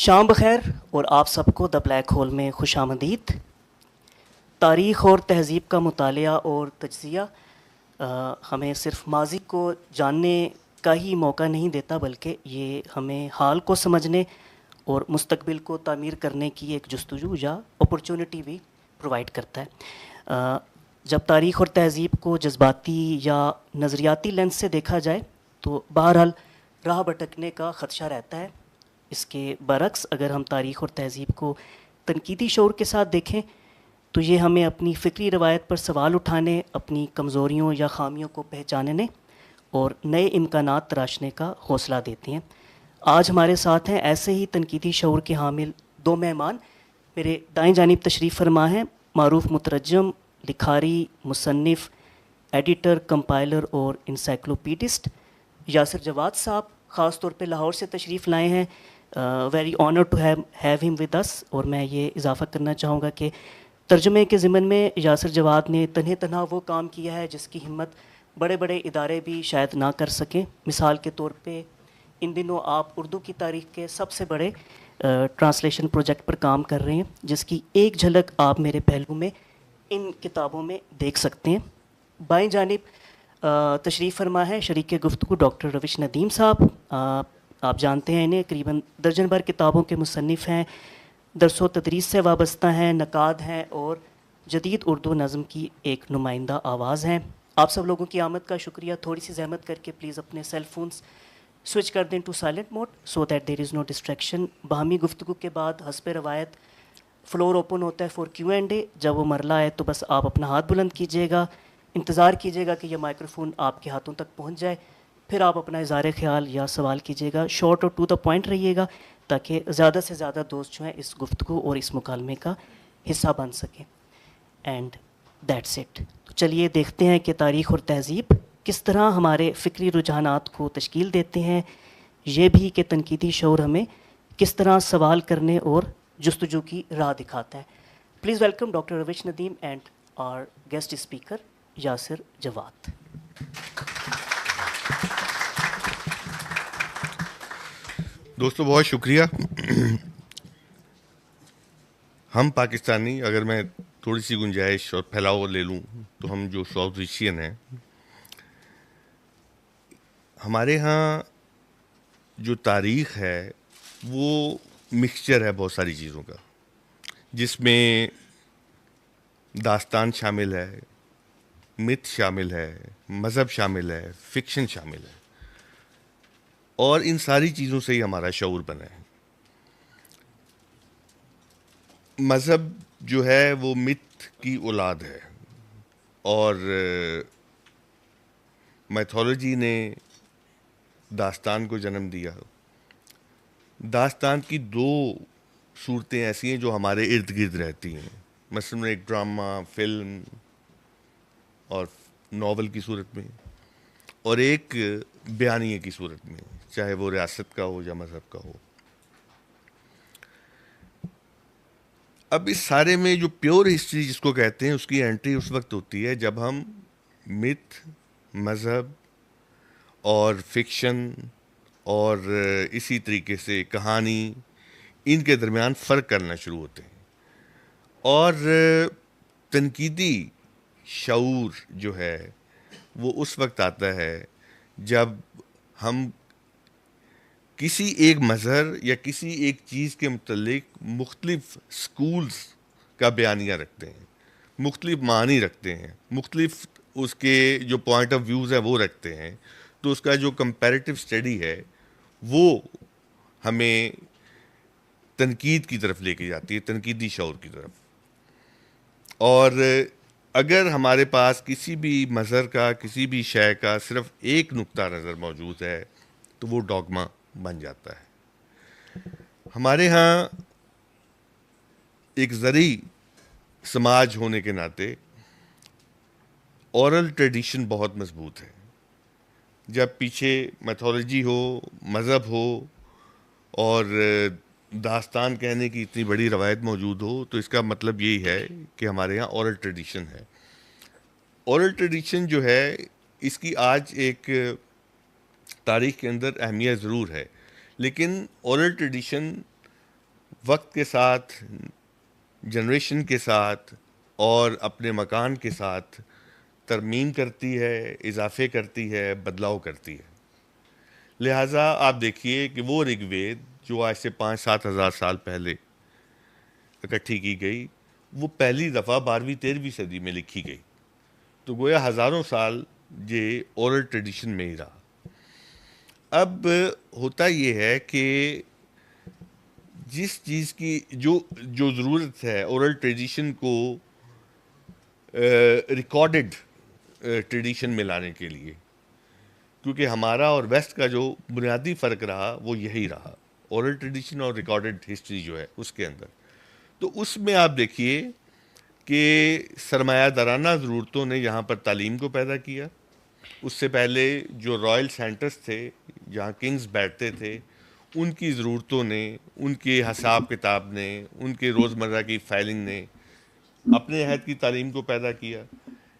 شام بخیر اور آپ سب کو دا بلیک ہول میں خوش آمدید۔ تاریخ اور تہذیب کا مطالعہ اور تجزیہ ہمیں صرف ماضی کو جاننے کا ہی موقع نہیں دیتا، بلکہ یہ ہمیں حال کو سمجھنے اور مستقبل کو تعمیر کرنے کی ایک جستجو یا اپرچونٹی بھی پرووائڈ کرتا ہے۔ جب تاریخ اور تہذیب کو جذباتی یا نظریاتی لینس سے دیکھا جائے تو بہرحال راہ بھٹکنے کا خدشہ رہتا ہے۔ اس کے برعکس اگر ہم تاریخ اور تہذیب کو تنقیدی شعور کے ساتھ دیکھیں تو یہ ہمیں اپنی فکری روایت پر سوال اٹھانے، اپنی کمزوریوں یا خامیوں کو پہچاننے اور نئے امکانات تراشنے کا حوصلہ دیتی ہیں۔ آج ہمارے ساتھ ہیں ایسے ہی تنقیدی شعور کے حامل دو مہمان۔ میرے دائیں جانب تشریف فرما ہیں معروف مترجم، لکھاری، مصنف، ایڈیٹر، کمپائلر اور انسائکلوپیڈسٹ یاسر جواد صاحب، خاص طور پہ لاہور سے تشریف لائے ہیں۔ ویری آنر ٹو ہیو ہم ود اس۔ اور میں یہ اضافہ کرنا چاہوں گا کہ ترجمے کے ضمن میں یاسر جواد نے تنہا وہ کام کیا ہے جس کی ہمت بڑے بڑے ادارے بھی شاید نہ کر سکیں۔ مثال کے طور پہ ان دنوں آپ اردو کی تاریخ کے سب سے بڑے ٹرانسلیشن پروجیکٹ پر کام کر رہے ہیں، جس کی ایک جھلک آپ میرے پہلو میں ان کتابوں میں دیکھ سکتے ہیں۔ بائیں جانب تشریف فرما ہے شریک گفتگو ڈاکٹر روش ندیم صاحب۔ آپ جانتے ہیں انہیں، قریباً درجن بھر کتابوں کے مصنف ہیں، درس و تدریس سے وابستہ ہیں، نقاد ہیں اور جدید اردو نظم کی ایک نمائندہ آواز ہیں۔ آپ سب لوگوں کی آمد کا شکریہ۔ تھوڑی سی زحمت کر کے پلیز اپنے سیل فونس سوئچ کر دیں to silent mode so that there is no distraction. باہمی گفتگو کے بعد حسب روایت فلور اوپن ہوتا ہے فور کیو اینڈ اے۔ جب وہ مرحلہ ہے تو بس آپ اپنا ہاتھ بلند کیجیے گا، انتظار کیجیے گا کہ یہ مائکروفون آپ کے ہاتھوں تک پہنچ جائے، پھر آپ اپنا اظہار خیال یا سوال کیجیے گا۔ شارٹ اور ٹو دا پوائنٹ رہیے گا تاکہ زیادہ سے زیادہ دوست جو ہیں اس گفتگو اور اس مکالمے کا حصہ بن سکیں۔ And that's it. تو چلیے دیکھتے ہیں کہ تاریخ اور تہذیب کس طرح ہمارے فکری رجحانات کو تشکیل دیتے ہیں، یہ بھی کہ تنقیدی شعور ہمیں کس طرح سوال کرنے اور جستجو کی راہ دکھاتا ہے۔ Please welcome doctor Rosh Nadeem and our guest speaker Yasir Jawad. دوستو بہت شکریہ۔ ہم پاکستانی، اگر میں تھوڑی سی گنجائش اور پھیلاؤ لے لوں تو ہم جو ساؤتھ ایشین ہیں، ہمارے ہاں جو تاریخ ہے وہ مکسچر ہے بہت ساری چیزوں کا، جس میں داستان شامل ہے، مت شامل ہے، مذہب شامل ہے، فکشن شامل ہے، اور ان ساری چیزوں سے ہی ہمارا شعور بنا ہے۔ مذہب جو ہے وہ مت کی اولاد ہے، اور میتھولوجی نے داستان کو جنم دیا۔ داستان کی دو صورتیں ایسی ہیں جو ہمارے ارد گرد رہتی ہیں، مثلاً ایک ڈرامہ، فلم اور ناول کی صورت میں، اور ایک بیانیے کی صورت میں، چاہے وہ ریاست کا ہو یا مذہب کا ہو۔ اب اس سارے میں جو پیور ہسٹری جس کو کہتے ہیں، اس کی انٹری اس وقت ہوتی ہے جب ہم مت، مذہب اور فکشن اور اسی طریقے سے کہانی، ان کے درمیان فرق کرنا شروع ہوتے ہیں، اور تنقیدی شعور جو ہے وہ اس وقت آتا ہے جب ہم کسی ایک مظہر یا کسی ایک چیز کے متعلق مختلف سکولز کا بیانیہ رکھتے ہیں، مختلف معنی رکھتے ہیں، مختلف اس کے جو پوائنٹ آف ویوز ہیں وہ رکھتے ہیں، تو اس کا جو کمپیریٹیو اسٹڈی ہے وہ ہمیں تنقید کی طرف لے کے جاتی ہے، تنقیدی شعور کی طرف۔ اور اگر ہمارے پاس کسی بھی مظہر کا، کسی بھی شے کا صرف ایک نقطہ نظر موجود ہے تو وہ ڈوگما بن جاتا ہے۔ ہمارے ہاں ایک زرعی سماج ہونے کے ناطے اورل ٹریڈیشن بہت مضبوط ہے۔ جب پیچھے میتھولوجی ہو، مذہب ہو اور داستان کہنے کی اتنی بڑی روایت موجود ہو تو اس کا مطلب یہی ہے کہ ہمارے یہاں اورل ٹریڈیشن ہے۔ اورل ٹریڈیشن جو ہے اس کی آج ایک تاریخ کے اندر اہمیت ضرور ہے، لیکن اورل ٹریڈیشن وقت کے ساتھ، جنریشن کے ساتھ اور اپنے مکان کے ساتھ ترمیم کرتی ہے، اضافے کرتی ہے، بدلاؤ کرتی ہے. لہٰذا آپ دیکھیے کہ وہ رگ وید جو آج سے 5-7 ہزار سال پہلے اکٹھی کی گئی، وہ پہلی دفعہ 12ویں-13ویں صدی میں لکھی گئی. تو گویا ہزاروں سال یہ اورل ٹریڈیشن میں ہی رہا. اب ہوتا یہ ہے کہ جس چیز کی جو ضرورت ہے اورل ٹریڈیشن کو ریکارڈڈ ٹریڈیشن میں لانے کے لیے، کیونکہ ہمارا اور ویسٹ کا جو بنیادی فرق رہا وہ یہی رہا، اورل ٹریڈیشن اور ریکارڈڈ ہسٹری جو ہے اس کے اندر. تو اس میں آپ دیکھیے کہ سرمایہ دارانہ ضرورتوں نے یہاں پر تعلیم کو پیدا کیا. اس سے پہلے جو رائل سینٹرز تھے جہاں کنگز بیٹھتے تھے، ان کی ضرورتوں نے، ان کے حساب کتاب نے، ان کے روزمرہ کی فائلنگ نے اپنے عہد کی تعلیم کو پیدا کیا.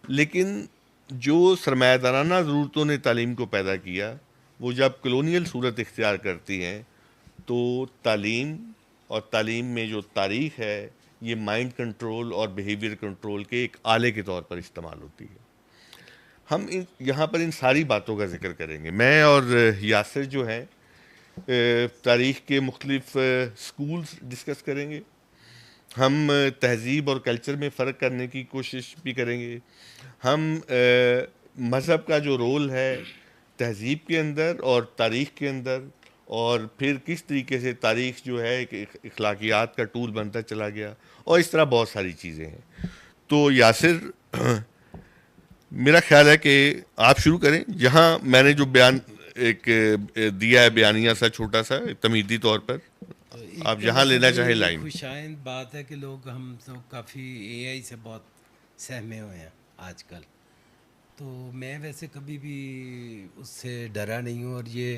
لیکن جو سرمایہ دارانہ ضرورتوں نے تعلیم کو پیدا کیا، وہ جب کلونیل صورت اختیار کرتی ہیں تو تعلیم اور تعلیم میں جو تاریخ ہے یہ مائنڈ کنٹرول اور بیہیویئر کنٹرول کے ایک آلے کے طور پر استعمال ہوتی ہے. ہم یہاں پر ان ساری باتوں کا ذکر کریں گے. میں اور یاسر جو ہیں تاریخ کے مختلف سکولز ڈسکس کریں گے. ہم تہذیب اور کلچر میں فرق کرنے کی کوشش بھی کریں گے. ہم مذہب کا جو رول ہے تہذیب کے اندر اور تاریخ کے اندر، اور پھر کس طریقے سے تاریخ جو ہے ایک اخلاقیات کا ٹول بنتا چلا گیا، اور اس طرح بہت ساری چیزیں ہیں. تو یاسر، میرا خیال ہے کہ آپ شروع کریں. جہاں میں نے جو بیان ایک دیا ہے بیانیہ سا چھوٹا سا تمہیدی طور پر، آپ جہاں لینا چاہیں لائن. خوشائند بات ہے کہ لوگ ہم تو کافی اے آئی سے بہت سہمے ہوئے ہیں آج کل. تو میں ویسے کبھی بھی اس سے ڈرا نہیں ہوں. اور یہ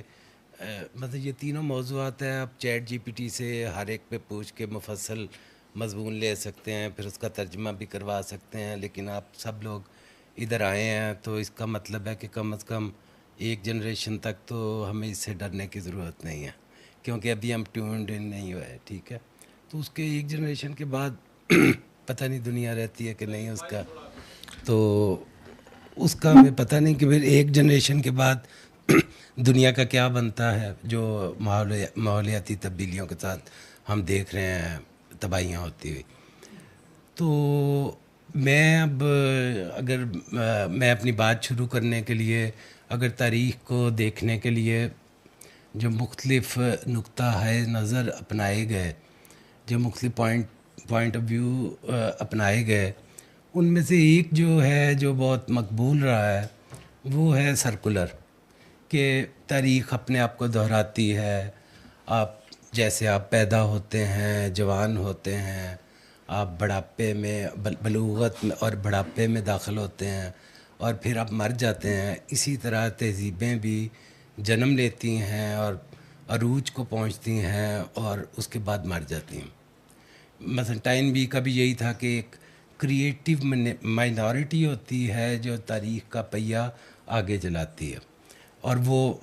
مطلب یہ تینوں موضوعات ہیں، آپ چیٹ جی پی ٹی سے ہر ایک پہ پوچھ کے مفصل مضمون لے سکتے ہیں، پھر اس کا ترجمہ بھی کروا سکتے ہیں. لیکن آپ سب لوگ ادھر آئے ہیں تو اس کا مطلب ہے کہ کم از کم ایک جنریشن تک تو ہمیں اس سے ڈرنے کی ضرورت نہیں ہے، کیونکہ ابھی ہم ٹیونڈ ان نہیں ہوئے. ٹھیک ہے، تو اس کے ایک جنریشن کے بعد پتہ نہیں دنیا رہتی ہے کہ نہیں اس کا، تو اس کا ہمیں پتہ نہیں کہ پھر ایک جنریشن کے بعد دنیا کا کیا بنتا ہے، جو ماحولیاتی تبدیلیوں کے ساتھ ہم دیکھ رہے ہیں تباہیاں ہوتی ہوئی. تو میں اب اگر میں اپنی بات شروع کرنے کے لیے اگر تاریخ کو دیکھنے کے لیے جو مختلف نقطہ ہے نظر اپنائے گئے، جو مختلف پوائنٹ آف ویو اپنائے گئے، ان میں سے ایک جو ہے جو بہت مقبول رہا ہے وہ ہے سرکولر، کہ تاریخ اپنے آپ کو دہراتی ہے. آپ جیسے آپ پیدا ہوتے ہیں، جوان ہوتے ہیں، آپ بڑھاپے میں بلوغت میں اور بڑھاپے میں داخل ہوتے ہیں، اور پھر آپ مر جاتے ہیں. اسی طرح تہذیبیں بھی جنم لیتی ہیں اور عروج کو پہنچتی ہیں اور اس کے بعد مر جاتی ہیں. مثلا ٹائم بھی کا بھی یہی تھا کہ ایک کریٹیو مائنورٹی ہوتی ہے جو تاریخ کا پہیہ آگے چلاتی ہے، اور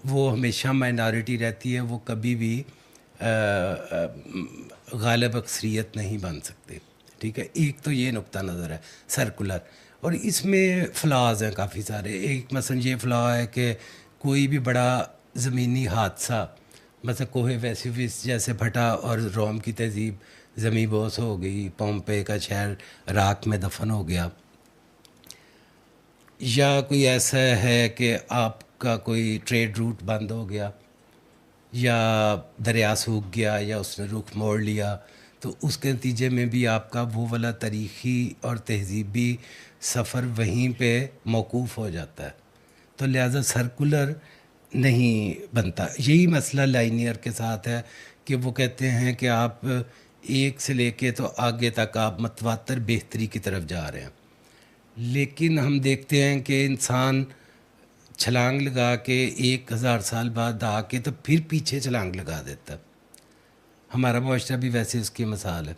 وہ ہمیشہ مائنورٹی رہتی ہے، وہ کبھی بھی غالب اکثریت نہیں بن سکتے. ٹھیک ہے، ایک تو یہ نقطہ نظر ہے سرکولر. اور اس میں فلاز ہیں کافی سارے. ایک مثلا یہ فلا ہے کہ کوئی بھی بڑا زمینی حادثہ، مثلا کوہ ویسوس جیسے پھٹا اور روم کی تہذیب زمیں بوس ہو گئی، پومپے کا شہر راک میں دفن ہو گیا، یا کوئی ایسا ہے کہ آپ کا کوئی ٹریڈ روٹ بند ہو گیا، یا دریا سوکھ گیا، یا اس نے رخ موڑ لیا، تو اس کے نتیجے میں بھی آپ کا وہ والا تاریخی اور تہذیبی سفر وہیں پہ موقوف ہو جاتا ہے. تو لہٰذا سرکولر نہیں بنتا. یہی مسئلہ لائنیئر کے ساتھ ہے کہ وہ کہتے ہیں کہ آپ ایک سے لے کے تو آگے تک آپ متواتر بہتری کی طرف جا رہے ہیں. لیکن ہم دیکھتے ہیں کہ انسان چھلانگ لگا کے 1000 سال بعد آ کے تو پھر پیچھے چھلانگ لگا دیتا. ہمارا معاشرہ بھی ویسے اس کی مثال ہے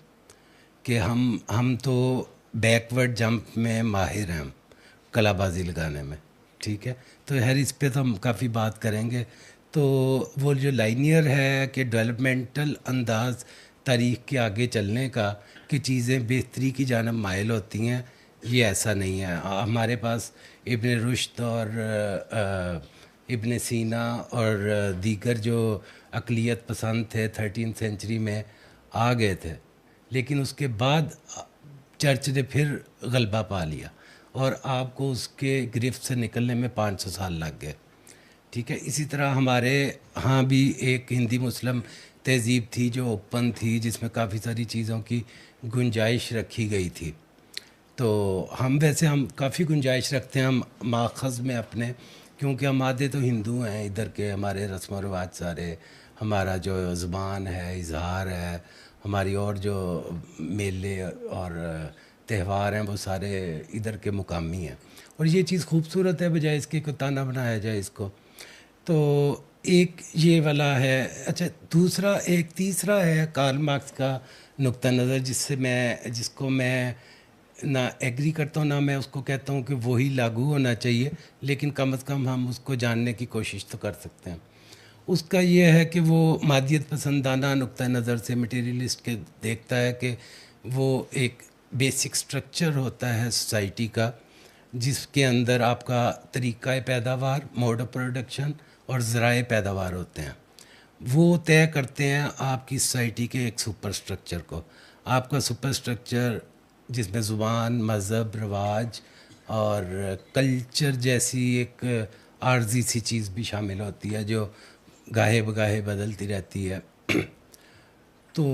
کہ ہم تو بیکورڈ جمپ میں ماہر ہیں، کلا بازی لگانے میں. ٹھیک ہے، تو ہر اس پہ تو ہم کافی بات کریں گے. تو وہ جو لائنیئر ہے کہ ڈیولپمنٹل انداز تاریخ کے آگے چلنے کا کہ چیزیں بہتری کی جانب مائل ہوتی ہیں، یہ ایسا نہیں ہے. ہمارے پاس ابن رشد اور ابن سینا اور دیگر جو اقلیت پسند تھے 13 سینچری میں آ گئے تھے، لیکن اس کے بعد چرچ نے پھر غلبہ پا لیا اور آپ کو اس کے گرفت سے نکلنے میں 500 سال لگ گئے. ٹھیک ہے. اسی طرح ہمارے ہاں بھی ایک ہندی مسلم تہذیب تھی جو اوپن تھی، جس میں کافی ساری چیزوں کی گنجائش رکھی گئی تھی. تو ہم کافی گنجائش رکھتے ہیں ہم ماخذ میں اپنے، کیونکہ ہم آدھے تو ہندو ہیں ادھر کے، ہمارے رسم و رواج سارے، ہمارا جو زبان ہے، اظہار ہے، ہماری اور جو میلے اور تہوار ہیں وہ سارے ادھر کے مقامی ہیں، اور یہ چیز خوبصورت ہے بجائے اس کے کوئی تانا بنایا جائے اس کو. تو ایک یہ والا ہے. اچھا، تیسرا ہے کارل مارکس کا نقطہ نظر، جس کو میں نہ ایگری کرتا ہوں، نہ میں اس کو کہتا ہوں کہ وہی لاگو ہونا چاہیے، لیکن کم از کم ہم اس کو جاننے کی کوشش تو کر سکتے ہیں. اس کا یہ ہے کہ وہ مادیت پسندانہ نقطہ نظر سے مٹیریلسٹ کے دیکھتا ہے کہ وہ ایک بیسک سٹرکچر ہوتا ہے سوسائٹی کا، جس کے اندر آپ کا طریقہ پیداوار، موڈ آف پروڈکشن اور ذرائع پیداوار ہوتے ہیں. وہ طے کرتے ہیں آپ کی سوسائٹی کے ایک سپر سٹرکچر کو. آپ کا سپر سٹرکچر جس میں زبان، مذہب، رواج اور کلچر جیسی ایک عارضی سی چیز بھی شامل ہوتی ہے جو گاہے بگاہے بدلتی رہتی ہے. تو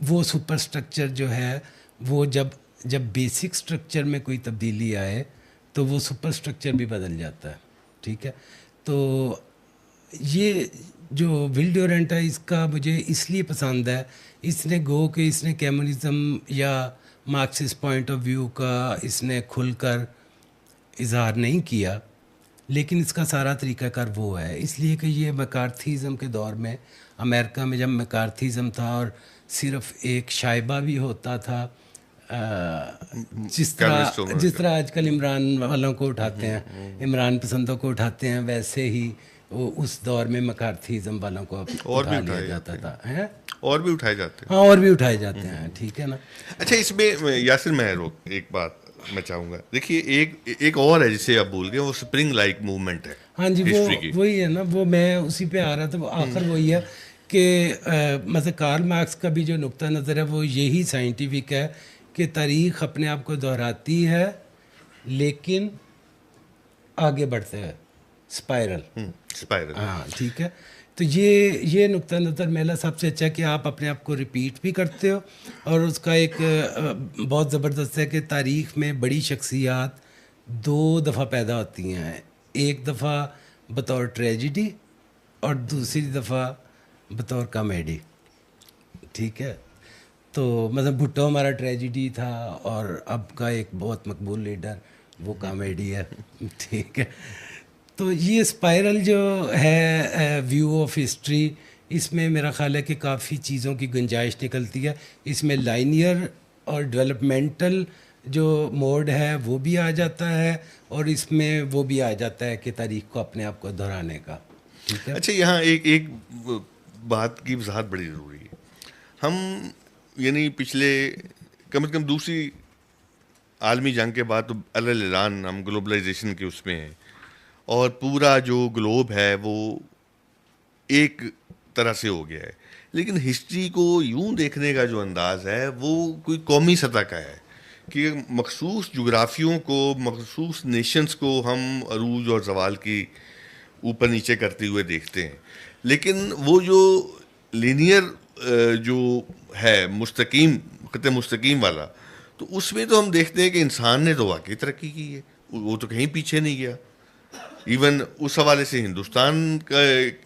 وہ سپر سٹرکچر جو ہے وہ جب بیسک سٹرکچر میں کوئی تبدیلی آئے تو وہ سپر سٹرکچر بھی بدل جاتا ہے. ٹھیک ہے. تو یہ جو ول ڈیورنٹ ہے اس کا مجھے اس لیے پسند ہے، اس نے کمیونزم یا مارکسسٹ پوائنٹ آف ویو کا اس نے کھل کر اظہار نہیں کیا، لیکن اس کا سارا طریقہ کار وہ ہے. اس لیے کہ یہ میکارتھیزم کے دور میں، امریکہ میں جب میکارتھیزم تھا اور صرف ایک شائبہ بھی ہوتا تھا، جس طرح آج کل عمران والوں کو اٹھاتے ہیں، عمران پسندوں کو اٹھاتے ہیں، ویسے ہی وہ اس دور میں میکارتھیزم والوں کو اٹھا لیا جاتا تھا. اور بھی اٹھائے جاتے ہیں. ہاں، اور بھی اٹھائے جاتے ہیں. ٹھیک ہے نا. اچھا، اس میں یاسر میں ایک بات میں چاہوں گا. دیکھیے ایک اور ہے جسے آپ بھول گئے، وہ سپرنگ لائک موومنٹ ہے. ہاں جی، وہی ہے نا، وہ میں اسی پہ آ رہا تھا. آخر وہی ہے کہ مثلا کارل مارکس کا بھی جو نقطہ نظر ہے وہ یہی سائنٹیفک ہے کہ تاریخ اپنے آپ کو دہراتی ہے لیکن آگے بڑھتے ہے، اسپائرل. ہاں ٹھیک ہے. تو یہ نقطہ نظر میرا سب سے اچھا ہے کہ آپ اپنے آپ کو ریپیٹ بھی کرتے ہو، اور اس کا ایک بہت زبردست ہے کہ تاریخ میں بڑی شخصیات 2 دفعہ پیدا ہوتی ہیں، ایک دفعہ بطور ٹریجڈی اور دوسری دفعہ بطور کامیڈی. ٹھیک ہے. تو مطلب بھٹو ہمارا ٹریجڈی تھا اور اب کا ایک بہت مقبول لیڈر وہ کامیڈی ہے. ٹھیک ہے. تو یہ اسپائرل جو ہے ویو آف ہسٹری، اس میں میرا خیال ہے کہ کافی چیزوں کی گنجائش نکلتی ہے. اس میں لائنیئر اور ڈیولپمنٹل جو موڈ ہے وہ بھی آ جاتا ہے، اور اس میں وہ بھی آ جاتا ہے کہ تاریخ کو اپنے آپ کو دہرانے کا. ٹھیک ہے. اچھا، یہاں ایک بات کی وضاحت بڑی ضروری ہے. ہم یعنی پچھلے کم از کم دوسری عالمی جنگ کے بعد تو اعلان ہم گلوبلائزیشن کے اس میں ہیں، اور پورا جو گلوب ہے وہ ایک طرح سے ہو گیا ہے. لیکن ہسٹری کو یوں دیکھنے کا جو انداز ہے وہ کوئی قومی سطح کا ہے کہ مخصوص جغرافیوں کو، مخصوص نیشنز کو ہم عروج اور زوال کی اوپر نیچے کرتے ہوئے دیکھتے ہیں. لیکن وہ جو لینئر جو ہے مستقیم، خط مستقیم والا، تو اس میں تو ہم دیکھتے ہیں کہ انسان نے تو واقعی ترقی کی ہے، وہ تو کہیں پیچھے نہیں گیا. ایون اس حوالے سے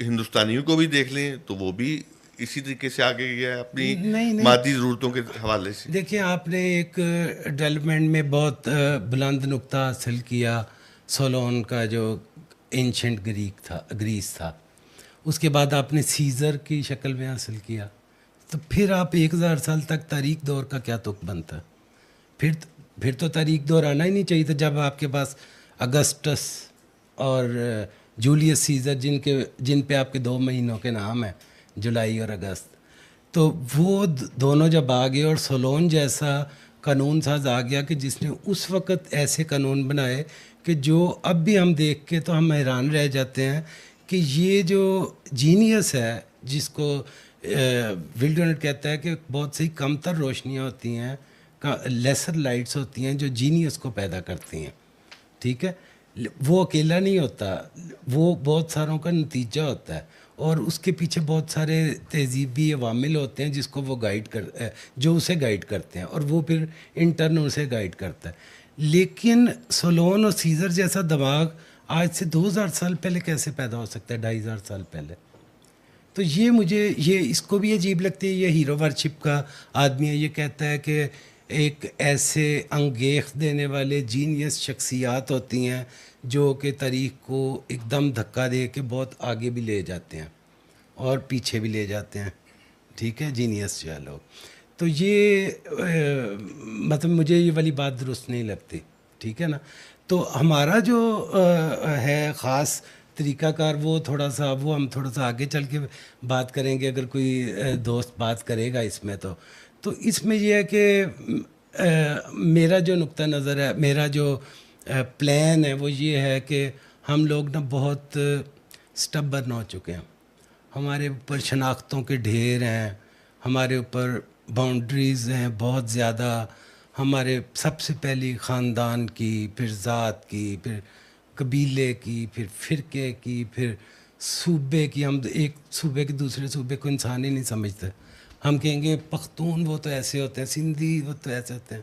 ہندوستانیوں کو بھی دیکھ لیں تو وہ بھی اسی طریقے سے آگے گیا ہے اپنی مادی ضرورتوں کے حوالے سے. دیکھیں، آپ نے ایک ڈیولپمنٹ میں بہت بلند نقطہ حاصل کیا، سولون کا جو اینشنٹ گریس تھا. اس کے بعد آپ نے سیزر کی شکل میں حاصل کیا. تو پھر آپ 1000 سال تک تاریخ دور کا کیا تک بنتا؟ پھر تو تاریخ دور آنا ہی نہیں چاہیے تھا جب آپ کے پاس اگسٹس اور جولیس سیزر جن پہ آپ کے 2 مہینوں کے نام ہیں، جولائی اور اگست. تو وہ دونوں جب آ گئے اور سولون جیسا قانون ساز آ گیا کہ جس نے اس وقت ایسے قانون بنائے کہ جو اب بھی ہم دیکھ کے تو ہم حیران رہ جاتے ہیں کہ یہ جو جینیس ہے جس کو ول ڈونٹ کہتا ہے کہ بہت سی کم تر روشنیاں ہوتی ہیں، لیسر لائٹس ہوتی ہیں جو جینیس کو پیدا کرتی ہیں، ٹھیک ہے. وہ اکیلا نہیں ہوتا، وہ بہت ساروں کا نتیجہ ہوتا ہے، اور اس کے پیچھے بہت سارے تہذیبی عوامل ہوتے ہیں جس کو وہ جو اسے گائیڈ کرتے ہیں، اور وہ پھر انٹرن اسے گائیڈ کرتا ہے. لیکن سولون اور سیزر جیسا دماغ آج سے 2000 سال پہلے کیسے پیدا ہو سکتا ہے، 2500 سال پہلے؟ تو یہ اس کو بھی عجیب لگتی ہے. یہ ہیرو ورشپ کا آدمی ہے، یہ کہتا ہے کہ ایک ایسے انگیخت دینے والے جینیس شخصیات ہوتی ہیں جو کہ تاریخ کو ایک دم دھکا دے کے بہت آگے بھی لے جاتے ہیں اور پیچھے بھی لے جاتے ہیں، ٹھیک ہے، جینیس جو ہے لوگ. تو یہ مطلب مجھے یہ والی بات درست نہیں لگتی، ٹھیک ہے نا. تو ہمارا جو ہے خاص طریقہ کار وہ تھوڑا سا، وہ ہم تھوڑا سا آگے چل کے بات کریں گے اگر کوئی دوست بات کرے گا اس میں. تو اس میں یہ ہے کہ میرا جو نقطہ نظر ہے، میرا جو پلان ہے وہ یہ ہے کہ ہم لوگ نا بہت سٹبرن ہو چکے ہیں. ہمارے اوپر شناختوں کے ڈھیر ہیں، ہمارے اوپر باؤنڈریز ہیں بہت زیادہ. ہمارے سب سے پہلی خاندان کی، پھر ذات کی، پھر قبیلے کی، پھر فرقے کی، پھر صوبے کی. ہم ایک صوبے کے دوسرے صوبے کو انسان ہی نہیں سمجھتے. ہم کہیں گے پختون وہ تو ایسے ہوتے ہیں، سندھی وہ تو ایسے ہوتے ہیں.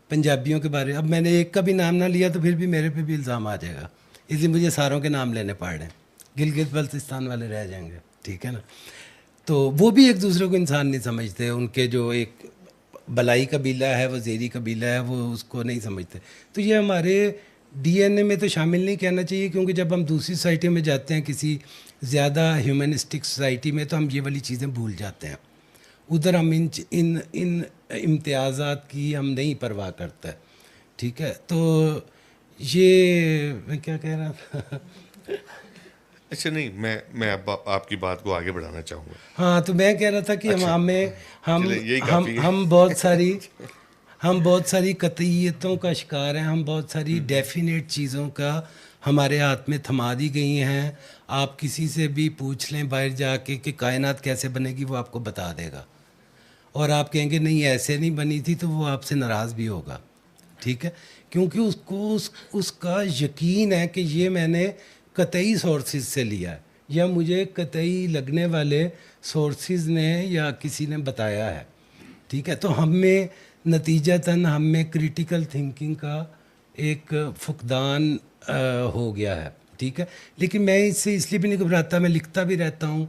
پنجابیوں کے بارے، اب میں نے ایک کا بھی نام نہ لیا تو پھر بھی میرے پہ بھی الزام آ جائے گا، اس لیے مجھے ساروں کے نام لینے پڑ رہے ہیں. گلگت بلتستان والے رہ جائیں گے، ٹھیک ہے نا. تو وہ بھی ایک دوسرے کو انسان نہیں سمجھتے. ان کے جو ایک بلائی قبیلہ ہے، وہ زیری قبیلہ ہے، وہ اس کو نہیں سمجھتے. تو یہ ہمارے ڈی این اے میں تو شامل نہیں کہنا چاہیے، کیونکہ جب ہم دوسری سوسائٹی میں جاتے ہیں، کسی زیادہ ہیومنسٹک سوسائٹی میں، تو ہم یہ والی چیزیں بھول جاتے ہیں. ادھر ہم ان امتیازات کی ہم نہیں پرواہ کرتا ہے، ٹھیک ہے. تو یہ میں کیا کہہ رہا تھا اچھا نہیں، میں اب آپ کی بات کو آگے بڑھانا چاہوں گا. ہاں، تو میں کہہ رہا تھا کہ چلے یہی کافی ہے. ہم بہت ساری قطعیتوں کا شکار ہیں. ہم بہت ساری ڈیفینیٹ چیزوں کا ہمارے ہاتھ میں تھما دی گئی ہیں. آپ کسی سے بھی پوچھ لیں باہر جا کے کہ کائنات کیسے بنے گی، وہ آپ کو بتا دے گا. اور آپ کہیں گے نہیں ایسے نہیں بنی تھی، تو وہ آپ سے ناراض بھی ہوگا، ٹھیک ہے. کیونکہ اس کو اس کا یقین ہے کہ یہ میں نے قطعی سورسز سے لیا ہے، یا مجھے قطعی لگنے والے سورسز نے یا کسی نے بتایا ہے، ٹھیک ہے. تو ہم میں نتیجتاً ہم میں کریٹیکل تھنکنگ کا ایک فقدان ہو گیا ہے، ٹھیک ہے. لیکن میں اس سے اس لیے بھی نہیں گھبراتا، میں لکھتا بھی رہتا ہوں.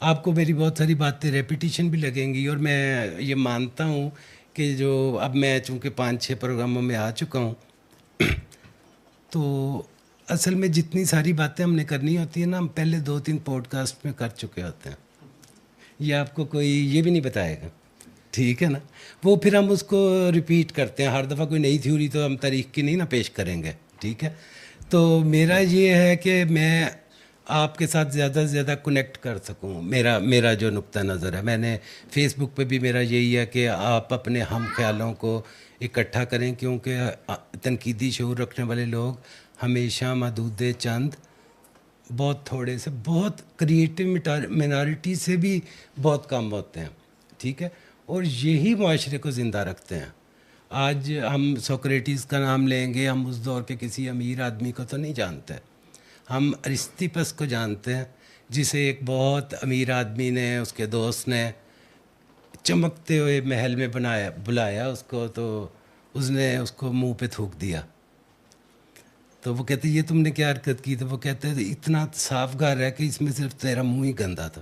آپ کو میری بہت ساری باتیں ریپیٹیشن بھی لگیں گی، اور میں یہ مانتا ہوں کہ جو اب میں چونکہ 5-6 پروگراموں میں آ چکا ہوں، تو اصل میں جتنی ساری باتیں ہم نے کرنی ہوتی ہیں نا، ہم پہلے 2-3 پوڈ کاسٹ میں کر چکے ہوتے ہیں. یہ آپ کو کوئی یہ بھی نہیں بتائے گا، ٹھیک ہے نا. وہ پھر ہم اس کو ریپیٹ کرتے ہیں ہر دفعہ. کوئی نئی تھیوری تو ہم تاریخ کی نہیں نا پیش کریں گے، ٹھیک ہے. تو میرا یہ ہے کہ میں آپ کے ساتھ زیادہ سے زیادہ کنیکٹ کر سکوں. میرا جو نقطہ نظر ہے، میں نے فیس بک پہ بھی میرا یہی ہے کہ آپ اپنے ہم خیالوں کو اکٹھا کریں، کیونکہ تنقیدی شعور رکھنے والے لوگ ہمیشہ محدود چند بہت تھوڑے سے، بہت کریٹیو مینارٹی سے بھی بہت کم ہوتے ہیں، ٹھیک ہے. اور یہی معاشرے کو زندہ رکھتے ہیں. آج ہم سوکریٹس کا نام لیں گے، ہم اس دور کے کسی امیر آدمی کو تو نہیں جانتے. ہم ارسطیپس کو جانتے ہیں، جسے ایک بہت امیر آدمی نے، اس کے دوست نے چمکتے ہوئے محل میں بلایا اس کو، تو اس نے اس کو منہ پہ تھوک دیا. تو وہ کہتے یہ تم نے کیا حرکت کی؟ تو وہ کہتے ہیں اتنا صاف گھر ہے کہ اس میں صرف تیرا منہ ہی گندا تھا،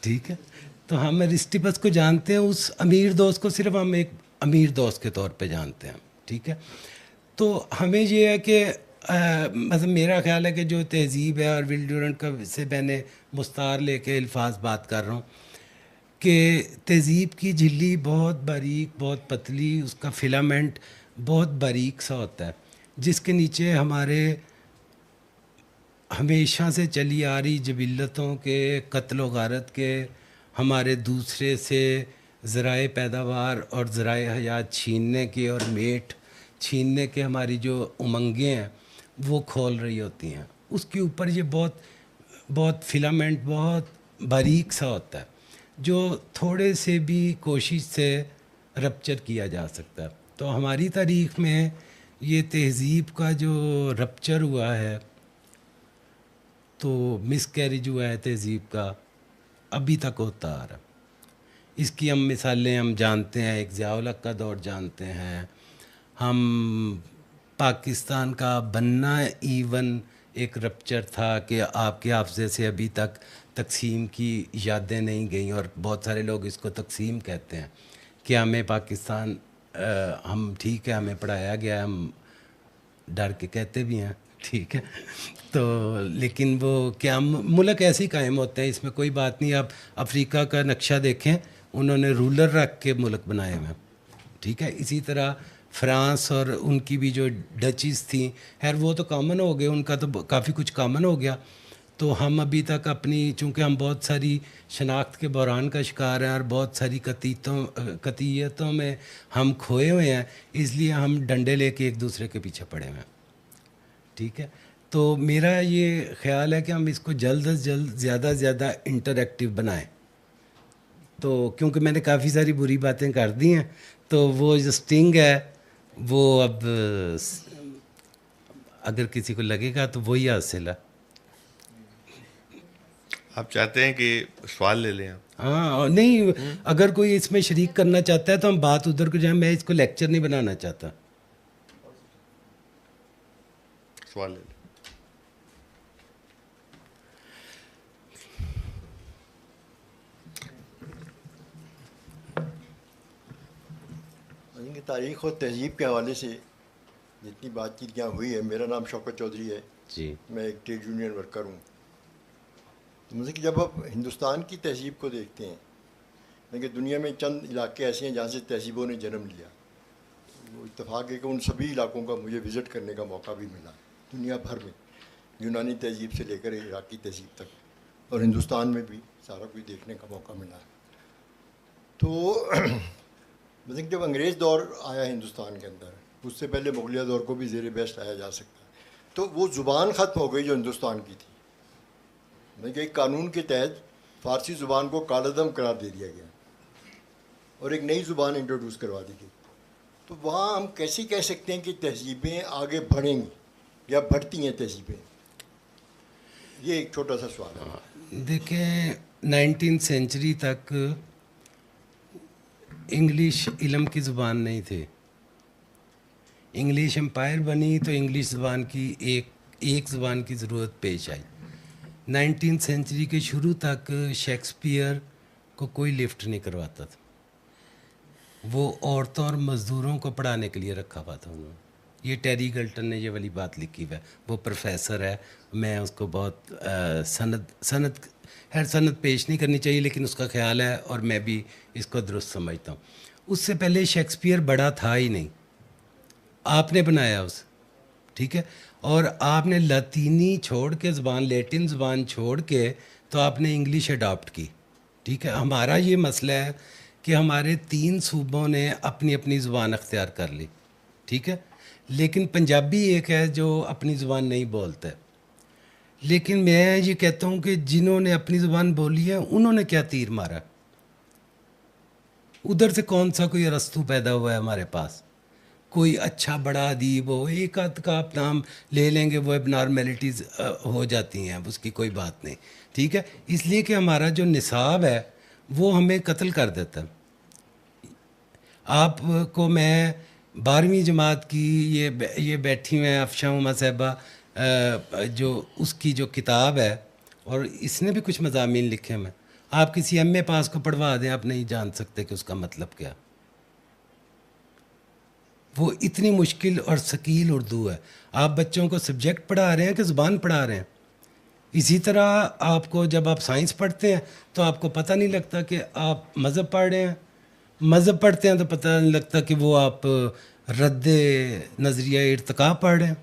ٹھیک ہے. تو ہم ارسطیپس کو جانتے ہیں، اس امیر دوست کو صرف ہم ایک امیر دوست کے طور پہ جانتے ہیں، ٹھیک ہے. تو ہمیں یہ ہے کہ مطلب میرا خیال ہے کہ جو تہذیب ہے، اور ول ڈورنٹ کا سے میں نے مستعار لے کے الفاظ بات کر رہا ہوں، کہ تہذیب کی جھلی بہت باریک، بہت پتلی، اس کا فلامنٹ بہت باریک سا ہوتا ہے، جس کے نیچے ہمارے ہمیشہ سے چلی آ رہی جبلتوں کے، قتل و غارت کے، ہمارے دوسرے سے ذرائع پیداوار اور ذرائع حیات چھیننے کے اور میٹ چھیننے کے ہماری جو امنگیں ہیں وہ کھول رہی ہوتی ہیں. اس کے اوپر یہ بہت فلامنٹ بہت باریک سا ہوتا ہے جو تھوڑے سے بھی کوشش سے رپچر کیا جا سکتا ہے. تو ہماری تاریخ میں یہ تہذیب کا جو رپچر ہوا ہے تو مس کیریج ہوا ہے تہذیب کا ابھی تک ہوتا آ رہا. اس کی ہم مثالیں ہم جانتے ہیں. ایک ضیاء الحق کا دور جانتے ہیں ہم. پاکستان کا بننا ایون ایک رپچر تھا کہ آپ کے حافظے سے ابھی تک تقسیم کی یادیں نہیں گئیں, اور بہت سارے لوگ اس کو تقسیم کہتے ہیں کہ ہمیں پاکستان ہم ٹھیک ہے ہمیں پڑھایا گیا, ہم ڈر کے کہتے بھی ہیں ٹھیک ہے تو لیکن وہ کیا ملک ایسے ہی قائم ہوتے ہیں, اس میں کوئی بات نہیں. آپ افریقہ کا نقشہ دیکھیں, انہوں نے رولر رکھ کے ملک بنائے ہوئے ہیں ٹھیک ہے. اسی طرح فرانس اور ان کی بھی جو ڈچیز تھیں, خیر وہ تو کامن ہو گئے, ان کا تو کافی کچھ کامن ہو گیا. تو ہم ابھی تک اپنی چونکہ ہم بہت ساری شناخت کے بحران کا شکار ہیں اور بہت ساری قطعیتوں میں ہم کھوئے ہوئے ہیں, اس لیے ہم ڈنڈے لے کے ایک دوسرے کے پیچھے پڑے ہوئے ہیں ٹھیک ہے. تو میرا یہ خیال ہے کہ ہم اس کو جلد از جلد زیادہ سے زیادہ انٹریکٹیو بنائیں. تو کیونکہ میں نے کافی ساری بری باتیں کر دی ہیں تو وہ جو سٹنگ ہے وہ اب اگر کسی کو لگے گا تو وہی حاصل ہے. آپ چاہتے ہیں کہ سوال لے لیں آپ؟ ہاں نہیں, اگر کوئی اس میں شریک کرنا چاہتا ہے تو ہم بات ادھر کو جائیں. میں اس کو لیکچر نہیں بنانا چاہتا. سوال لے لیں. تاریخ اور تہذیب کے حوالے سے جتنی بات چیت یہاں ہوئی ہے. میرا نام شوکت چودھری ہے جی. میں ایک ٹریڈ یونین ورکر ہوں. تو مجھے کہ جب آپ ہندوستان کی تہذیب کو دیکھتے ہیں, لیکن دنیا میں چند علاقے ایسے ہیں جہاں سے تہذیبوں نے جنم لیا. وہ اتفاق ہے کہ ان سبھی علاقوں کا مجھے وزٹ کرنے کا موقع بھی ملا دنیا بھر میں, یونانی تہذیب سے لے کر عراقی تہذیب تک, اور ہندوستان میں بھی سارا کچھ دیکھنے کا موقع ملا. تو مطلب جب انگریز دور آیا ہندوستان کے اندر, اس سے پہلے مغلیہ دور کو بھی زیر بحث لایا جا سکتا ہے, تو وہ زبان ختم ہو گئی جو ہندوستان کی تھی. مطلب ایک قانون کے تحت فارسی زبان کو کالعدم قرار دے دیا گیا اور ایک نئی زبان انٹروڈیوس کروا دی گئی. تو وہاں ہم کیسے کہہ سکتے ہیں کہ تہذیبیں آگے بڑھیں گی یا بڑھتی ہیں تہذیبیں؟ یہ ایک چھوٹا سا سوال ہے. دیکھیں 19 سینچری تک انگلش علم کی زبان نہیں تھی. انگلش امپائر بنی تو انگلش زبان کی ایک زبان کی ضرورت پیش آئی. 19 سینچری کے شروع تک شیکسپیئر کو کوئی لفٹ نہیں کرواتا تھا. وہ عورتوں اور مزدوروں کو پڑھانے کے لیے رکھا ہوا تھا انہوں نے. یہ ٹیری گلٹن نے یہ والی بات لکھی ہے, وہ پروفیسر ہے. میں اس کو بہت سند پیش نہیں کرنی چاہیے لیکن اس کا خیال ہے اور میں بھی اس کو درست سمجھتا ہوں. اس سے پہلے شیکسپیئر بڑا تھا ہی نہیں, آپ نے بنایا اسے ٹھیک ہے. اور آپ نے لاطینی چھوڑ کے لیٹن زبان چھوڑ کے تو آپ نے انگلش اڈاپٹ کی ٹھیک ہے. ہمارا یہ مسئلہ ہے کہ ہمارے 3 صوبوں نے اپنی اپنی زبان اختیار کر لی ٹھیک ہے, لیکن پنجابی ایک ہے جو اپنی زبان نہیں بولتا ہے. لیکن میں یہ کہتا ہوں کہ جنہوں نے اپنی زبان بولی ہے انہوں نے کیا تیر مارا, ادھر سے کون سا کوئی ارسطو پیدا ہوا ہے ہمارے پاس, کوئی اچھا بڑا ادیب ہو, ایک آدھ کا آپ نام لے لیں گے وہ اب نارمیلٹیز ہو جاتی ہیں, اس کی کوئی بات نہیں ٹھیک ہے. اس لیے کہ ہمارا جو نصاب ہے وہ ہمیں قتل کر دیتا ہے. آپ کو میں 12ویں جماعت کی یہ بیٹھی ہوئے ہیں افشاں ہما صاحبہ, جو اس کی جو کتاب ہے, اور اس نے بھی کچھ مضامین لکھے ہیں, آپ کسی ایم اے پاس کو پڑھوا دیں آپ نہیں جان سکتے کہ اس کا مطلب کیا. وہ اتنی مشکل اور ثقیل اردو ہے. آپ بچوں کو سبجیکٹ پڑھا رہے ہیں کہ زبان پڑھا رہے ہیں. اسی طرح آپ کو جب آپ سائنس پڑھتے ہیں تو آپ کو پتہ نہیں لگتا کہ آپ مذہب پڑھ رہے ہیں, مذہب پڑھتے ہیں تو پتہ نہیں لگتا کہ وہ آپ رد نظریہ ارتقاء پڑھ رہے ہیں.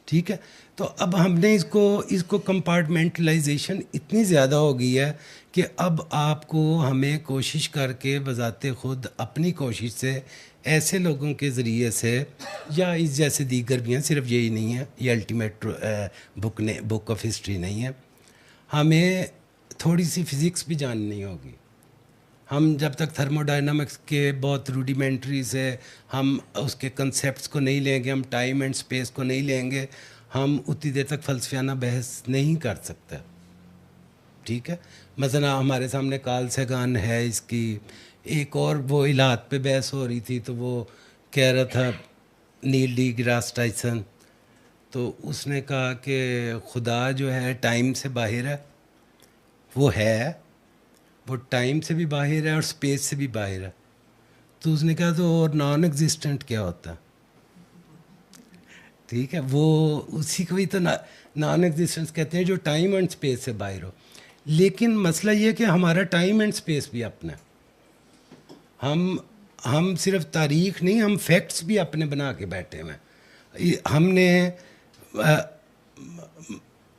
ٹھیک ہے. تو اب ہم نے اس کو کمپارٹمنٹلائزیشن اتنی زیادہ ہو گئی ہے کہ اب آپ کو ہمیں کوشش کر کے بذات خود اپنی کوشش سے ایسے لوگوں کے ذریعے سے یا اس جیسے دیگر بھی ہیں, صرف یہی نہیں ہے, یہ الٹیمیٹ بک آف ہسٹری نہیں ہے, ہمیں تھوڑی سی فزکس بھی جاننی ہوگی. ہم جب تک تھرمو ڈائنامکس کے بہت روڈیمنٹری سے ہم اس کے کنسیپٹس کو نہیں لیں گے, ہم ٹائم اینڈ اسپیس کو نہیں لیں گے, ہم اتنی دیر تک فلسفیانہ بحث نہیں کر سکتے. ٹھیک ہے, مثلا ہمارے سامنے کارل سیگان ہے, اس کی ایک اور وہ الہات پہ بحث ہو رہی تھی, تو وہ کہہ رہا تھا نیل ڈی گراس ٹائسن, تو اس نے کہا کہ خدا جو ہے ٹائم سے باہر ہے, وہ ٹائم سے بھی باہر ہے اور اسپیس سے بھی باہر ہے. تو اس نے کہا تو اور نان ایگزسٹنٹ کیا ہوتا ہے؟ ٹھیک ہے, وہ اسی کو ہی تو نان ایگزسٹنس کہتے ہیں جو ٹائم اینڈ اسپیس سے باہر ہو. لیکن مسئلہ یہ کہ ہمارا ٹائم اینڈ اسپیس بھی اپنا ہے. ہم صرف تاریخ نہیں, ہم فیکٹس بھی اپنے بنا کے بیٹھے ہوئے ہیں.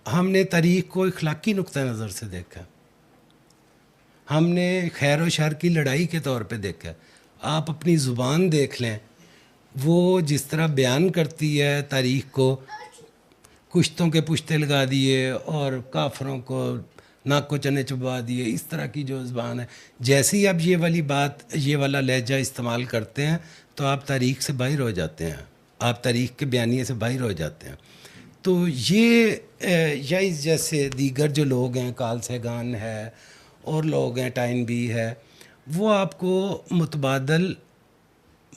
ہم نے تاریخ کو اخلاقی نقطہ نظر سے دیکھا, ہم نے خیر و شر کی لڑائی کے طور پہ دیکھا. آپ اپنی زبان دیکھ لیں, وہ جس طرح بیان کرتی ہے تاریخ کو, کشتوں کے پشتے لگا دیے اور کافروں کو ناک کو چنے چبوا دیے, اس طرح کی جو زبان ہے, جیسے ہی آپ یہ والا لہجہ استعمال کرتے ہیں تو آپ تاریخ سے باہر ہو جاتے ہیں, آپ تاریخ کے بیانیے سے باہر ہو جاتے ہیں. تو یہ یا اس جیسے دیگر جو لوگ ہیں, کارل سیگان ہے اور لوگ ہیں, ٹائن بی ہے, وہ آپ کو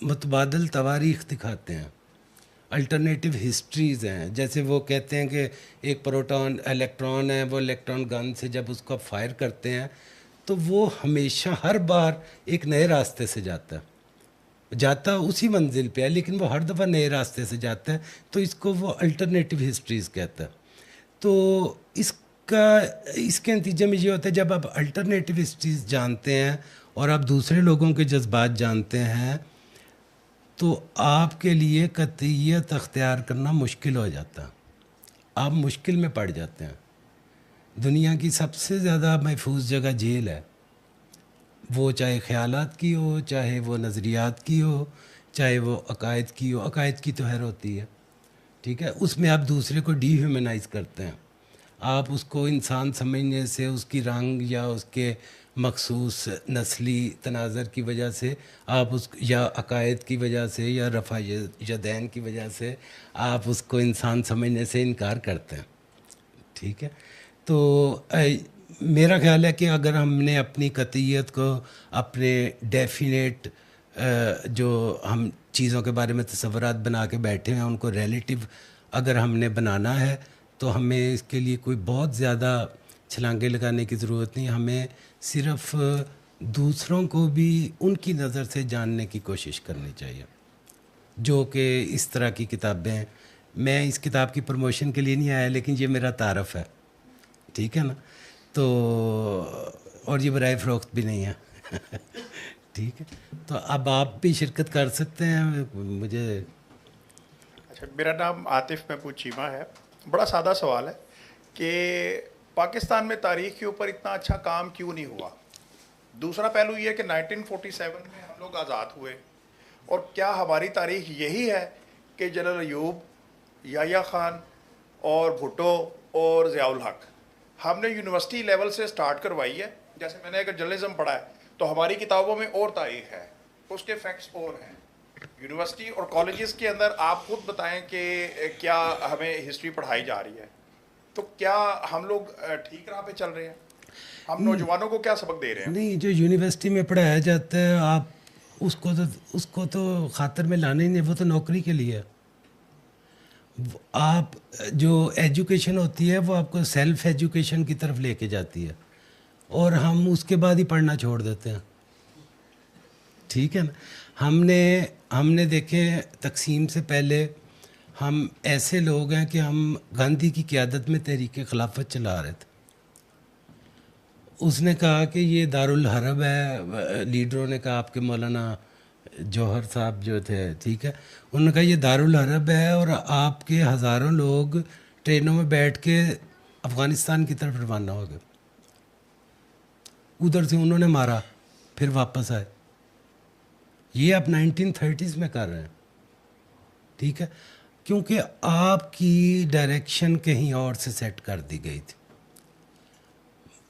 متبادل تواریخ دکھاتے ہیں, الٹرنیٹیو ہسٹریز ہیں. جیسے وہ کہتے ہیں کہ ایک الیکٹران ہے, وہ الیکٹران گن سے جب اس کو فائر کرتے ہیں تو وہ ہمیشہ ہر بار ایک نئے راستے سے جاتا اسی منزل پہ ہے, لیکن وہ ہر دفعہ نئے راستے سے جاتا ہے. تو اس کو وہ الٹرنیٹیو ہسٹریز کہتا ہے. تو اس کے نتیجے میں یہ ہوتا ہے, جب آپ الٹرنیٹیو ہسٹریز جانتے ہیں اور آپ دوسرے لوگوں کے جذبات جانتے ہیں, تو آپ کے لیے قطعیت اختیار کرنا مشکل ہو جاتا ہے, آپ مشکل میں پڑ جاتے ہیں. دنیا کی سب سے زیادہ محفوظ جگہ جیل ہے, وہ چاہے خیالات کی ہو, چاہے وہ نظریات کی ہو, چاہے وہ عقائد کی ہو. عقائد کی تو خیر ہوتی ہے, ٹھیک ہے, اس میں آپ دوسرے کو ڈی ہیومنائز کرتے ہیں. آپ اس کو انسان سمجھنے سے, اس کی رنگ یا اس کے مخصوص نسلی تناظر کی وجہ سے, آپ یا عقائد کی وجہ سے یا رفع یدین کی وجہ سے آپ اس کو انسان سمجھنے سے انکار کرتے ہیں. ٹھیک ہے, تو میرا خیال ہے کہ اگر ہم نے اپنی قطعیت کو, اپنے ڈیفینیٹ جو ہم چیزوں کے بارے میں تصورات بنا کے بیٹھے ہیں, ان کو ریلیٹیو اگر ہم نے بنانا ہے, تو ہمیں اس کے لیے کوئی بہت زیادہ چھلانگے لگانے کی ضرورت نہیں. ہمیں صرف دوسروں کو بھی ان کی نظر سے جاننے کی کوشش کرنی چاہیے, جو کہ اس طرح کی کتابیں. میں اس کتاب کی پروموشن کے لیے نہیں آیا, لیکن یہ میرا تعارف ہے, ٹھیک ہے نا, تو اور یہ برائے فروخت بھی نہیں ہے. ٹھیک ہے, تو اب آپ بھی شرکت کر سکتے ہیں. مجھے اچھا, میرا نام عاطف محمود چیمہ ہے. بڑا سادہ سوال ہے کہ پاکستان میں تاریخ کے اوپر اتنا اچھا کام کیوں نہیں ہوا؟ دوسرا پہلو یہ کہ 1947 میں ہم لوگ آزاد ہوئے, اور کیا ہماری تاریخ یہی ہے کہ جنرل ایوب, یحییٰ خان اور بھٹو اور ضیاء الحق ہم نے یونیورسٹی لیول سے سٹارٹ کروائی ہے؟ جیسے میں نے اگر جرنلزم پڑھا ہے تو ہماری کتابوں میں اور تاریخ ہے, اس کے فیکٹس اور ہیں. یونیورسٹی اور کالجز کے اندر آپ خود بتائیں کہ کیا ہمیں ہسٹری پڑھائی جا رہی ہے؟ تو کیا ہم لوگ ٹھیک راہ پہ چل رہے ہیں؟ ہم نوجوانوں کو کیا سبق دے رہے ہیں؟ نہیں, جو یونیورسٹی میں پڑھایا جاتا ہے آپ اس کو تو خاطر میں لانا ہی نہیں, وہ تو نوکری کے لیے. آپ جو ایجوکیشن ہوتی ہے وہ آپ کو سیلف ایجوکیشن کی طرف لے کے جاتی ہے, اور ہم اس کے بعد ہی پڑھنا چھوڑ دیتے ہیں. ٹھیک ہے نا, ہم نے دیکھیں تقسیم سے پہلے ہم ایسے لوگ ہیں کہ ہم گاندھی کی قیادت میں تحریک خلافت چلا رہے تھے. اس نے کہا کہ یہ دارالحرب ہے, لیڈروں نے کہا آپ کے مولانا جوہر صاحب جو تھے، ٹھیک ہے، انہوں نے کہا یہ دارالحرب ہے اور آپ کے ہزاروں لوگ ٹرینوں میں بیٹھ کے افغانستان کی طرف روانہ ہو گئے. ادھر سے انہوں نے مارا، پھر واپس آئے. یہ آپ 1930s میں کر رہے ہیں، ٹھیک ہے، کیونکہ آپ کی ڈائریکشن کہیں اور سے سیٹ کر دی گئی تھی.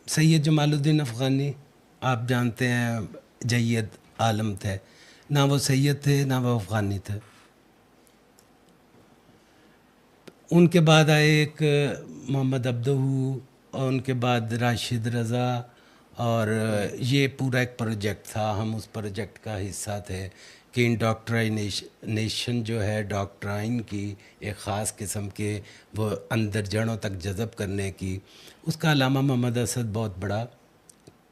سید جمال الدین افغانی آپ جانتے ہیں جید عالم تھے، نہ وہ سید تھے نہ وہ افغانی تھے. ان کے بعد آئے ایک محمد عبدہ، اور ان کے بعد راشد رضا، اور یہ پورا ایک پروجیکٹ تھا. ہم اس پروجیکٹ کا حصہ تھے کہ انڈوکٹرائنیشن جو ہے ڈاکٹرائن کی ایک خاص قسم کے وہ اندر جڑوں تک جذب کرنے کی، اس کا علامہ محمد اسد بہت بڑا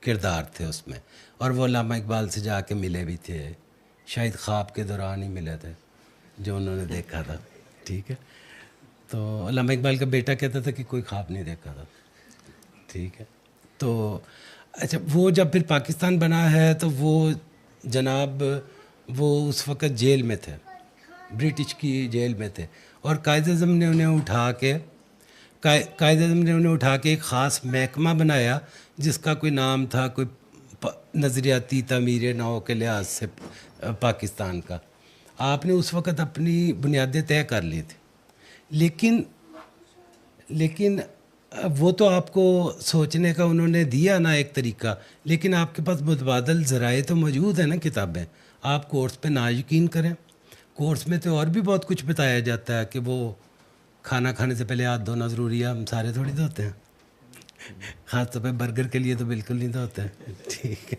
کردار تھے اس میں. اور وہ علامہ اقبال سے جا کے ملے بھی تھے، شاید خواب کے دوران ہی ملے تھے جو انہوں نے دیکھا تھا، ٹھیک ہے. تو علامہ اقبال کا بیٹا کہتا تھا کہ کوئی خواب نہیں دیکھا تھا، ٹھیک ہے. تو اچھا، وہ جب پھر پاکستان بنا ہے تو وہ جناب وہ اس وقت جیل میں تھے، برٹش کی جیل میں تھے، اور قائد اعظم نے انہیں اٹھا کے ایک خاص محکمہ بنایا جس کا کوئی نام تھا، کوئی نظریاتی تعمیر نو کے لحاظ سے پاکستان کا. آپ نے اس وقت اپنی بنیادیں طے کر لی تھی، لیکن وہ تو آپ کو سوچنے کا انہوں نے دیا نا ایک طریقہ، لیکن آپ کے پاس متبادل ذرائع تو موجود ہیں نا، کتابیں. آپ کورس پہ نا یقین کریں، کورس میں تو اور بھی بہت کچھ بتایا جاتا ہے کہ وہ کھانا کھانے سے پہلے ہاتھ دھونا ضروری ہے. ہم سارے تھوڑی دھوتے ہیں، خاص طور پہ برگر کے لیے تو بالکل نہیں دھوتے ہیں، ٹھیک ہے.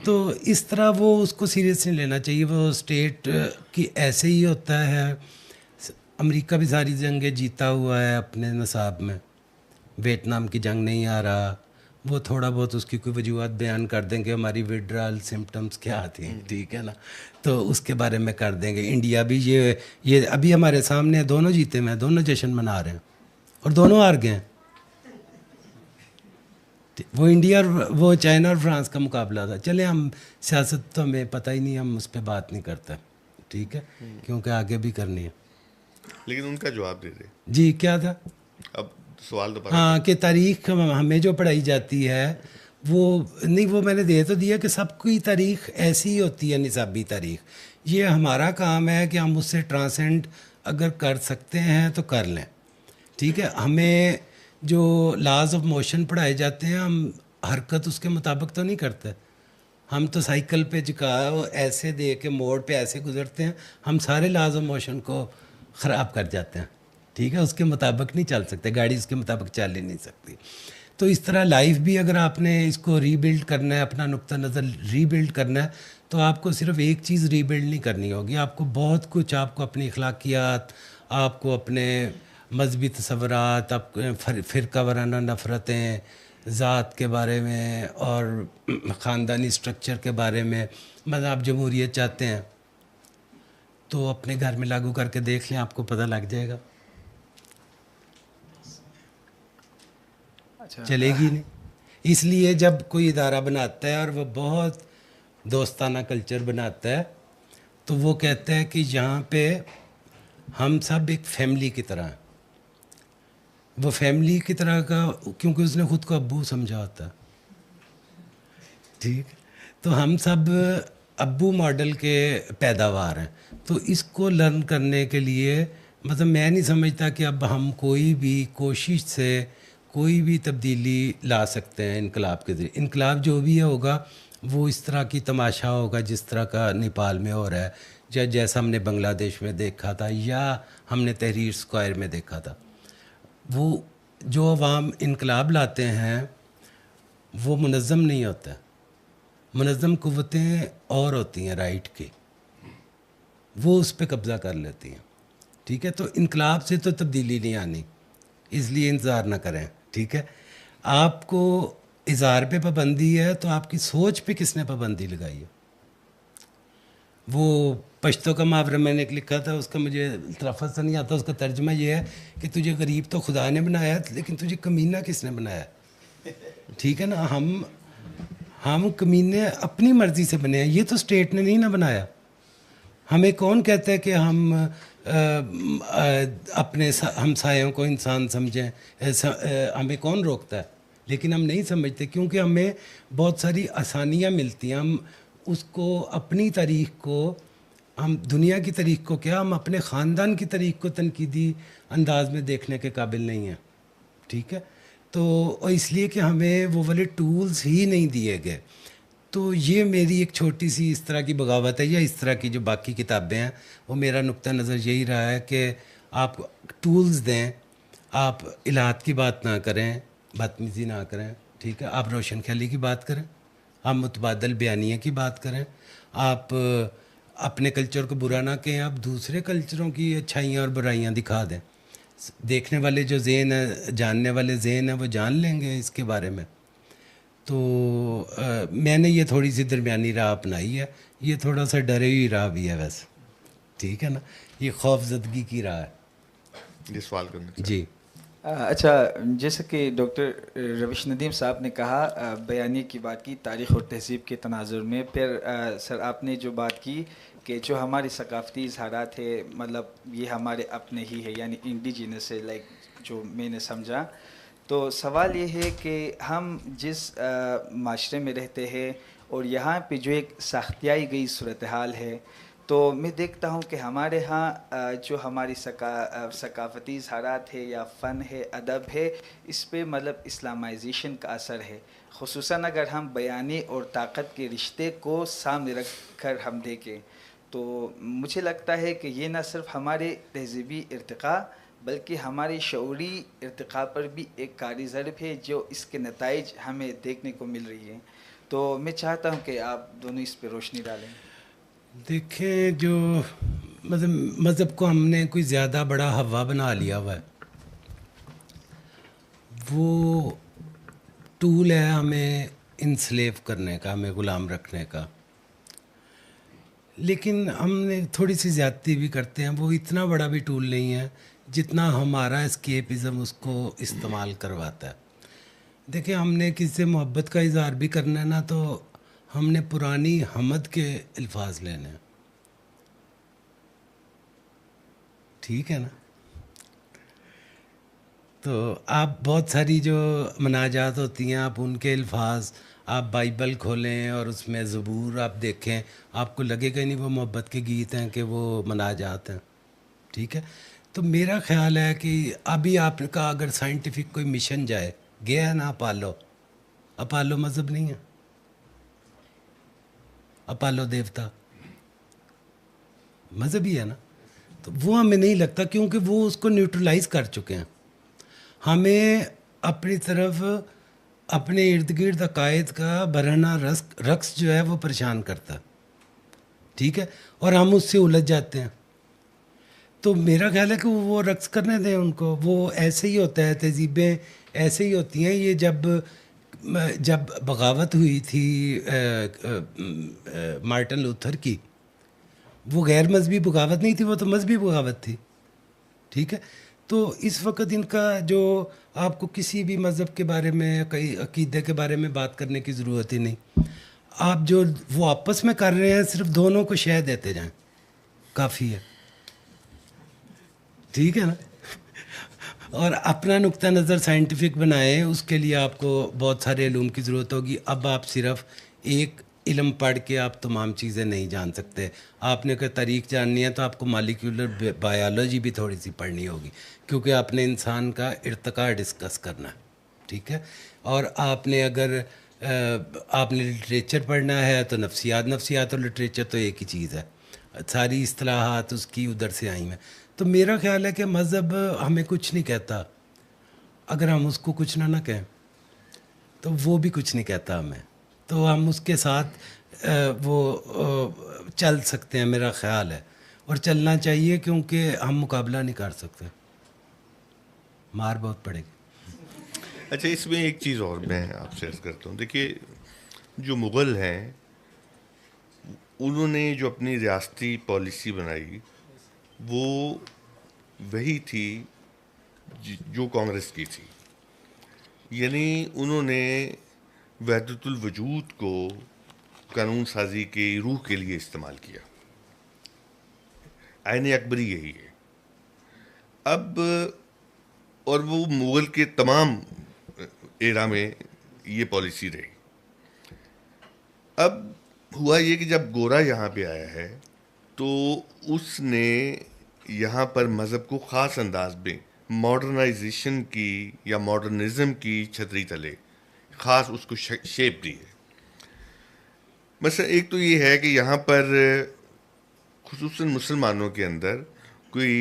تو اس طرح وہ اس کو سیریس نہیں لینا چاہیے. وہ اسٹیٹ کی ایسے ہی ہوتا ہے. امریکہ بھی ساری جنگیں جیتا ہوا ہے اپنے نصاب میں، ویتنام کی جنگ نہیں آ رہا. وہ تھوڑا بہت اس کی کوئی وجوہات بیان کر دیں گے، ہماری وڈرال سمپٹمس کیا آتی ہیں، ٹھیک ہے نا، تو اس کے بارے میں کر دیں گے. انڈیا بھی یہ ابھی ہمارے سامنے دونوں جیتے میں، دونوں جشن منا رہے ہیں اور دونوں ہار گئے ہیں. وہ انڈیا اور وہ چائنا اور فرانس کا مقابلہ تھا. چلے ہم سیاست تو ہمیں پتہ ہی نہیں، ہم اس پہ بات نہیں کرتے، ٹھیک ہے، کیونکہ آگے بھی کرنی ہے. لیکن ان کا جواب دے دیں. جی کیا تھا؟ اب سوال دوبارہ. ہاں، کہ تاریخ ہمیں جو پڑھائی جاتی ہے وہ نہیں، وہ میں نے دے تو دیا کہ سب کی تاریخ ایسی ہی ہوتی ہے، نصابی تاریخ. یہ ہمارا کام ہے کہ ہم اس سے ٹرانسینڈ اگر کر سکتے ہیں تو کر لیں، ٹھیک ہے. ہمیں جو لاز آف موشن پڑھائے جاتے ہیں، ہم حرکت اس کے مطابق تو نہیں کرتے. ہم تو سائیکل پہ ایسے دے کے موڑ پہ ایسے گزرتے ہیں، ہم سارے لاز آف موشن کو خراب کر جاتے ہیں، ٹھیک ہے. اس کے مطابق نہیں چل سکتے، گاڑی اس کے مطابق چل ہی نہیں سکتی. تو اس طرح لائف بھی اگر آپ نے اس کو ری بلڈ کرنا ہے، اپنا نقطہ نظر ری بلڈ کرنا ہے، تو آپ کو صرف ایک چیز ری بلڈ نہیں کرنی ہوگی. آپ کو بہت کچھ، آپ کو اپنی اخلاقیات، آپ کو اپنے مذہبی تصورات، فرقہ وارانہ نفرتیں، ذات کے بارے میں اور خاندانی اسٹرکچر کے بارے میں. مطلب آپ جمہوریت چاہتے ہیں تو اپنے گھر میں لاگو کر کے دیکھ لیں، آپ کو پتہ لگ جائے گا. چلے گی نہیں. اس لیے جب کوئی ادارہ بناتا ہے اور وہ بہت دوستانہ کلچر بناتا ہے تو وہ کہتا ہے کہ یہاں پہ ہم سب ایک فیملی کی طرح ہیں. وہ فیملی کی طرح کا کیونکہ اس نے خود کو ابو سمجھا ہوتا ہے، ٹھیک. تو ہم سب ابو ماڈل کے پیداوار ہیں. تو اس کو لرن کرنے کے لیے مطلب میں نہیں سمجھتا کہ اب ہم کوئی بھی کوشش سے کوئی بھی تبدیلی لا سکتے ہیں انقلاب کے ذریعے. انقلاب جو بھی ہوگا وہ اس طرح کی تماشا ہوگا جس طرح کا نیپال میں ہو رہا ہے، یا جیسا ہم نے بنگلہ دیش میں دیکھا تھا، یا ہم نے تحریر اسکوائر میں دیکھا تھا. وہ جو عوام انقلاب لاتے ہیں وہ منظم نہیں ہوتا. منظم قوتیں اور ہوتی ہیں رائٹ کی، وہ اس پہ قبضہ کر لیتی ہیں، ٹھیک ہے. تو انقلاب سے تو تبدیلی نہیں آنی، اس لیے انتظار نہ کریں، ٹھیک ہے. آپ کو اظہار پہ پابندی ہے تو آپ کی سوچ پہ کس نے پابندی لگائی ہے؟ وہ پشتو کا محاورہ میں نے ایک لکھا تھا، اس کا مجھے لفظ سے نہیں آتا، اس کا ترجمہ یہ ہے کہ تجھے غریب تو خدا نے بنایا لیکن تجھے کمینہ کس نے بنایا؟ ٹھیک ہے نا. ہم کمینے اپنی مرضی سے بنے ہیں، یہ تو اسٹیٹ نے نہیں نہ بنایا. ہمیں کون کہتا ہے کہ ہم اپنے ہمسایوں کو انسان سمجھیں؟ ہمیں کون روکتا ہے؟ لیکن ہم نہیں سمجھتے کیونکہ ہمیں بہت ساری آسانیاں ملتی ہیں. ہم اس کو اپنی تاریخ کو، ہم دنیا کی تاریخ کو کیا، ہم اپنے خاندان کی تاریخ کو تنقیدی انداز میں دیکھنے کے قابل نہیں ہیں. ٹھیک ہے، تو اس لیے کہ ہمیں وہ والے ٹولز ہی نہیں دیے گئے. تو یہ میری ایک چھوٹی سی اس طرح کی بغاوت ہے، یا اس طرح کی جو باقی کتابیں ہیں وہ میرا نقطہ نظر یہی رہا ہے کہ آپ ٹولز دیں، آپ الہات کی بات نہ کریں، بدتمیزی نہ کریں. ٹھیک ہے، آپ روشن خیالی کی بات کریں، آپ متبادل بیانیے کی بات کریں، آپ اپنے کلچر کو برا نہ کہیں، آپ دوسرے کلچروں کی اچھائیاں اور برائیاں دکھا دیں. دیکھنے والے جو ذہن ہے، جاننے والے ذہن ہیں، وہ جان لیں گے اس کے بارے میں. تو میں نے یہ تھوڑی سی درمیانی راہ اپنائی ہے. یہ تھوڑا سا ڈرے ہوئی راہ بھی ہے ویسے. ٹھیک ہے نا، یہ خوف زدگی کی راہ ہے. یہ سوال کرنا چاہتا جی اچھا، جیسے کہ ڈاکٹر روش ندیم صاحب نے کہا بیانیے کی بات کی تاریخ اور تہذیب کے تناظر میں، پھر سر آپ نے جو بات کی کہ جو ہماری ثقافتی اظہارات ہے مطلب یہ ہمارے اپنے ہی ہے، یعنی انڈیجینس ہے، لائک جو میں نے سمجھا. تو سوال یہ ہے کہ ہم جس معاشرے میں رہتے ہیں اور یہاں پہ جو ایک ساختیائی گئی صورتحال ہے، تو میں دیکھتا ہوں کہ ہمارے ہاں جو ہماری ثقافتی اظہارات ہے یا فن ہے، ادب ہے، اس پہ مطلب اسلامائزیشن کا اثر ہے. خصوصاً اگر ہم بیانی اور طاقت کے رشتے کو سامنے رکھ کر ہم دیکھیں تو مجھے لگتا ہے کہ یہ نہ صرف ہمارے تہذیبی ارتقاء بلکہ ہماری شعوری ارتقاء پر بھی ایک کاری ضرب ہے، جو اس کے نتائج ہمیں دیکھنے کو مل رہی ہیں. تو میں چاہتا ہوں کہ آپ دونوں اس پہ روشنی ڈالیں. دیکھیں، جو مذہب کو ہم نے کوئی زیادہ بڑا ہوا بنا لیا ہوا ہے. وہ ٹول ہے ہمیں انسلیو کرنے کا، ہمیں غلام رکھنے کا. لیکن ہم نے تھوڑی سی زیادتی بھی کرتے ہیں. وہ اتنا بڑا بھی ٹول نہیں ہے جتنا ہمارا اسکیپزم اس کو استعمال کرواتا ہے. دیکھیں، ہم نے کسی سے محبت کا اظہار بھی کرنا ہے نا، تو ہم نے پرانی حمد کے الفاظ لینے ہیں. ٹھیک ہے نا، تو آپ بہت ساری جو مناجات ہوتی ہیں، آپ ان کے الفاظ، آپ بائبل کھولیں اور اس میں زبور آپ دیکھیں، آپ کو لگے گا نہیں وہ محبت کے گیت ہیں کہ وہ مناجات ہیں. ٹھیک ہے، تو میرا خیال ہے کہ ابھی آپ کا اگر سائنٹیفک کوئی مشن جائے، گیا ہے نا اپالو مذہب نہیں ہے، اپالو دیوتا مذہب ہی ہے نا. تو وہ ہمیں نہیں لگتا کیونکہ وہ اس کو نیوٹرلائز کر چکے ہیں. ہمیں اپنی طرف اپنے ارد گرد عقائد کا برہنہ رقص جو ہے وہ پریشان کرتا ہے. ٹھیک ہے، اور ہم اس سے الجھ جاتے ہیں. تو میرا خیال ہے کہ وہ رقص کرنے دیں ان کو. وہ ایسے ہی ہوتا ہے، تہذیبیں ایسے ہی ہوتی ہیں. یہ جب بغاوت ہوئی تھی مارٹن لوتھر کی، وہ غیر مذہبی بغاوت نہیں تھی، وہ تو مذہبی بغاوت تھی. ٹھیک ہے، تو اس وقت ان کا جو آپ کو کسی بھی مذہب کے بارے میں، کئی عقیدے کے بارے میں بات کرنے کی ضرورت ہی نہیں. آپ جو وہ آپس میں کر رہے ہیں، صرف دونوں کو شے دیتے جائیں، کافی ہے. ٹھیک ہے نا، اور اپنا نقطہ نظر سائنٹیفک بنائیں. اس کے لیے آپ کو بہت سارے علوم کی ضرورت ہوگی. اب آپ صرف ایک علم پڑھ کے آپ تمام چیزیں نہیں جان سکتے. آپ نے اگر تاریخ جاننی ہے تو آپ کو مالیکولر بایولوجی بھی تھوڑی سی پڑھنی ہوگی، کیونکہ آپ نے انسان کا ارتقاء ڈسکس کرنا ہے. ٹھیک ہے، اور آپ نے اگر آپ نے لٹریچر پڑھنا ہے تو نفسیات اور لٹریچر تو ایک ہی چیز ہے. ساری اصطلاحات اس کی ادھر سے آئی ہیں. تو میرا خیال ہے کہ مذہب ہمیں کچھ نہیں کہتا. اگر ہم اس کو کچھ نہ کہیں تو وہ بھی کچھ نہیں کہتا ہمیں. تو ہم اس کے ساتھ وہ چل سکتے ہیں، میرا خیال ہے، اور چلنا چاہیے، کیونکہ ہم مقابلہ نہیں کر سکتے، مار بہت پڑے گی. اچھا، اس میں ایک چیز اور میں آپ سے عرض کرتا ہوں. دیکھیے، جو مغل ہیں انہوں نے جو اپنی ریاستی پالیسی بنائی وہ وہی تھی جو کانگریس کی تھی. یعنی انہوں نے وحدت الوجود کو قانون سازی کی روح کے لیے استعمال کیا. آئین اکبری یہی ہے. اب اور وہ مغل کے تمام ایرا میں یہ پالیسی رہی. اب ہوا یہ کہ جب گورا یہاں پہ آیا ہے تو اس نے یہاں پر مذہب کو خاص انداز میں ماڈرنائزیشن کی یا ماڈرنزم کی چھتری تلے خاص اس کو شیپ دی ہے. مثلا ایک تو یہ ہے کہ یہاں پر خصوصاً مسلمانوں کے اندر کوئی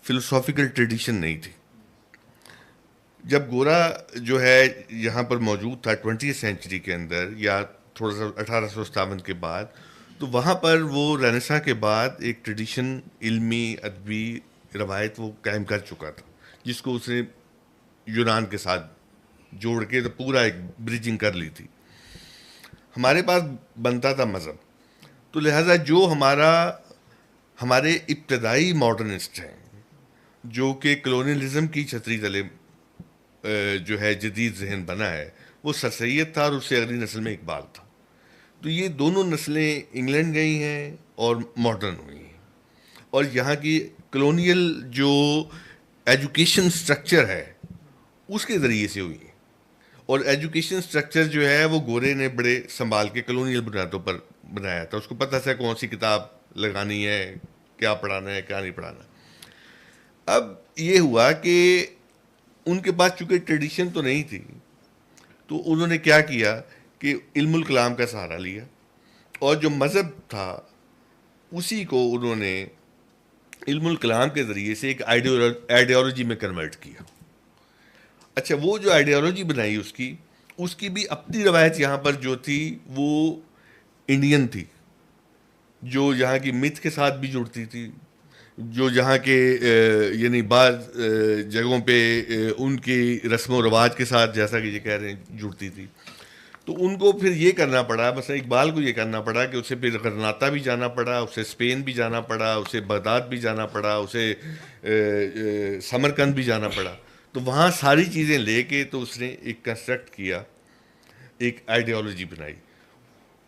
فلسافیکل ٹریڈیشن نہیں تھی. جب گورا جو ہے یہاں پر موجود تھا 20th سینچری کے اندر یا تھوڑا سا 1857 کے بعد, تو وہاں پر وہ رینیساں کے بعد ایک ٹریڈیشن علمی ادبی روایت وہ قائم کر چکا تھا, جس کو اس نے یونان کے ساتھ جوڑ کے تو پورا ایک بریجنگ کر لی تھی. ہمارے پاس بنتا تھا مذہب, تو لہٰذا جو ہمارے ابتدائی ماڈرنسٹ ہیں جو کہ کلونیلزم کی چھتری تلے جو ہے جدید ذہن بنا ہے, وہ سر سید تھا اور اس سے اگلی نسل میں اقبال تھا. تو یہ دونوں نسلیں انگلینڈ گئی ہیں اور ماڈرن ہوئی ہیں, اور یہاں کی کلونیل جو ایجوکیشن سٹرکچر ہے اس کے ذریعے سے ہوئی ہیں. اور ایجوکیشن سٹرکچر جو ہے وہ گورے نے بڑے سنبھال کے کلونیل بنیادوں پر بنایا تھا. اس کو پتہ تھا کون سی کتاب لگانی ہے, کیا پڑھانا ہے, کیا نہیں پڑھانا. اب یہ ہوا کہ ان کے پاس چونکہ ٹریڈیشن تو نہیں تھی, تو انہوں نے کیا کیا کہ علم الکلام کا سہارا لیا, اور جو مذہب تھا اسی کو انہوں نے علم الکلام کے ذریعے سے ایک آئیڈیالوجی میں کنورٹ کیا. اچھا, وہ جو آئیڈیالوجی بنائی اس کی بھی اپنی روایت یہاں پر جو تھی وہ انڈین تھی, جو یہاں کی متھ کے ساتھ بھی جڑتی تھی, جو یہاں کے یعنی بعض جگہوں پہ ان کی رسم و رواج کے ساتھ, جیسا کہ یہ کہہ رہے ہیں, جڑتی تھی. تو ان کو پھر یہ کرنا پڑا, مثلا اقبال کو یہ کرنا پڑا کہ اسے پھر غرناطہ بھی جانا پڑا, اسے اسپین بھی جانا پڑا, اسے بغداد بھی جانا پڑا, اسے سمرقند بھی جانا پڑا. تو وہاں ساری چیزیں لے کے تو اس نے ایک کنسٹرکٹ کیا, ایک آئیڈیالوجی بنائی.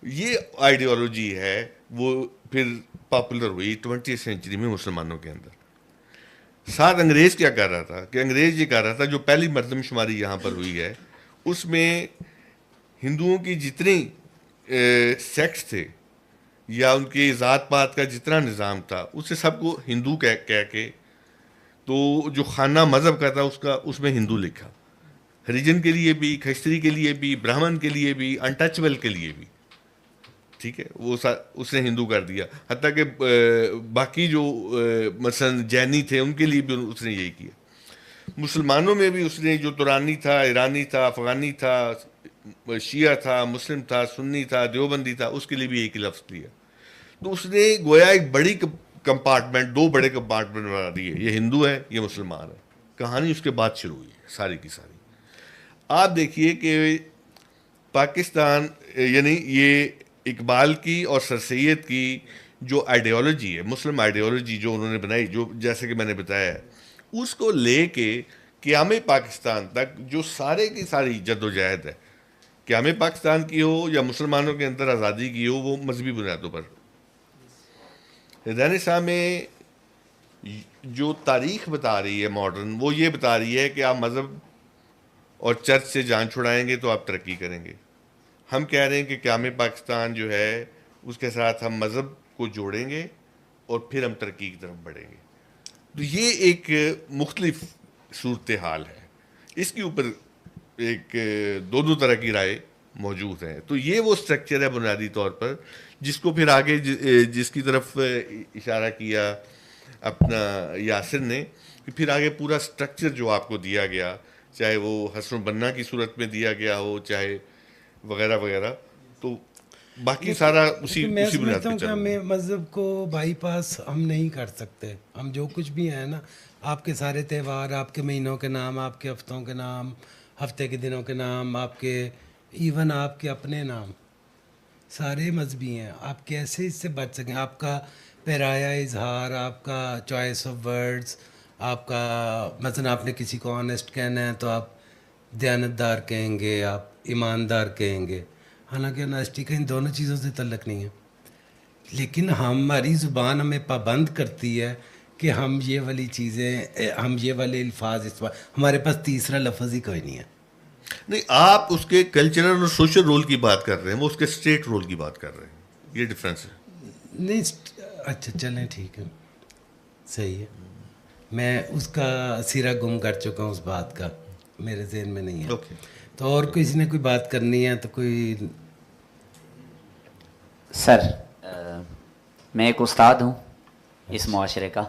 یہ آئیڈیالوجی ہے وہ پھر پاپولر ہوئی 20th سینچری میں مسلمانوں کے اندر. ساتھ انگریز کیا کر رہا تھا کہ انگریز یہ کر رہا تھا, جو پہلی مردم شماری یہاں پر ہوئی ہے اس میں ہندوؤں کی جتنی سیکٹس تھے یا ان کی ذات پات کا جتنا نظام تھا اسے سب کو ہندو کہہ کے, تو جو خانہ مذہب کا تھا اس میں ہندو لکھا, ہریجن کے لیے بھی, کھشتری کے لیے بھی, برہمن کے لیے بھی, انٹچبل کے لیے بھی. ٹھیک ہے, وہ اس نے ہندو کر دیا. حتیٰ کہ باقی جو مثلا جینی تھے ان کے لیے بھی اس نے یہی کیا. مسلمانوں میں بھی اس نے جو ترانی تھا, ایرانی تھا, افغانی تھا, شیعہ تھا, مسلم تھا, سنی تھا, دیوبندی تھا, اس کے لیے بھی ایک ہی لفظ لیا. تو اس نے گویا ایک بڑی کمپارٹمنٹ, 2 بڑے کمپارٹمنٹ بنا دیے, یہ ہندو ہے, یہ مسلمان ہے. کہانی اس کے بعد شروع ہوئی ہے ساری کی ساری. آپ دیکھیے کہ پاکستان یعنی یہ اقبال کی اور سر سید کی جو آئیڈیالوجی ہے, مسلم آئیڈیالوجی جو انہوں نے بنائی, جو جیسے کہ میں نے بتایا ہے, اس کو لے کے قیام پاکستان تک جو سارے کی ساری جد و جہد ہے, قیام پاکستان کی ہو یا مسلمانوں کے اندر آزادی کی ہو, وہ مذہبی بنیادوں پر. رینیساں میں جو تاریخ بتا رہی ہے ماڈرن, وہ یہ بتا رہی ہے کہ آپ مذہب اور چرچ سے جان چھڑائیں گے تو آپ ترقی کریں گے. ہم کہہ رہے ہیں کہ قیام پاکستان جو ہے اس کے ساتھ ہم مذہب کو جوڑیں گے اور پھر ہم ترقی کی طرف بڑھیں گے. تو یہ ایک مختلف صورتحال ہے, اس کے اوپر ایک دونوں طرح کی رائے موجود ہیں. تو یہ وہ سٹرکچر ہے بنیادی طور پر, جس کو پھر آگے جس کی طرف اشارہ کیا اپنا یاسر نے, کہ پھر آگے پورا سٹرکچر جو آپ کو دیا گیا, چاہے وہ حسن البنا کی صورت میں دیا گیا ہو, چاہے وغیرہ وغیرہ, تو باقی سارا اسی میں بنیاد سمجھتا ہوں پہ کہ چل ہمیں مذہب کو بائی پاس ہم نہیں کر سکتے. ہم جو کچھ بھی ہیں نا, آپ کے سارے تہوار, آپ کے مہینوں کے نام, آپ کے ہفتوں کے نام, ہفتے کے دنوں کے نام, آپ کے ایون آپ کے اپنے نام, سارے مذہبی ہیں. آپ کیسے اس سے بچ سکیں؟ آپ کا پیرایا اظہار, آپ کا چوائس آف ورڈز, آپ کا مثلا آپ نے کسی کو آنیسٹ کہنا ہے تو آپ دیانتدار کہیں گے, آپ ایماندار کہیں گے, حالانکہ آنیسٹی کا ان دونوں چیزوں سے تعلق نہیں ہے. لیکن ہماری زبان ہمیں پابند کرتی ہے کہ ہم یہ والی چیزیں، ہم یہ والے الفاظ استعمال، ہمارے پاس تیسرا لفظ ہی کوئی نہیں ہے. نہیں، آپ اس کے کلچرل اور سوشل رول کی بات کر رہے ہیں، وہ اس کے اسٹیٹ رول کی بات کر رہے ہیں، یہ ڈفرینس ہے. نہیں اچھا چلیں ٹھیک ہے، صحیح ہے. میں اس کا سرا گم کر چکا ہوں، اس بات کا میرے ذہن میں نہیں ہے. اوکے. تو اور کسی نے کوئی بات کرنی ہے تو کوئی. سر میں ایک استاد ہوں اس معاشرے کا،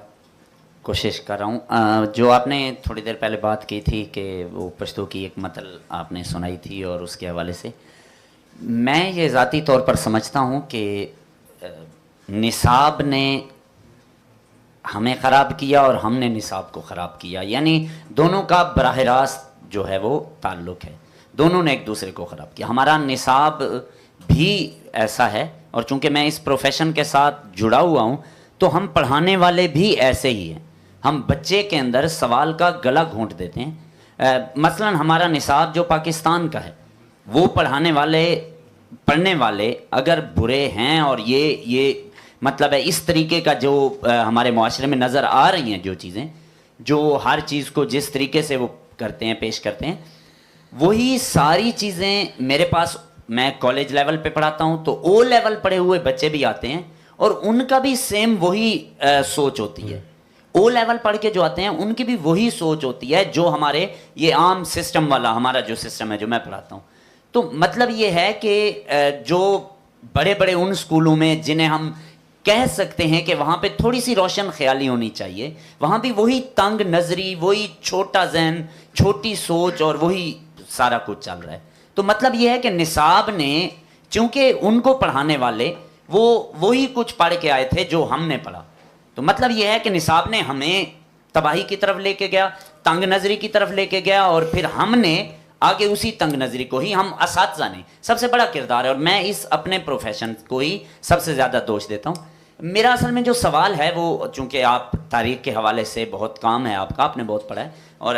کوشش کر رہا ہوں. جو آپ نے تھوڑی دیر پہلے بات کی تھی کہ وہ پشتو کی ایک متل آپ نے سنائی تھی، اور اس کے حوالے سے میں یہ ذاتی طور پر سمجھتا ہوں کہ نصاب نے ہمیں خراب کیا اور ہم نے نصاب کو خراب کیا، یعنی دونوں کا براہ راست جو ہے وہ تعلق ہے، دونوں نے ایک دوسرے کو خراب کیا. ہمارا نصاب بھی ایسا ہے، اور چونکہ میں اس پروفیشن کے ساتھ جڑا ہوا ہوں تو ہم پڑھانے والے بھی ایسے ہی ہیں. ہم بچے کے اندر سوال کا گلا گھونٹ دیتے ہیں. مثلا ہمارا نصاب جو پاکستان کا ہے، وہ پڑھنے والے اگر برے ہیں، اور یہ مطلب ہے اس طریقے کا جو ہمارے معاشرے میں نظر آ رہی ہیں، جو چیزیں جو ہر چیز کو جس طریقے سے وہ کرتے ہیں، پیش کرتے ہیں، وہی ساری چیزیں میرے پاس، میں کالج لیول پہ پڑھاتا ہوں تو او لیول پڑھے ہوئے بچے بھی آتے ہیں، اور ان کا بھی سیم وہی سوچ ہوتی ہے. او لیول پڑھ کے جو آتے ہیں ان کی بھی وہی سوچ ہوتی ہے جو ہمارے یہ عام سسٹم والا ہمارا جو سسٹم ہے جو میں پڑھاتا ہوں. تو مطلب یہ ہے کہ جو بڑے بڑے ان اسکولوں میں جنہیں ہم کہہ سکتے ہیں کہ وہاں پہ تھوڑی سی روشن خیالی ہونی چاہیے، وہاں بھی وہی تنگ نظری، وہی چھوٹا ذہن، چھوٹی سوچ، اور وہی سارا کچھ چل رہا ہے. تو مطلب یہ ہے کہ نصاب نے، چونکہ ان کو پڑھانے والے وہ وہی کچھ پڑھ کے آئے تھے جو ہم نے پڑھا، تو مطلب یہ ہے کہ نصاب نے ہمیں تباہی کی طرف لے کے گیا، تنگ نظری کی طرف لے کے گیا، اور پھر ہم نے آگے اسی تنگ نظری کو ہی، ہم اساتذہ نے سب سے بڑا کردار ہے، اور میں اس اپنے پروفیشن کو ہی سب سے زیادہ دوش دیتا ہوں. میرا اصل میں جو سوال ہے وہ، چونکہ آپ تاریخ کے حوالے سے بہت کام ہے آپ کا، آپ نے بہت پڑھا ہے، اور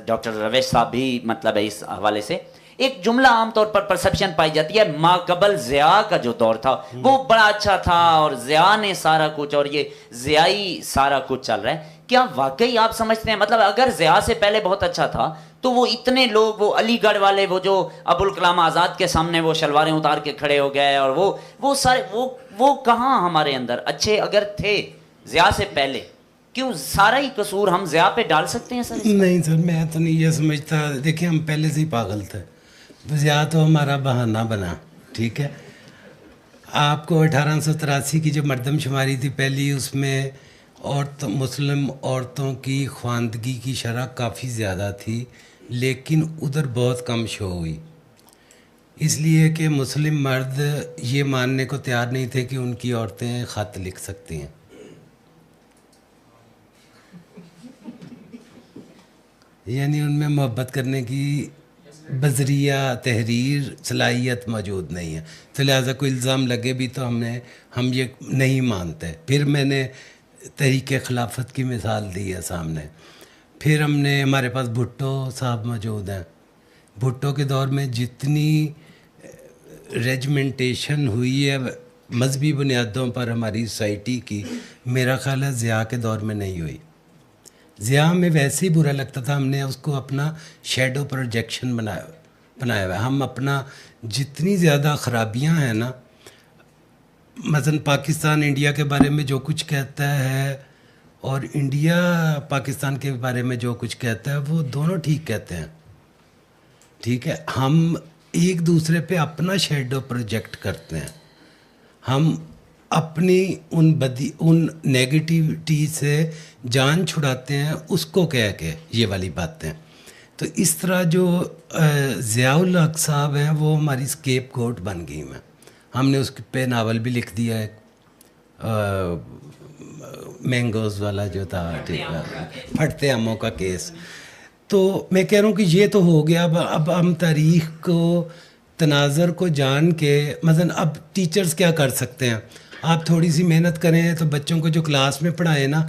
ڈاکٹر رویش صاحب بھی مطلب ہے اس حوالے سے ایک جملہ عام طور پر پرسپشن پائی جاتی ہے، ما قبل ضیاء کا جو دور تھا وہ بڑا اچھا تھا، اور ضیاء نے سارا کچھ، اور یہ ضیائی سارا کچھ چل رہا ہے. کیا واقعی آپ سمجھتے ہیں، مطلب اگر ضیاء سے پہلے بہت اچھا تھا تو وہ اتنے لوگ، وہ علی گڑھ والے، وہ جو ابوالکلام آزاد کے سامنے وہ شلواریں اتار کے کھڑے ہو گئے، اور وہ سارے وہ کہاں ہمارے اندر اچھے اگر تھے ضیاء سے پہلے، کیوں سارا ہی قصور ہم ضیاء پہ ڈال سکتے ہیں سر؟ نہیں سر، میں تو نہیں یہ سمجھتا. دیکھیں ہم پہلے سے ہی پاگل تھے، ضیاء تو ہمارا بہانہ بنا. ٹھیک ہے، آپ کو 1883 کی جو مردم شماری تھی پہلی، اس میں مسلم عورتوں کی خواندگی کی شرح کافی زیادہ تھی، لیکن ادھر بہت کم شو ہوئی، اس لیے کہ مسلم مرد یہ ماننے کو تیار نہیں تھے کہ ان کی عورتیں خط لکھ سکتی ہیں. یعنی ان میں محبت کرنے کی بذریعہ تحریر صلاحیت موجود نہیں ہے، تو لہٰذا کوئی الزام لگے بھی تو ہم یہ نہیں مانتے. پھر میں نے تحریک خلافت کی مثال دی ہے سامنے. پھر ہمارے پاس بھٹو صاحب موجود ہیں. بھٹو کے دور میں جتنی ریجمنٹیشن ہوئی ہے مذہبی بنیادوں پر ہماری سوسائٹی کی، میرا خیال ہے ضیاء کے دور میں نہیں ہوئی. ضیاء میں ویسے ہی برا لگتا تھا، ہم نے اس کو اپنا شیڈو پروجیکشن بنایا ہوا ہے. ہم اپنا جتنی زیادہ خرابیاں ہیں نا، مثلا پاکستان انڈیا کے بارے میں جو کچھ کہتا ہے، اور انڈیا پاکستان کے بارے میں جو کچھ کہتا ہے، وہ دونوں ٹھیک کہتے ہیں. ٹھیک ہے، ہم ایک دوسرے پہ اپنا شیڈو پروجیکٹ کرتے ہیں، ہم اپنی ان نیگیٹیوٹی سے جان چھڑاتے ہیں اس کو کہہ کے، یہ والی باتیں. تو اس طرح جو ضیاء الحق صاحب ہیں وہ ہماری اسکیپ گوٹ بن گئی ہیں. ہم نے اس پہ ناول بھی لکھ دیا ہے، مینگوز والا جو تھا، پھٹتے آموں کا کیس. تو میں کہہ رہا ہوں کہ یہ تو ہو گیا. اب ہم تاریخ کو، تناظر کو جان کے، مثلا اب ٹیچرز کیا کر سکتے ہیں، آپ تھوڑی سی محنت کریں تو بچوں کو جو کلاس میں پڑھائیں نا،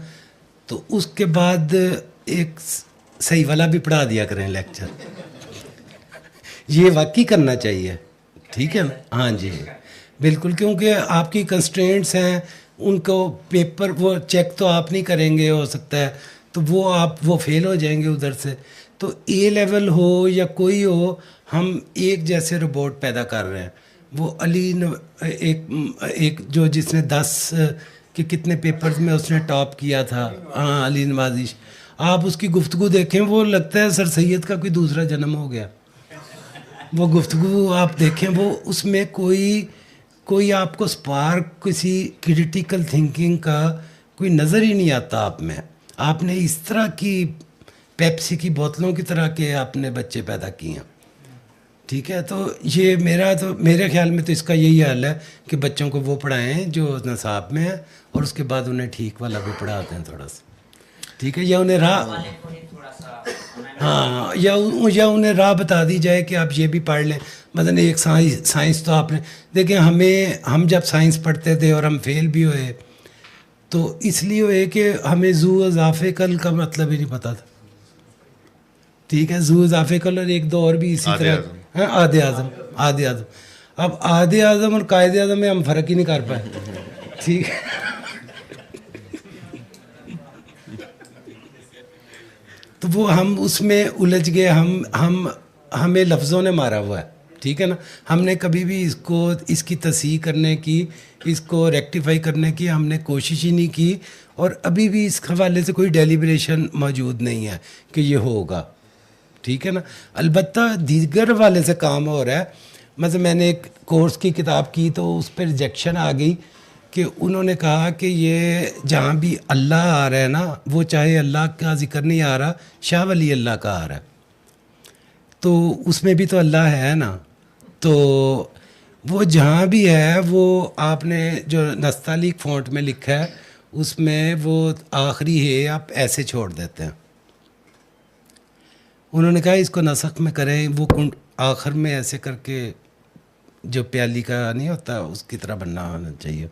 تو اس کے بعد ایک صحیح والا بھی پڑھا دیا کریں لیکچر. یہ واقعی کرنا چاہیے. ٹھیک ہے نا؟ ہاں جی. بالکل، کیونکہ آپ کی کنسٹرینٹس ہیں، ان کو پیپر وہ چیک تو آپ نہیں کریں گے ہو سکتا ہے، تو وہ فیل ہو جائیں گے ادھر سے. تو اے لیول ہو یا کوئی ہو، ہم ایک جیسے روبوٹ پیدا کر رہے ہیں. وہ ایک جو جس نے 10 کہ کتنے پیپرز میں اس نے ٹاپ کیا تھا، ہاں علی نوازش، آپ اس کی گفتگو دیکھیں، وہ لگتا ہے سر سید کا کوئی دوسرا جنم ہو گیا. وہ گفتگو آپ دیکھیں، وہ اس میں کوئی آپ کو سپارک کسی کریٹیکل تھنکنگ کا کوئی نظر ہی نہیں آتا آپ میں. آپ نے اس طرح کی پیپسی کی بوتلوں کی طرح کے آپ نے بچے پیدا کیے ہیں. ٹھیک ہے، تو یہ میرے خیال میں تو اس کا یہی حل ہے کہ بچوں کو وہ پڑھائیں جو نصاب میں ہیں، اور اس کے بعد انہیں ٹھیک والا بھی پڑھاتے ہیں تھوڑا سا. ٹھیک ہے، یا انہیں یا انہیں راہ بتا دی جائے کہ آپ یہ بھی پڑھ لیں. مثلاً ایک سائنس تو آپ نے دیکھیں، ہم جب سائنس پڑھتے تھے اور ہم فیل بھی ہوئے تو اس لیے ہوئے کہ ہمیں ذو اضافے کل کا مطلب ہی نہیں پتہ تھا. ٹھیک ہے، ذو اضافے کل، اور ایک دو اور بھی اسی طرح، آدھے اعظم. اب آدھے اعظم اور قائد اعظم میں ہم فرق ہی نہیں کر پائے. ٹھیک ہے، تو وہ ہم اس میں الجھ گئے. ہمیں لفظوں نے مارا ہوا ہے. ٹھیک ہے نا، ہم نے کبھی بھی اس کی تصحیح کرنے کی، اس کو ریکٹیفائی کرنے کی ہم نے کوشش ہی نہیں کی، اور ابھی بھی اس حوالے سے کوئی ڈیلیبریشن موجود نہیں ہے کہ یہ ہوگا. ٹھیک ہے نا، البتہ دیگر حوالے سے کام ہو رہا ہے. مثلا میں نے ایک کورس کی کتاب کی تو اس پہ ریجیکشن آ گئی کہ انہوں نے کہا کہ یہ جہاں بھی اللہ آ رہا ہے نا، وہ چاہے اللہ کا ذکر نہیں آ رہا، شاہ ولی اللہ کا آ رہا ہے، تو اس میں بھی تو اللہ ہے نا. تو وہ جہاں بھی ہے، وہ آپ نے جو نستعلیق فونٹ میں لکھا ہے اس میں وہ آخری ہے آپ ایسے چھوڑ دیتے ہیں. انہوں نے کہا اس کو نسخ میں کریں، وہ آخر میں ایسے کر کے جو پیالی کا نہیں ہوتا اس کی طرح بننا ہونا چاہیے.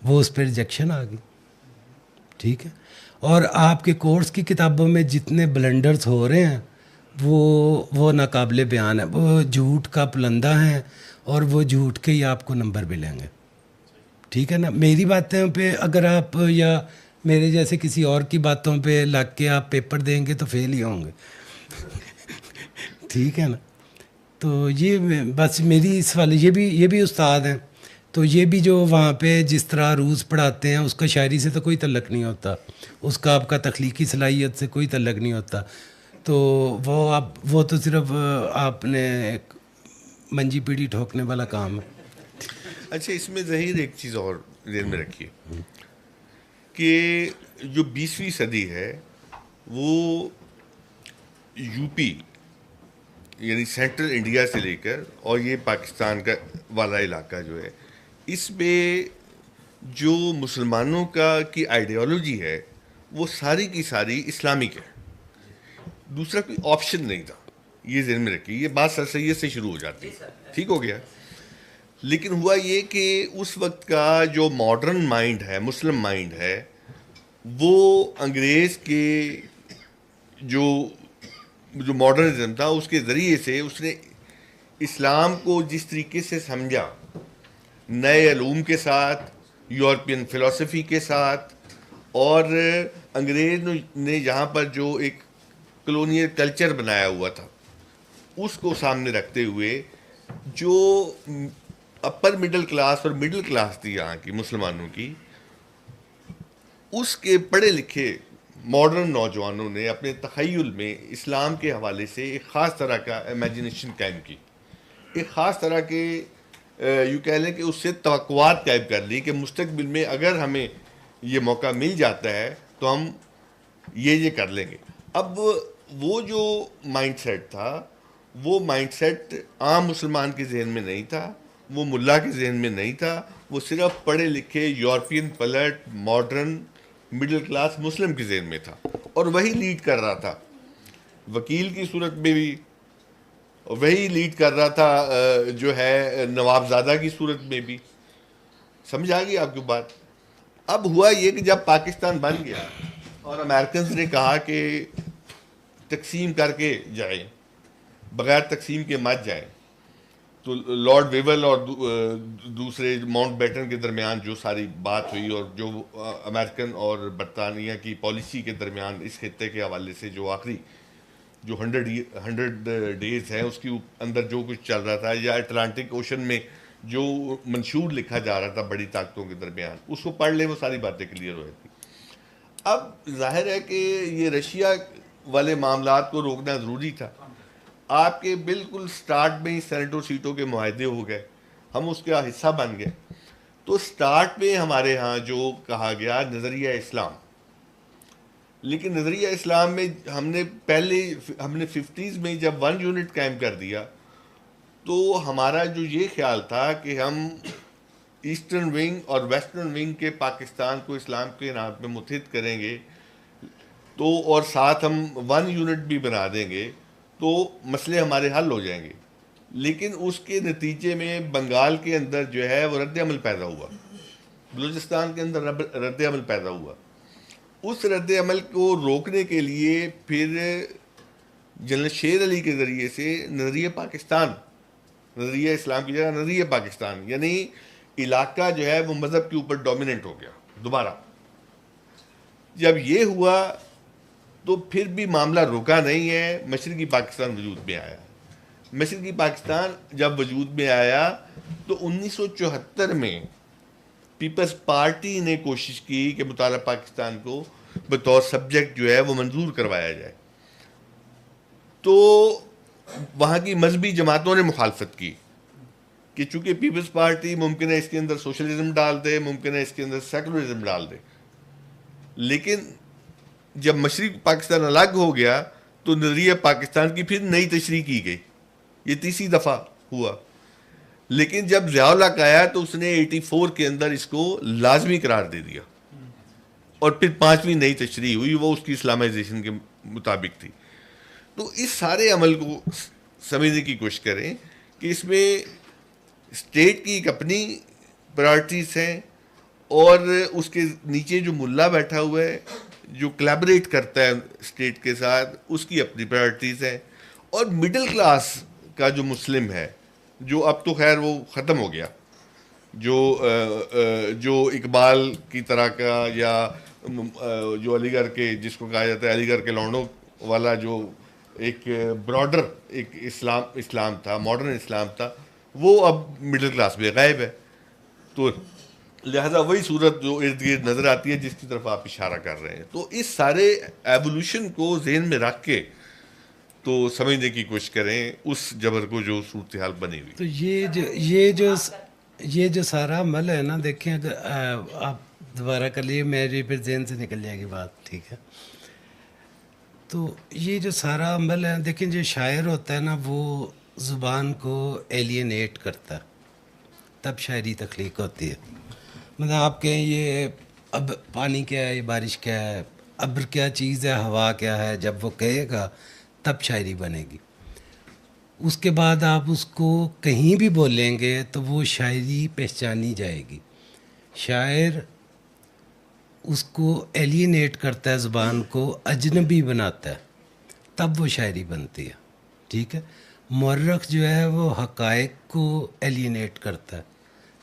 وہ اس پہ ریجیکشن آ گئی. ٹھیک ہے، اور آپ کے کورس کی کتابوں میں جتنے بلنڈرز ہو رہے ہیں وہ ناقابل بیان ہے. وہ جھوٹ کا پلندہ ہیں، اور وہ جھوٹ کے ہی آپ کو نمبر ملیں گے. ٹھیک ہے نا، میری باتوں پہ اگر آپ یا میرے جیسے کسی اور کی باتوں پہ لگ کے آپ پیپر دیں گے تو فیل ہی ہوں گے. ٹھیک ہے نا، تو یہ بس میری اس والے یہ بھی استاد ہیں، تو یہ بھی جو وہاں پہ جس طرح روز پڑھاتے ہیں اس کا شاعری سے تو کوئی تعلق نہیں ہوتا، اس کا آپ کا تخلیقی صلاحیت سے کوئی تعلق نہیں ہوتا. تو وہ تو صرف آپ نے ایک منجی پیڑھی ٹھوکنے والا کام ہے. اچھا، اس میں ظہیر ایک چیز اور ذہن میں رکھیے کہ جو 20ویں صدی ہے وہ یو پی یعنی سینٹرل انڈیا سے لے کر اور یہ پاکستان کا والا علاقہ جو ہے، اس میں جو مسلمانوں کی آئیڈیالوجی ہے وہ ساری کی ساری اسلامک ہے. دوسرا کوئی آپشن نہیں تھا. یہ ذہن میں رکھیے، یہ بات سر سید سے شروع ہو جاتی ہے. ٹھیک ہو گیا. لیکن ہوا یہ کہ اس وقت کا جو ماڈرن مائنڈ ہے، مسلم مائنڈ ہے، وہ انگریز کے جو ماڈرنزم تھا اس کے ذریعے سے اس نے اسلام کو جس طریقے سے سمجھا، نئے علوم کے ساتھ، یورپین فلسفی کے ساتھ، اور انگریز نے یہاں پر جو ایک کلونیل کلچر بنایا ہوا تھا اس کو سامنے رکھتے ہوئے، جو اپر مڈل کلاس اور مڈل کلاس تھی یہاں کی مسلمانوں کی، اس کے پڑھے لکھے ماڈرن نوجوانوں نے اپنے تخیل میں اسلام کے حوالے سے ایک خاص طرح کا امیجنیشن قائم کی، ایک خاص طرح کے یوں کہہ لیں کہ اس سے توقعات قائم کر لی کہ مستقبل میں اگر ہمیں یہ موقع مل جاتا ہے تو ہم یہ کر لیں گے. اب وہ جو مائنڈ سیٹ تھا، وہ مائنڈ سیٹ عام مسلمان کے ذہن میں نہیں تھا، وہ ملا کے ذہن میں نہیں تھا، وہ صرف پڑھے لکھے یورپین پلٹ ماڈرن مڈل کلاس مسلم کے ذہن میں تھا، اور وہی لیڈ کر رہا تھا وکیل کی صورت میں بھی، وہی لیڈ کر رہا تھا جو ہے نواب زادہ کی صورت میں بھی. سمجھ آ گئی آپ کی بات؟ اب ہوا یہ کہ جب پاکستان بن گیا اور امریکنز نے کہا کہ تقسیم کر کے جائیں، بغیر تقسیم کے مت جائیں، تو لارڈ ویول اور دوسرے ماؤنٹ بیٹن کے درمیان جو ساری بات ہوئی اور جو امریکن اور برطانیہ کی پالیسی کے درمیان اس خطے کے حوالے سے جو آخری جو 100 ڈیز ہیں اس کے اندر جو کچھ چل رہا تھا، یا اٹلانٹک اوشن میں جو منشور لکھا جا رہا تھا بڑی طاقتوں کے درمیان، اس کو پڑھ لیں وہ ساری باتیں کلیئر ہو جاتی. اب ظاہر ہے کہ یہ رشیا والے معاملات کو روکنا ضروری تھا. آپ کے بالکل سٹارٹ میں ہی سینیٹوں سیٹوں کے معاہدے ہو گئے، ہم اس کا حصہ بن گئے. تو سٹارٹ میں ہمارے ہاں جو کہا گیا نظریہ اسلام، لیکن نظریہ اسلام میں ہم نے 50s میں جب 1 یونٹ قائم کر دیا تو ہمارا جو یہ خیال تھا کہ ہم ایسٹرن ونگ اور ویسٹرن ونگ کے پاکستان کو اسلام کے نام پہ متحد کریں گے تو، اور ساتھ ہم 1 یونٹ بھی بنا دیں گے تو مسئلے ہمارے حل ہو جائیں گے. لیکن اس کے نتیجے میں بنگال کے اندر جو ہے وہ رد عمل پیدا ہوا، بلوچستان کے اندر رد عمل پیدا ہوا. اس رد عمل کو روکنے کے لیے پھر جنرل شیر علی کے ذریعے سے نظریہ پاکستان، نظریہ اسلام کی جگہ نظریہ پاکستان، یعنی علاقہ جو ہے وہ مذہب کے اوپر ڈومیننٹ ہو گیا دوبارہ. جب یہ ہوا تو پھر بھی معاملہ رکا نہیں ہے، مشرقی پاکستان وجود میں آیا. مشرقی پاکستان جب وجود میں آیا تو 1974 میں پیپلز پارٹی نے کوشش کی کہ مطالعہ پاکستان کو بطور سبجیکٹ جو ہے وہ منظور کروایا جائے. تو وہاں کی مذہبی جماعتوں نے مخالفت کی کہ چونکہ پیپلز پارٹی ممکن ہے اس کے اندر سوشلزم ڈال دے، ممکن ہے اس کے اندر سیکولرزم ڈال دے. لیکن جب مشرقی پاکستان الگ ہو گیا تو نظریہ پاکستان کی پھر نئی تشریح کی گئی. یہ تیسری دفعہ ہوا. لیکن جب ضیاء الحق آیا تو اس نے 84 کے اندر اس کو لازمی قرار دے دیا، اور پھر 5ویں نئی تشریح ہوئی، وہ اس کی اسلامائزیشن کے مطابق تھی. تو اس سارے عمل کو سمجھنے کی کوشش کریں کہ اس میں اسٹیٹ کی ایک اپنی پرائرٹیز ہیں، اور اس کے نیچے جو ملا بیٹھا ہوا ہے جو کلیبریٹ کرتا ہے اسٹیٹ کے ساتھ، اس کی اپنی پرائرٹیز ہیں. اور مڈل کلاس کا جو مسلم ہے، جو اب تو خیر وہ ختم ہو گیا، جو اقبال کی طرح کا، یا جو علی گڑھ کے جس کو کہا جاتا ہے علی گڑھ کے لونڈوں والا جو ایک براڈر ایک اسلام تھا، ماڈرن اسلام تھا، وہ اب مڈل کلاس میں غائب ہے. تو لہذا وہی صورت جو ارد گرد نظر آتی ہے جس کی طرف آپ اشارہ کر رہے ہیں. تو اس سارے ایوولوشن کو ذہن میں رکھ کے تو سمجھنے کی کوشش کریں اس جبر کو جو صورتحال بنی ہوئی. تو یہ جو سارا عمل ہے نا، دیکھیں اگر آپ دوبارہ کر لیے، میری پھر ذہن سے نکل جائے گی بات، ٹھیک ہے. تو یہ جو سارا عمل ہے، دیکھیں جو شاعر ہوتا ہے نا وہ زبان کو ایلینیٹ کرتا ہے، تب شاعری تخلیق ہوتی ہے. مطلب آپ کہیں یہ اب پانی کیا ہے، یہ بارش کیا ہے، ابر کیا چیز ہے، ہوا کیا ہے، جب وہ کہے گا تب شاعری بنے گی. اس کے بعد آپ اس کو کہیں بھی بولیں گے تو وہ شاعری پہچانی جائے گی. شاعر اس کو ایلینیٹ کرتا ہے، زبان کو اجنبی بناتا ہے، تب وہ شاعری بنتی ہے. ٹھیک ہے. مورخ جو ہے وہ حقائق کو ایلینیٹ کرتا ہے،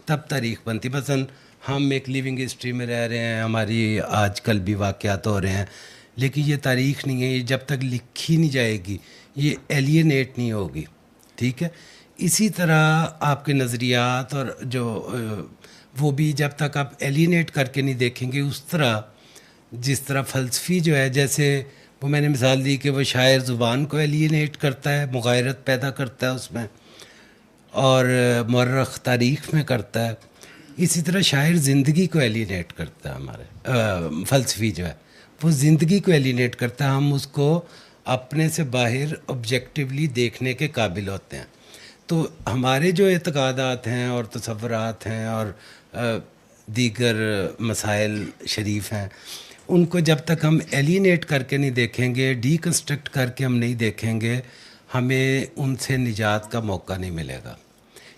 تب تاریخ بنتی. مثلا ہم ایک لیونگ ہسٹری میں رہ رہے ہیں، ہماری آج کل بھی واقعات ہو رہے ہیں، لیکن یہ تاریخ نہیں ہے. یہ جب تک لکھی نہیں جائے گی یہ ایلینیٹ نہیں ہوگی. ٹھیک ہے. اسی طرح آپ کے نظریات اور جو وہ بھی جب تک آپ ایلینیٹ کر کے نہیں دیکھیں گے، اس طرح جس طرح فلسفی جو ہے، جیسے وہ میں نے مثال دی کہ وہ شاعر زبان کو ایلینیٹ کرتا ہے، مغایرت پیدا کرتا ہے اس میں، اور مورخ تاریخ میں کرتا ہے. اسی طرح شاعر زندگی کو ایلینیٹ کرتا ہے. ہمارے فلسفی جو ہے وہ زندگی کو ایلینیٹ کرتا ہے. ہم اس کو اپنے سے باہر آبجیکٹیولی دیکھنے کے قابل ہوتے ہیں. تو ہمارے جو اعتقادات ہیں اور تصورات ہیں اور دیگر مسائل شریف ہیں، ان کو جب تک ہم ایلینیٹ کر کے نہیں دیکھیں گے، ڈی کنسٹرکٹ کر کے ہم نہیں دیکھیں گے، ہمیں ان سے نجات کا موقع نہیں ملے گا.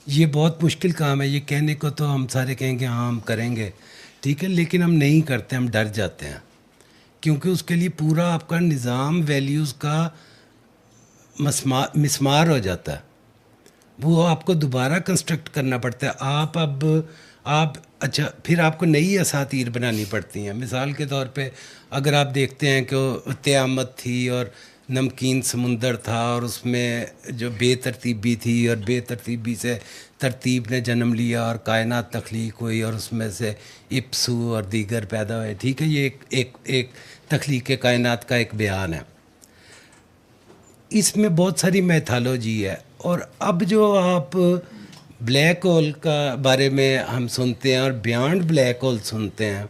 یہ بہت مشکل کام ہے. یہ کہنے کو تو ہم سارے کہیں گے ہاں ہم کریں گے، ٹھیک ہے، لیکن ہم نہیں کرتے، ہم ڈر جاتے ہیں، کیونکہ اس کے لیے پورا آپ کا نظام ویلیوز کا مسمار ہو جاتا ہے. وہ آپ کو دوبارہ کنسٹرکٹ کرنا پڑتا ہے. آپ اچھا پھر آپ کو نئی اساطیر بنانی پڑتی ہیں. مثال کے طور پہ اگر آپ دیکھتے ہیں کہ قیامت تھی اور نمکین سمندر تھا اور اس میں جو بے ترتیبی تھی اور بے ترتیبی سے ترتیب نے جنم لیا اور کائنات تخلیق ہوئی اور اس میں سے اپسو اور دیگر پیدا ہوئے. ٹھیک ہے, یہ ایک تخلیق کائنات کا ایک بیان ہے. اس میں بہت ساری میتھالوجی ہے. اور اب جو آپ بلیک ہول کا بارے میں ہم سنتے ہیں اور بیانڈ بلیک ہول سنتے ہیں,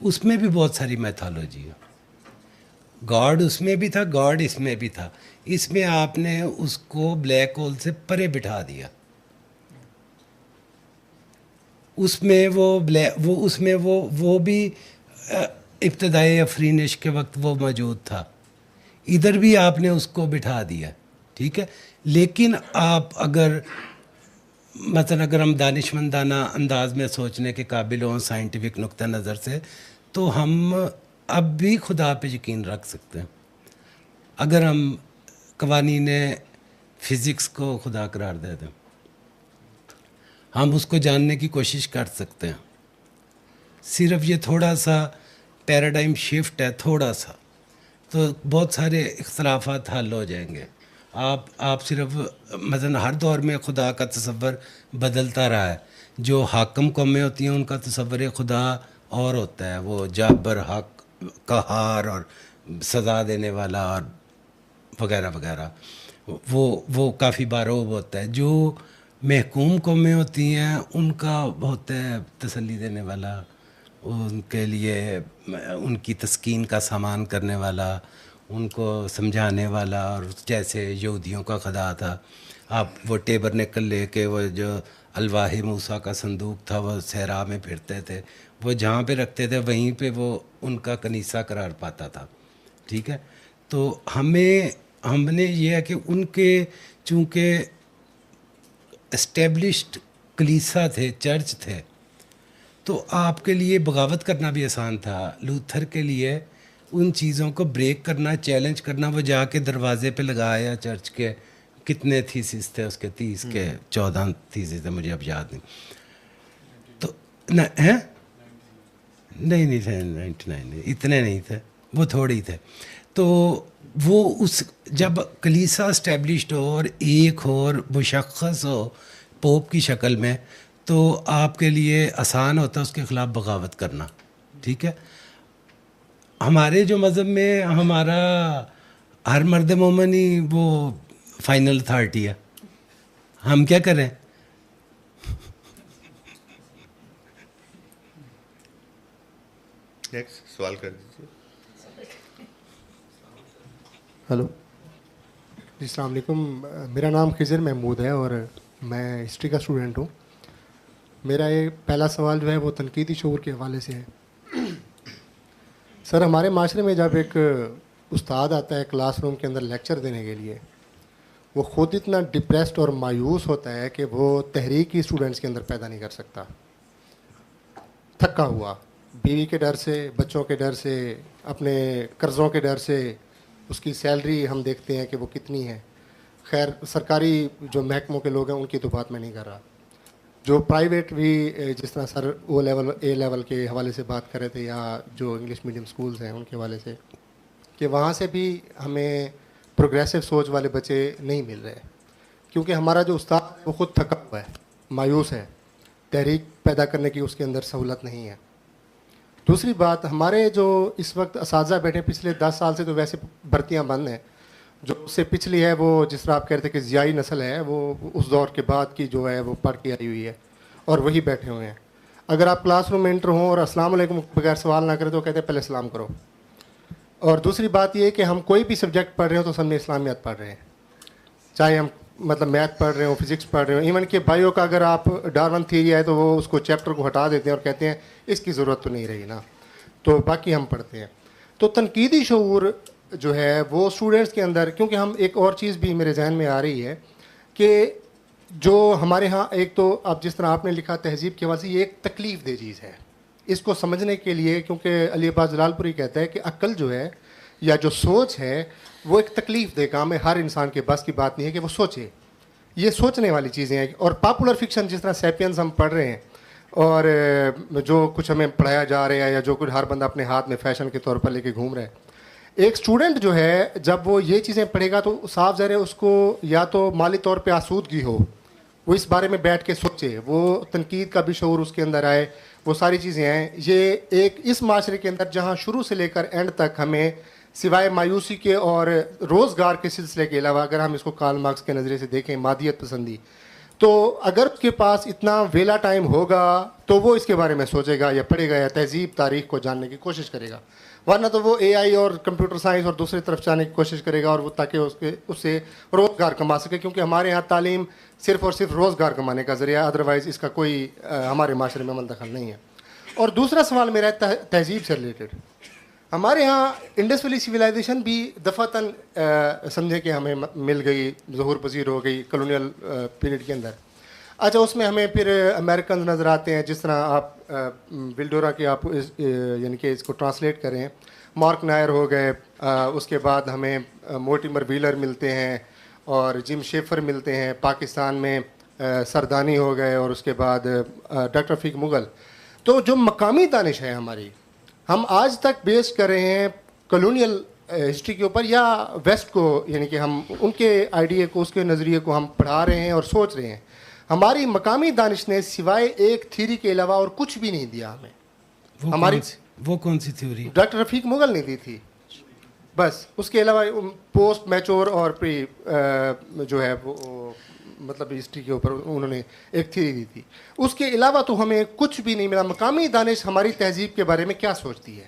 اس میں بھی بہت ساری میتھالوجی ہے. گاڈ اس میں بھی تھا, گاڈ اس میں بھی تھا. اس میں آپ نے اس کو بلیک ہول سے پرے بٹھا دیا. اس میں وہ بھی ابتدائی افرینش کے وقت وہ موجود تھا. ادھر بھی آپ نے اس کو بٹھا دیا. ٹھیک ہے, لیکن آپ اگر ہم دانشمندانہ انداز میں سوچنے کے قابل ہوں سائنٹیفک نقطہ نظر سے, تو ہم اب بھی خدا پہ یقین رکھ سکتے ہیں. اگر ہم قوانین فزکس کو خدا قرار دے دیں, ہم اس کو جاننے کی کوشش کر سکتے ہیں. صرف یہ تھوڑا سا پیراڈائم شفٹ ہے, تھوڑا سا, تو بہت سارے اختلافات حل ہو جائیں گے. آپ صرف مثلا ہر دور میں خدا کا تصور بدلتا رہا ہے. جو حاکم قومیں ہوتی ہیں ان کا تصور خدا اور ہوتا ہے, وہ جابر, حق, قہار اور سزا دینے والا اور وغیرہ وغیرہ. وہ کافی باروب ہوتا ہے. جو محکوم قومیں ہوتی ہیں ان کا ہوتا ہے تسلی دینے والا, ان کے لیے ان کی تسکین کا سامان کرنے والا, ان کو سمجھانے والا. اور جیسے یہودیوں کا خدا تھا, آپ وہ ٹیبرنیکل لے کے وہ جو الواح موسیٰ کا صندوق تھا وہ صحرا میں پھرتے تھے, وہ جہاں پہ رکھتے تھے وہیں پہ وہ ان کا کنیسہ قرار پاتا تھا. ٹھیک ہے, تو ہم نے یہ ہے کہ ان کے چونکہ اسٹیبلشڈ کلیسا تھے, چرچ تھے, تو آپ کے لیے بغاوت کرنا بھی آسان تھا. لوتھر کے لیے ان چیزوں کو بریک کرنا, چیلنج کرنا, وہ جا کے دروازے پہ لگایا چرچ کے. کتنے تھیسس تھے اس کے, 30 کے 14 تھیسس تھے, مجھے اب یاد نہیں. تو نہیں تھے 99, اتنے نہیں تھے, وہ تھوڑے ہی تھے. تو وہ جب کلیسا اسٹیبلشڈ ہو اور ایک ہو اور مشخص ہو پوپ کی شکل میں, تو آپ کے لیے آسان ہوتا ہے اس کے خلاف بغاوت کرنا. ٹھیک ہے, ہمارے جو مذہب میں ہمارا ہر مرد مومن ہی وہ فائنل اتھارٹی ہے. ہم کیا کریں؟ نیکسٹ سوال کر دیجیے. ہلو جی, السلام علیکم. میرا نام خضر محمود ہے اور میں ہسٹری کا اسٹوڈنٹ ہوں. میرا یہ پہلا سوال جو ہے وہ تنقیدی شعور کے حوالے سے ہے. سر, ہمارے معاشرے میں جب ایک استاد آتا ہے کلاس روم کے اندر لیکچر دینے کے لیے, وہ خود اتنا ڈپریسڈ اور مایوس ہوتا ہے کہ وہ تحریک ہی اسٹوڈنٹس کے اندر پیدا نہیں کر سکتا. تھکا ہوا, بیوی کے ڈر سے, بچوں کے ڈر سے, اپنے قرضوں کے ڈر سے. اس کی سیلری ہم دیکھتے ہیں کہ وہ کتنی ہے. خیر, سرکاری جو محکموں کے لوگ ہیں ان کی تو بات میں نہیں کر رہا. جو پرائیویٹ بھی, جس طرح سر او لیول اے لیول کے حوالے سے بات کر رہے تھے, یا جو انگلش میڈیم سکولز ہیں ان کے حوالے سے, کہ وہاں سے بھی ہمیں پروگریسو سوچ والے بچے نہیں مل رہے, کیونکہ ہمارا جو استاد ہے وہ خود تھکا ہوا ہے, مایوس ہے, تحریک پیدا کرنے کی اس کے اندر سہولت نہیں ہے. دوسری بات, ہمارے جو اس وقت اساتذہ بیٹھے پچھلے 10 سال سے تو ویسے بھرتیاں بند ہیں. جو اس سے پچھلی ہے وہ جس طرح آپ کہہ رہے تھے کہ ضیائی نسل ہے, وہ اس دور کے بعد کی جو ہے وہ پڑھ کے آئی ہوئی ہے اور وہی بیٹھے ہوئے ہیں. اگر آپ کلاس روم میں انٹر ہوں اور السلام علیکم بغیر سوال نہ کریں تو کہتے ہیں پہلے سلام کرو. اور دوسری بات یہ ہے کہ ہم کوئی بھی سبجیکٹ پڑھ رہے ہوں تو سب میں اسلامیات پڑھ رہے ہیں, چاہے ہم میتھ پڑھ رہے ہوں, فزکس پڑھ رہے ہوں. ایون کہ بائیو کا اگر آپ ڈارون تھیوری ہے تو وہ اس کو چیپٹر کو ہٹا دیتے ہیں اور کہتے ہیں اس کی ضرورت تو نہیں رہی نا, تو باقی ہم پڑھتے ہیں. تو تنقیدی شعور جو ہے وہ اسٹوڈنٹس کے اندر, کیونکہ ہم ایک اور چیز بھی میرے ذہن میں آ رہی ہے کہ جو ہمارے ہاں ایک تو اب جس طرح آپ نے لکھا تہذیب کے حوالے سے, یہ ایک تکلیف دہ چیز ہے اس کو سمجھنے کے لیے, کیونکہ علی عباس جلال پوری کہتا ہے کہ عقل جو ہے یا جو سوچ ہے وہ ایک تکلیف دہ کام ہے, ہر انسان کے بس کی بات نہیں ہے کہ وہ سوچے. یہ سوچنے والی چیزیں ہیں. اور پاپولر فکشن جس طرح سیپینز ہم پڑھ رہے ہیں اور جو کچھ ہمیں پڑھایا جا رہا ہے یا جو کچھ ہر بندہ اپنے ہاتھ میں فیشن کے طور پر لے کے گھوم رہا ہے, ایک اسٹوڈنٹ جو ہے جب وہ یہ چیزیں پڑھے گا تو صاف ظاہر ہے اس کو یا تو مالی طور پہ آسودگی ہو, وہ اس بارے میں بیٹھ کے سوچے, وہ تنقید کا بھی شعور اس کے اندر آئے, وہ ساری چیزیں ہیں. یہ ایک اس معاشرے کے اندر جہاں شروع سے لے کر اینڈ تک ہمیں سوائے مایوسی کے اور روزگار کے سلسلے کے علاوہ اگر ہم اس کو کارل مارکس کے نظریے سے دیکھیں, مادیت پسندی, تو اگر اس کے پاس اتنا ویلا ٹائم ہوگا تو وہ اس کے بارے میں سوچے گا یا پڑھے گا یا تہذیب تاریخ کو جاننے کی کوشش کرے گا, ورنہ تو وہ اے آئی اور کمپیوٹر سائنس اور دوسری طرف جانے کی کوشش کرے گا, اور وہ تاکہ اس سے روزگار کما سکے, کیونکہ ہمارے ہاں تعلیم صرف اور صرف روزگار کمانے کا ذریعہ, ادروائز اس کا کوئی ہمارے معاشرے میں عمل دخل نہیں ہے. اور دوسرا سوال میرا ہے تہذیب سے ریلیٹڈ. ہمارے ہاں انڈس ویلی سویلائزیشن بھی دفعتاً سمجھے کہ ہمیں مل گئی, ظہور پذیر ہو گئی کلونیل پیریڈ کے اندر. اچھا, اس میں ہمیں پھر امریکنز نظر آتے ہیں, جس طرح آپ ولڈورا کے آپ یعنی کہ اس کو ٹرانسلیٹ کریں, مارک نائر ہو گئے, اس کے بعد ہمیں مورٹیمر ویلر ملتے ہیں اور جم شیفر ملتے ہیں, پاکستان میں سردانی ہو گئے, اور اس کے بعد ڈاکٹر رفیق مغل. تو جو مقامی دانش ہے ہماری, ہم آج تک بیس کر رہے ہیں کلونیل ہسٹری کے اوپر یا ویسٹ کو, یعنی کہ ہم ان کے آئیڈیا کو, اس کے نظریے کو ہم پڑھا رہے ہیں اور سوچ رہے ہیں. ہماری مقامی دانش نے سوائے ایک تھیوری کے علاوہ اور کچھ بھی نہیں دیا ہمیں. ہماری وہ کون سی تھیوری؟ ڈاکٹر رفیق مغل نے دی تھی بس, اس کے علاوہ پوسٹ میچور اور پری جو ہے وہ مطلب ہسٹری کے اوپر انہوں نے ایک تھیوری دی تھی. اس کے علاوہ تو ہمیں کچھ بھی نہیں ملا. مقامی دانش ہماری تہذیب کے بارے میں کیا سوچتی ہے,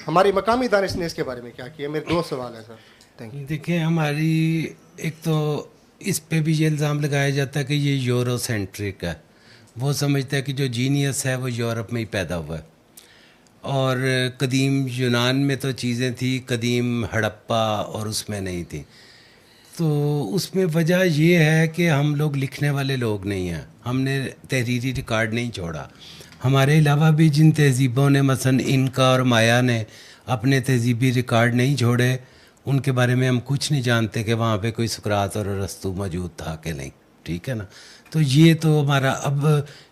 ہماری مقامی دانش نے اس کے بارے میں کیا کیا؟ میرے دو سوال ہیں سر. Thank you. دیکھیں, ہماری ایک تو اس پہ بھی یہ الزام لگایا جاتا ہے کہ یہ یورو سینٹرک ہے. وہ سمجھتا ہے کہ جو جینیس ہے وہ یورپ میں ہی پیدا ہوا ہے, اور قدیم یونان میں تو چیزیں تھیں, قدیم ہڑپا اور اس میں نہیں تھیں. تو اس میں وجہ یہ ہے کہ ہم لوگ لکھنے والے لوگ نہیں ہیں, ہم نے تحریری ریکارڈ نہیں چھوڑا. ہمارے علاوہ بھی جن تہذیبوں نے مثلا انکا اور مایا نے اپنے تہذیبی ریکارڈ نہیں چھوڑے, ان کے بارے میں ہم کچھ نہیں جانتے کہ وہاں پہ کوئی سقراط اور ارسطو موجود تھا کہ نہیں. ٹھیک ہے نا. تو یہ تو ہمارا, اب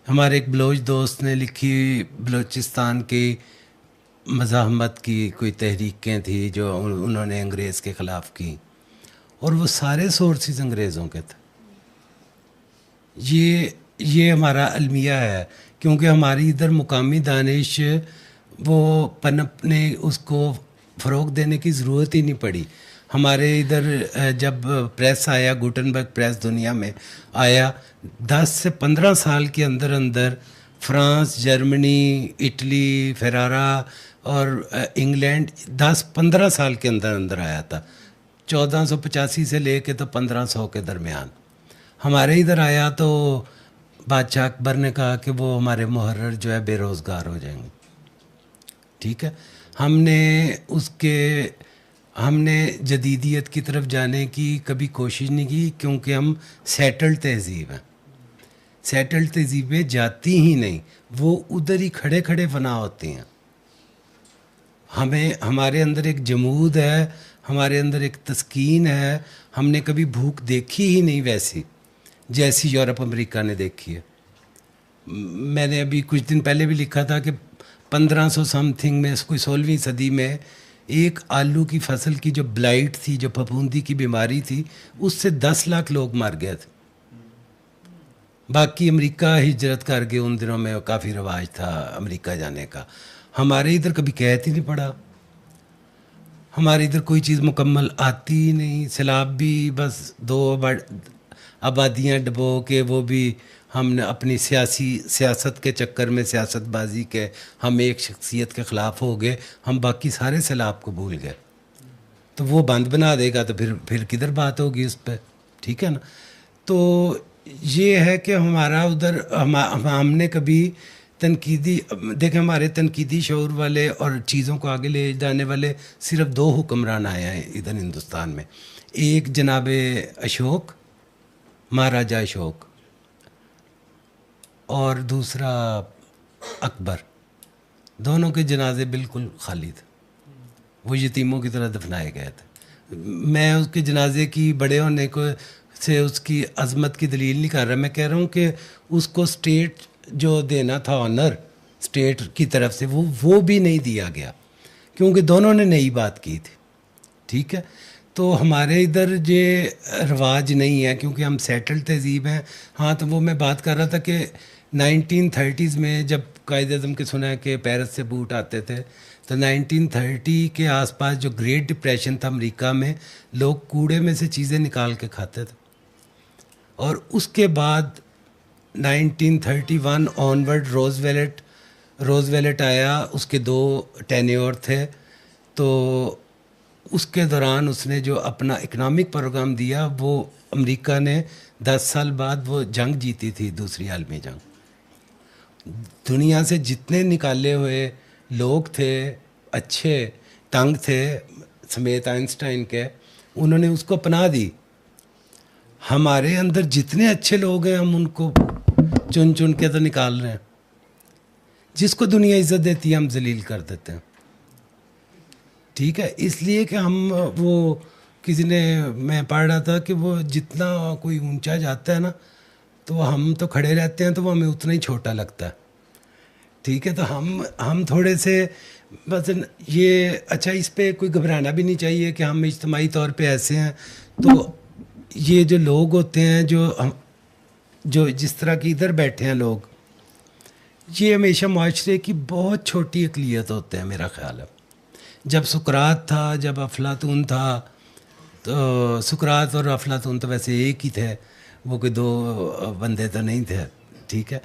ہمارے ایک بلوچ دوست نے لکھی بلوچستان کی مزاحمت کی کوئی تحریکیں تھیں جو انہوں نے انگریز کے خلاف کی, اور وہ سارے سورسز انگریزوں کے تھے. یہ ہمارا المیہ ہے, کیونکہ ہماری ادھر مقامی دانش وہ پنپنے اس کو فروغ دینے کی ضرورت ہی نہیں پڑی. ہمارے ادھر جب پریس آیا, گوٹنبرگ پریس دنیا میں آیا, 10 سے 15 سال کے اندر اندر فرانس, جرمنی, اٹلی, فرارا اور انگلینڈ 10-15 سال کے اندر اندر آیا تھا. 1485 سے لے کے تو 1500 کے درمیان ہمارے ادھر آیا. تو بادشاہ اکبر نے کہا کہ وہ ہمارے محرر جو ہے بے روزگار ہو جائیں گے. ٹھیک ہے. ہم نے جدیدیت کی طرف جانے کی کبھی کوشش نہیں کی, کیونکہ ہم سیٹلڈ تہذیب ہیں. سیٹلڈ تہذیبیں جاتی ہی نہیں, وہ ادھر ہی کھڑے کھڑے فنا ہوتی ہیں. ہمارے اندر ایک جمود ہے, ہمارے اندر ایک تسکین ہے. ہم نے کبھی بھوک دیکھی ہی نہیں ویسی جیسی یورپ امریکہ نے دیکھی ہے. میں نے ابھی کچھ دن پہلے بھی لکھا تھا کہ 1500 سم تھنگ میں, کوئی 16ویں صدی میں, ایک آلو کی فصل کی جو بلائٹ تھی, جو پھپھوندی کی بیماری تھی, اس سے 10 لاکھ لوگ مر گئے تھے. باقی امریکہ ہجرت کر کے ان دنوں میں کافی رواج تھا امریکہ جانے کا. ہمارے ادھر کبھی قحط ہی نہیں پڑا. ہمارے ادھر کوئی چیز مکمل آتی ہی نہیں. سیلاب بھی بس 2 آبادیاں ڈبو کے, وہ بھی ہم نے اپنی سیاست کے چکر میں, سیاست بازی کے, ہم ایک شخصیت کے خلاف ہو گئے, ہم باقی سارے سیلاب کو بھول گئے. تو وہ بند بنا دے گا تو پھر کدھر بات ہوگی اس پہ. ٹھیک ہے نا. تو یہ ہے کہ ہمارا ادھر ہم نے کبھی تنقیدی, دیکھیں ہمارے تنقیدی شعور والے اور چیزوں کو آگے لے جانے والے صرف 2 حکمران آئے ہیں ادھر ہندوستان میں. ایک جناب اشوک, مہاراجا اشوک, اور دوسرا اکبر. دونوں کے جنازے بالکل خالی تھے, وہ یتیموں کی طرح دفنائے گئے تھے. میں اس کے جنازے کی بڑے ہونے کو سے اس کی عظمت کی دلیل نہیں کر رہا. میں کہہ رہا ہوں کہ اس کو اسٹیٹ جو دینا تھا آنر اسٹیٹ کی طرف سے وہ بھی نہیں دیا گیا, کیونکہ دونوں نے نئی بات کی تھی. ٹھیک ہے, تو ہمارے ادھر یہ رواج نہیں ہے کیونکہ ہم سیٹل تہذیب ہیں. ہاں, تو وہ میں بات کر رہا تھا کہ 1930s میں جب قائد اعظم کے سنا ہے کہ پیرس سے بوٹ آتے تھے, تو 1930 کے آس پاس جو گریٹ ڈپریشن تھا امریکہ میں, لوگ کوڑے میں سے چیزیں نکال کے کھاتے تھے. اور اس کے بعد 1931 آنورڈ روز ویلٹ آیا, اس کے 2 ٹینیور تھے. تو اس کے دوران اس نے جو اپنا اکنامک پروگرام دیا, وہ امریکہ نے 10 سال بعد وہ جنگ جیتی تھی, دوسری عالمی جنگ. دنیا سے جتنے نکالے ہوئے لوگ تھے اچھے تنگ تھے سمیت آئنسٹائن کے, انہوں نے اس کو اپنا دی. ہمارے اندر جتنے اچھے لوگ ہیں ہم ان کو چن کے تو نکال رہے ہیں. جس کو دنیا عزت دیتی ہے ہم ذلیل کر دیتے ہیں. ٹھیک ہے, اس لیے کہ ہم وہ کسی نے, میں پڑھ رہا تھا کہ وہ جتنا کوئی اونچا جاتا ہے نا, تو ہم تو کھڑے رہتے ہیں تو وہ ہمیں اتنا ہی چھوٹا لگتا ہے. ٹھیک ہے, تو ہم تھوڑے سے بس یہ اچھا, اس پہ کوئی گھبرانا بھی نہیں چاہیے کہ ہم اجتماعی طور پہ ایسے ہیں. تو یہ جو لوگ ہوتے ہیں جو جس طرح کی ادھر بیٹھے ہیں لوگ, یہ ہمیشہ معاشرے کی بہت چھوٹی اقلیت ہوتے ہیں میرا خیال ہے. جب سقراط تھا, جب افلاطون تھا, تو سقراط اور افلاطون تو ویسے ایک ہی تھے, وہ کوئی 2 بندے تو نہیں تھے. ٹھیک ہے,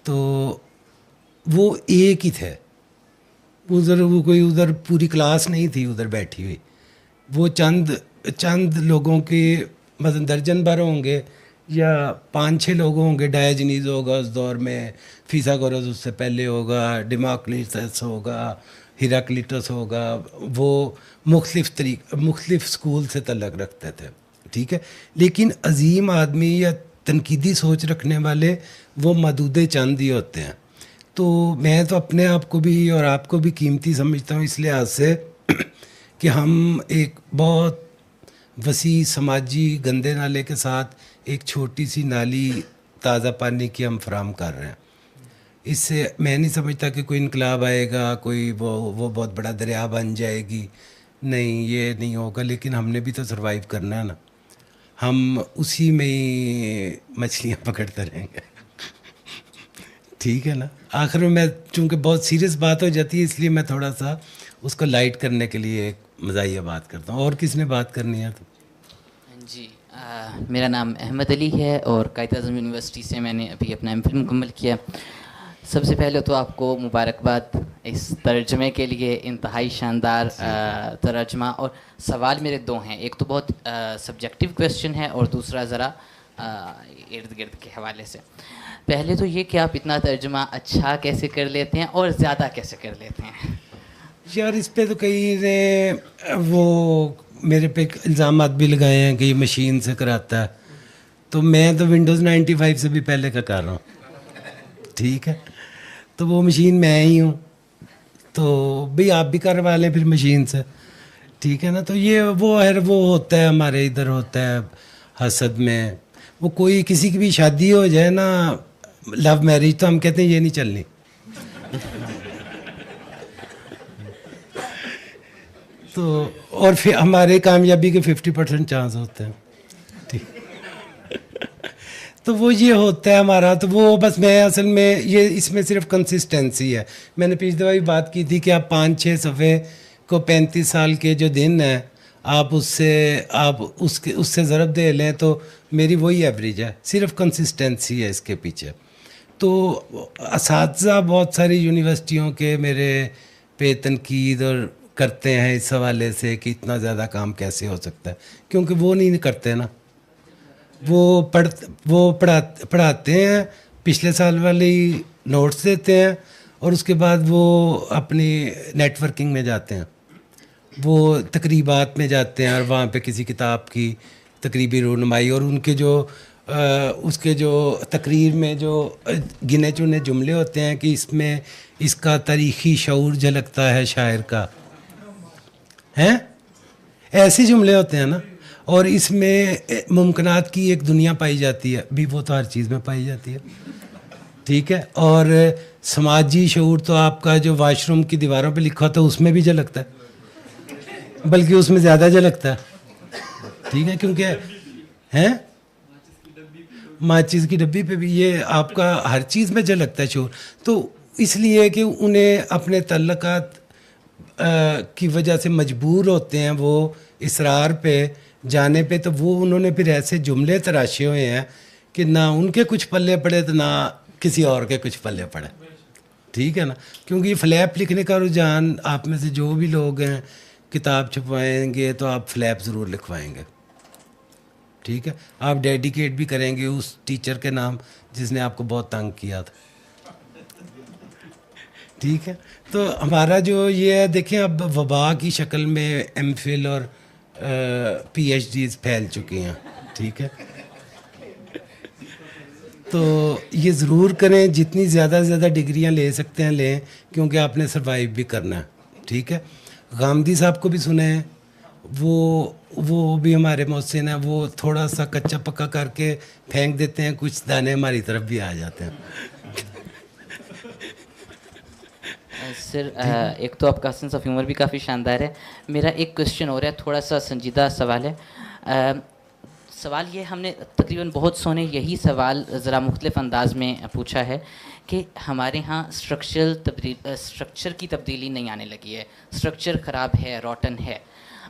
تو وہ ایک ہی تھے. وہ کوئی ادھر پوری کلاس نہیں تھی ادھر بیٹھی ہوئی. وہ چند لوگوں کے مثلا درجن بھر ہوں گے یا 5-6 لوگ ہوں گے. ڈایوجنیز ہوگا اس دور میں, فیثاغورس اس سے پہلے ہوگا, ڈیموکریٹس ہوگا, ہیراکلیٹس ہوگا. وہ مختلف اسکول سے تعلق رکھتے تھے. ٹھیک ہے, لیکن عظیم آدمی یا تنقیدی سوچ رکھنے والے وہ محدود چند ہی ہوتے ہیں. تو میں تو اپنے آپ کو بھی اور آپ کو بھی قیمتی سمجھتا ہوں اس لحاظ سے کہ ہم ایک بہت وسیع سماجی گندے نالے کے ساتھ ایک چھوٹی سی نالی تازہ پانی کی ہم فراہم کر رہے ہیں. اس سے میں نہیں سمجھتا کہ کوئی انقلاب آئے گا, کوئی وہ بہت بڑا دریا بن جائے گی. نہیں, یہ نہیں ہوگا. لیکن ہم نے بھی تو سروائیو کرنا ہے نا. ہم اسی میں ہی مچھلیاں پکڑتے رہیں گے. ٹھیک ہے نا. آخر میں چونکہ بہت سیریس بات ہو جاتی ہے, اس لیے میں تھوڑا سا اس کو لائٹ کرنے کے لیے ایک مزاحیہ بات کرتا ہوں. اور کس نے بات کرنی ہے؟ تو جی, میرا نام احمد علی ہے اور قائد اعظم یونیورسٹی سے میں نے ابھی اپنا ایم فل مکمل کیا. سب سے پہلے تو آپ کو مبارکباد اس ترجمے کے لیے, انتہائی شاندار ترجمہ. اور سوال میرے 2 ہیں. ایک تو بہت سبجیکٹیو کویسچن ہے اور دوسرا ذرا ارد گرد کے حوالے سے. پہلے تو یہ کہ آپ اتنا ترجمہ اچھا کیسے کر لیتے ہیں اور زیادہ کیسے کر لیتے ہیں؟ یار اس پہ تو کئی نے وہ میرے پہ الزامات بھی لگائے ہیں کہ یہ مشین سے کراتا ہے. تو میں تو ونڈوز 95 سے بھی پہلے کا کر رہا ہوں. ٹھیک ہے, تو وہ مشین میں ہی ہوں. تو بھئی آپ بھی کروا لیں پھر مشین سے. ٹھیک ہے نا. تو یہ وہ ہوتا ہے, ہمارے ادھر ہوتا ہے حسد میں. وہ کوئی کسی کی بھی شادی ہو جائے نا, لو میرج, تو ہم کہتے ہیں یہ نہیں چلنی. تو اور پھر ہمارے کامیابی کے 50% چانس ہوتے ہیں. تو وہ یہ ہوتا ہے ہمارا. تو وہ بس میں اصل میں یہ اس میں صرف کنسسٹنسی ہے. میں نے پچھلی دفعہ بھی بات کی تھی کہ آپ 5-6 صفحے کو 35 سال کے جو دن ہیں آپ اس سے ضرب دے لیں تو میری وہی ایوریج ہے. صرف کنسسٹنسی ہے اس کے پیچھے. تو اساتذہ بہت ساری یونیورسٹیوں کے میرے پہ تنقید اور کرتے ہیں اس حوالے سے کہ اتنا زیادہ کام کیسے ہو سکتا ہے, کیونکہ وہ نہیں کرتے نا. وہ پڑھاتے ہیں, پچھلے سال والی نوٹس دیتے ہیں اور اس کے بعد وہ اپنی نیٹ ورکنگ میں جاتے ہیں, وہ تقریبات میں جاتے ہیں اور وہاں پہ کسی کتاب کی تقریبی رونمائی اور ان کے جو تقریر میں جو گنے چنے جملے ہوتے ہیں کہ اس میں اس کا تاریخی شعور جھلکتا ہے شاعر کا, ہیں ایسے جملے ہوتے ہیں نا. اور اس میں ممکنات کی ایک دنیا پائی جاتی ہے بھی، وہ تو ہر چیز میں پائی جاتی ہے، ٹھیک ہے. اور سماجی شعور تو آپ کا جو واش روم کی دیواروں پہ لکھا ہوتا ہے اس میں بھی جھلکتا ہے، بلکہ اس میں زیادہ جھلکتا ہے، ٹھیک ہے، کیونکہ ہیں ماچس کی ڈبی پہ بھی یہ آپ کا ہر چیز میں جھلکتا ہے شعور. تو اس لیے کہ انہیں اپنے تعلقات کی وجہ سے مجبور ہوتے ہیں وہ اسرار پہ جانے پہ، تو وہ انہوں نے پھر ایسے جملے تراشے ہوئے ہیں کہ نہ ان کے کچھ پلے پڑے تو نہ کسی اور کے کچھ پلے پڑے، ٹھیک ہے نا. کیونکہ یہ فلیپ لکھنے کا رجحان آپ میں سے جو بھی لوگ ہیں کتاب چھپوائیں گے تو آپ فلیپ ضرور لکھوائیں گے، ٹھیک ہے. آپ ڈیڈیکیٹ بھی کریں گے اس ٹیچر کے نام جس نے آپ کو بہت تنگ کیا تھا، ٹھیک ہے. تو ہمارا جو یہ ہے دیکھیں اب وبا کی شکل میں ایم فل اور پی ایچ ڈیز پھیل چکی ہیں، ٹھیک ہے. تو یہ ضرور کریں، جتنی زیادہ سے زیادہ ڈگریاں لے سکتے ہیں لیں، کیونکہ آپ نے سروائیو بھی کرنا ہے، ٹھیک ہے. غامدی صاحب کو بھی سنیں، وہ بھی ہمارے محسن ہیں، وہ تھوڑا سا کچا پکا کر کے پھینک دیتے ہیں، کچھ دانے ہماری طرف بھی آ جاتے ہیں. سر ایک تو آپ کا سینس آف ہیومر بھی کافی شاندار ہے. میرا ایک کوشچن ہو رہا ہے، تھوڑا سا سنجیدہ سوال ہے. سوال یہ ہم نے تقریباً بہت سو نے یہی سوال ذرا مختلف انداز میں پوچھا ہے کہ ہمارے ہاں اسٹرکچر کی تبدیلی نہیں آنے لگی ہے، اسٹرکچر خراب ہے، روٹن ہے.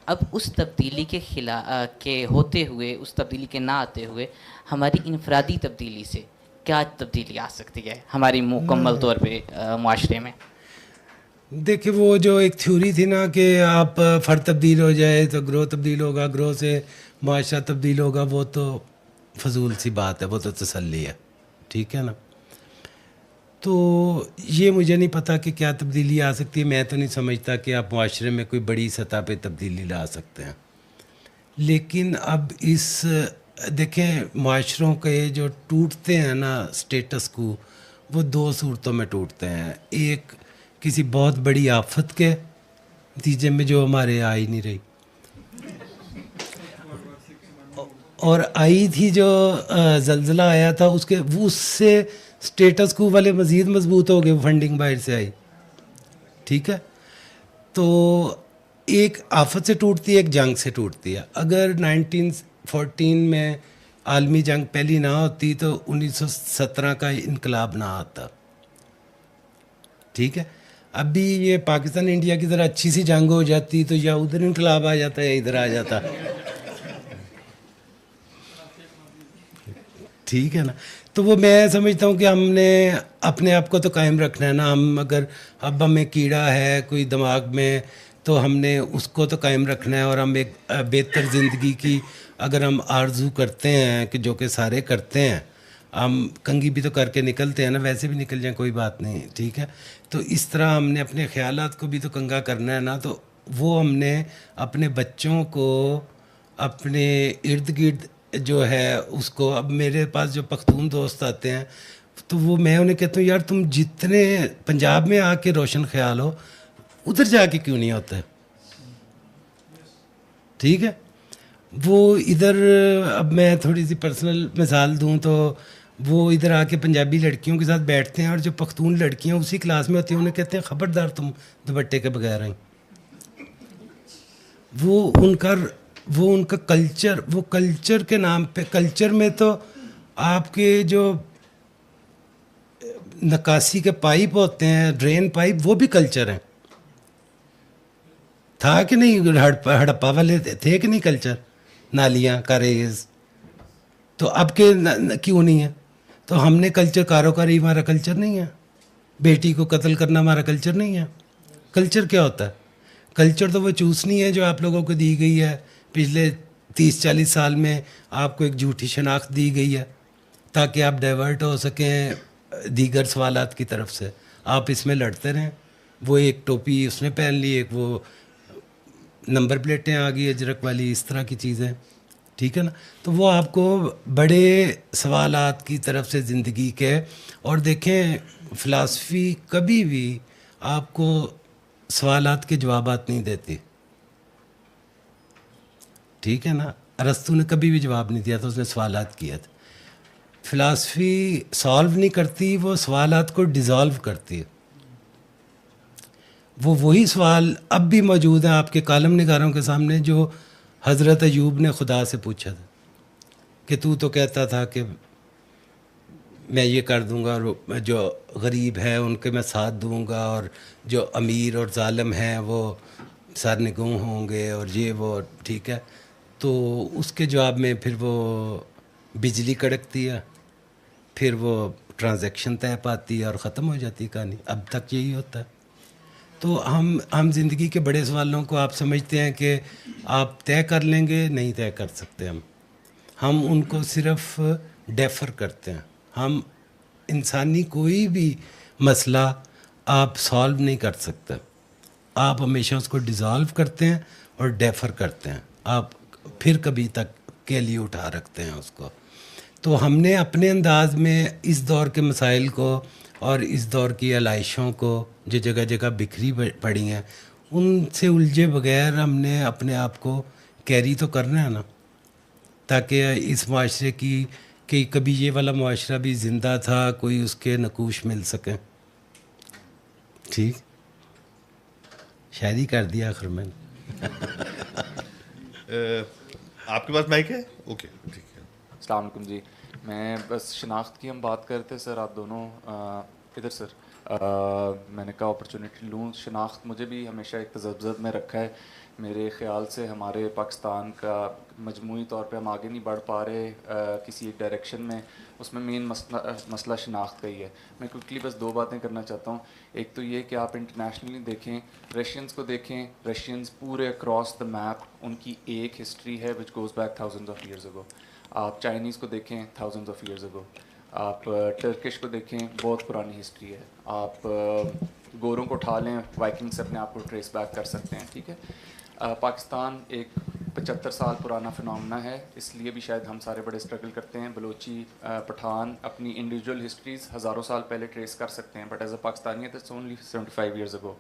اب اس تبدیلی کے ہوتے ہوئے، اس تبدیلی کے نہ آتے ہوئے ہماری انفرادی تبدیلی سے کیا تبدیلی آ سکتی ہے ہماری مکمل طور پہ معاشرے میں؟ دیکھیں وہ جو ایک تھیوری تھی نا کہ آپ فرد تبدیل ہو جائے تو گروہ تبدیل ہوگا، گروہ سے معاشرہ تبدیل ہوگا، وہ تو فضول سی بات ہے، وہ تو تسلی ہے، ٹھیک ہے نا. تو یہ مجھے نہیں پتہ کہ کیا تبدیلی آ سکتی ہے. میں تو نہیں سمجھتا کہ آپ معاشرے میں کوئی بڑی سطح پہ تبدیلی لا سکتے ہیں. لیکن اب دیکھیں معاشروں کے جو ٹوٹتے ہیں نا اسٹیٹس کو، وہ دو صورتوں میں ٹوٹتے ہیں. ایک کسی بہت بڑی آفت کے نتیجے میں جو ہمارے آ ہی نہیں رہی، اور آئی تھی جو زلزلہ آیا تھا اس سے اسٹیٹس کو والے مزید مضبوط ہو گئے، فنڈنگ باہر سے آئی، ٹھیک ہے. تو ایک آفت سے ٹوٹتی ہے، ایک جنگ سے ٹوٹتی ہے. اگر 1914 میں عالمی جنگ پہلی نہ ہوتی تو 1917 کا انقلاب نہ آتا، ٹھیک ہے. ابھی یہ پاکستان انڈیا کی ذرا اچھی سی جنگ ہو جاتی تو یا ادھر انقلاب آ جاتا یا ادھر آ جاتا، ٹھیک ہے نا. تو وہ میں سمجھتا ہوں کہ ہم نے اپنے آپ کو تو قائم رکھنا ہے نا. اب ہمیں کیڑا ہے کوئی دماغ میں تو ہم نے اس کو تو قائم رکھنا ہے، اور ہم ایک بہتر زندگی کی اگر ہم آرزو کرتے ہیں کہ جو کہ سارے کرتے ہیں، ہم کنگھی بھی تو کر کے نکلتے ہیں نا، ویسے بھی نکل جائیں کوئی بات نہیں، ٹھیک ہے. تو اس طرح ہم نے اپنے خیالات کو بھی تو کنگھا کرنا ہے نا. تو وہ ہم نے اپنے بچوں کو اپنے ارد گرد جو ہے اس کو، اب میرے پاس جو پختون دوست آتے ہیں تو وہ میں انہیں کہتا ہوں یار تم جتنے پنجاب میں آ کے روشن خیال ہو ادھر جا کے کیوں نہیں ہوتا ہے، ٹھیک ہے. وہ ادھر اب میں تھوڑی سی پرسنل مثال دوں تو وہ ادھر آ کے پنجابی لڑکیوں کے ساتھ بیٹھتے ہیں، اور جو پختون لڑکیاں اسی کلاس میں ہوتی ہیں انہیں کہتے ہیں خبردار تم دوپٹے کے بغیر آئیں. وہ ان کا کلچر، وہ کلچر کے نام پہ، کلچر میں تو آپ کے جو نکاسی کے پائپ ہوتے ہیں، ڈرین پائپ، وہ بھی کلچر ہیں. تھا کہ نہیں ہڑپا والے تھے کہ نہیں کلچر، نالیاں کاریز، تو اب کے کیوں نہیں ہے؟ تو ہم نے کلچر، کاروکاری ہمارا کلچر نہیں ہے، بیٹی کو قتل کرنا ہمارا کلچر نہیں ہے. کلچر کیا ہوتا ہے؟ کلچر تو وہ چوسنی ہے جو آپ لوگوں کو دی گئی ہے پچھلے 30-40 سال میں. آپ کو ایک جھوٹی شناخت دی گئی ہے تاکہ آپ ڈائیورٹ ہو سکیں دیگر سوالات کی طرف سے. آپ اس میں لڑتے رہیں. وہ ایک ٹوپی اس نے پہن لی، ایک وہ نمبر پلیٹیں آ گئی اجرک والی، اس طرح کی چیزیں، ٹھیک ہے نا. تو وہ آپ کو بڑے سوالات کی طرف سے زندگی کے، اور دیکھیں فلاسفی کبھی بھی آپ کو سوالات کے جوابات نہیں دیتی، ٹھیک ہے نا. ارسطو نے کبھی بھی جواب نہیں دیا تھا, اس نے سوالات کیے تھے. فلاسفی سالو نہیں کرتی, وہ سوالات کو ڈیزالو کرتی ہے. وہ وہی سوال اب بھی موجود ہیں آپ کے کالم نگاروں کے سامنے جو حضرت ایوب نے خدا سے پوچھا تھا کہ تو کہتا تھا کہ میں یہ کر دوں گا, اور جو غریب ہے ان کے میں ساتھ دوں گا, اور جو امیر اور ظالم ہیں وہ سرنگوں ہوں گے, اور یہ وہ ٹھیک ہے. تو اس کے جواب میں پھر وہ بجلی کڑکتی ہے, پھر وہ ٹرانزیکشن طے پاتی ہے اور ختم ہو جاتی ہے کہانی. اب تک یہی ہوتا ہے. تو ہم زندگی کے بڑے سوالوں کو آپ سمجھتے ہیں کہ آپ طے کر لیں گے, نہیں طے کر سکتے. ہم ان کو صرف ڈیفر کرتے ہیں. ہم انسانی کوئی بھی مسئلہ آپ سالو نہیں کر سکتے, آپ ہمیشہ اس کو ڈیزالو کرتے ہیں اور ڈیفر کرتے ہیں, آپ پھر کبھی تک کے لیے اٹھا رکھتے ہیں اس کو. تو ہم نے اپنے انداز میں اس دور کے مسائل کو اور اس دور کی علائشوں کو جو جگہ جگہ بکھری پڑی ہیں ان سے الجھے بغیر ہم نے اپنے آپ کو کیری تو کرنا ہے نا, تاکہ اس معاشرے کی کہ کبھی یہ والا معاشرہ بھی زندہ تھا, کوئی اس کے نقوش مل سکے. ٹھیک, شاعری کر دیا آخر میں. آپ کے پاس مائک ہے؟ اوکے ٹھیک ہے. السلام علیکم جی. میں بس شناخت کی ہم بات کرتے سر, آپ دونوں ادھر سر, میں نے کہا اپرچونیٹی لوں. شناخت مجھے بھی ہمیشہ ایک تذبذب میں رکھا ہے. میرے خیال سے ہمارے پاکستان کا مجموعی طور پہ ہم آگے نہیں بڑھ پا رہے کسی ایک ڈائریکشن میں. اس میں مین مسئلہ شناخت کا ہی ہے. میں کوئکلی بس 2 باتیں کرنا چاہتا ہوں. ایک تو یہ کہ آپ انٹرنیشنلی دیکھیں, رشینز کو دیکھیں. رشینز پورے اکراس دا میپ ان کی ایک ہسٹری ہے which goes back thousands of years ago. آپ چائنیز کو دیکھیں, تھاؤزنڈز آف ایئرز اگو. آپ ٹرکش کو دیکھیں, بہت پرانی ہسٹری ہے. آپ گوروں کو اٹھا لیں, وائکنگ سے اپنے آپ کو ٹریس بیک کر سکتے ہیں. ٹھیک ہے, پاکستان ایک 75 سال پرانا فنومنا ہے, اس لیے بھی شاید ہم سارے بڑے اسٹرگل کرتے ہیں. بلوچی, پٹھان اپنی انڈیویجول ہسٹریز ہزاروں سال پہلے ٹریس کر سکتے ہیں, بٹ ایز اے پاکستانیت اٹس اونلی 75 ایئرز اگو.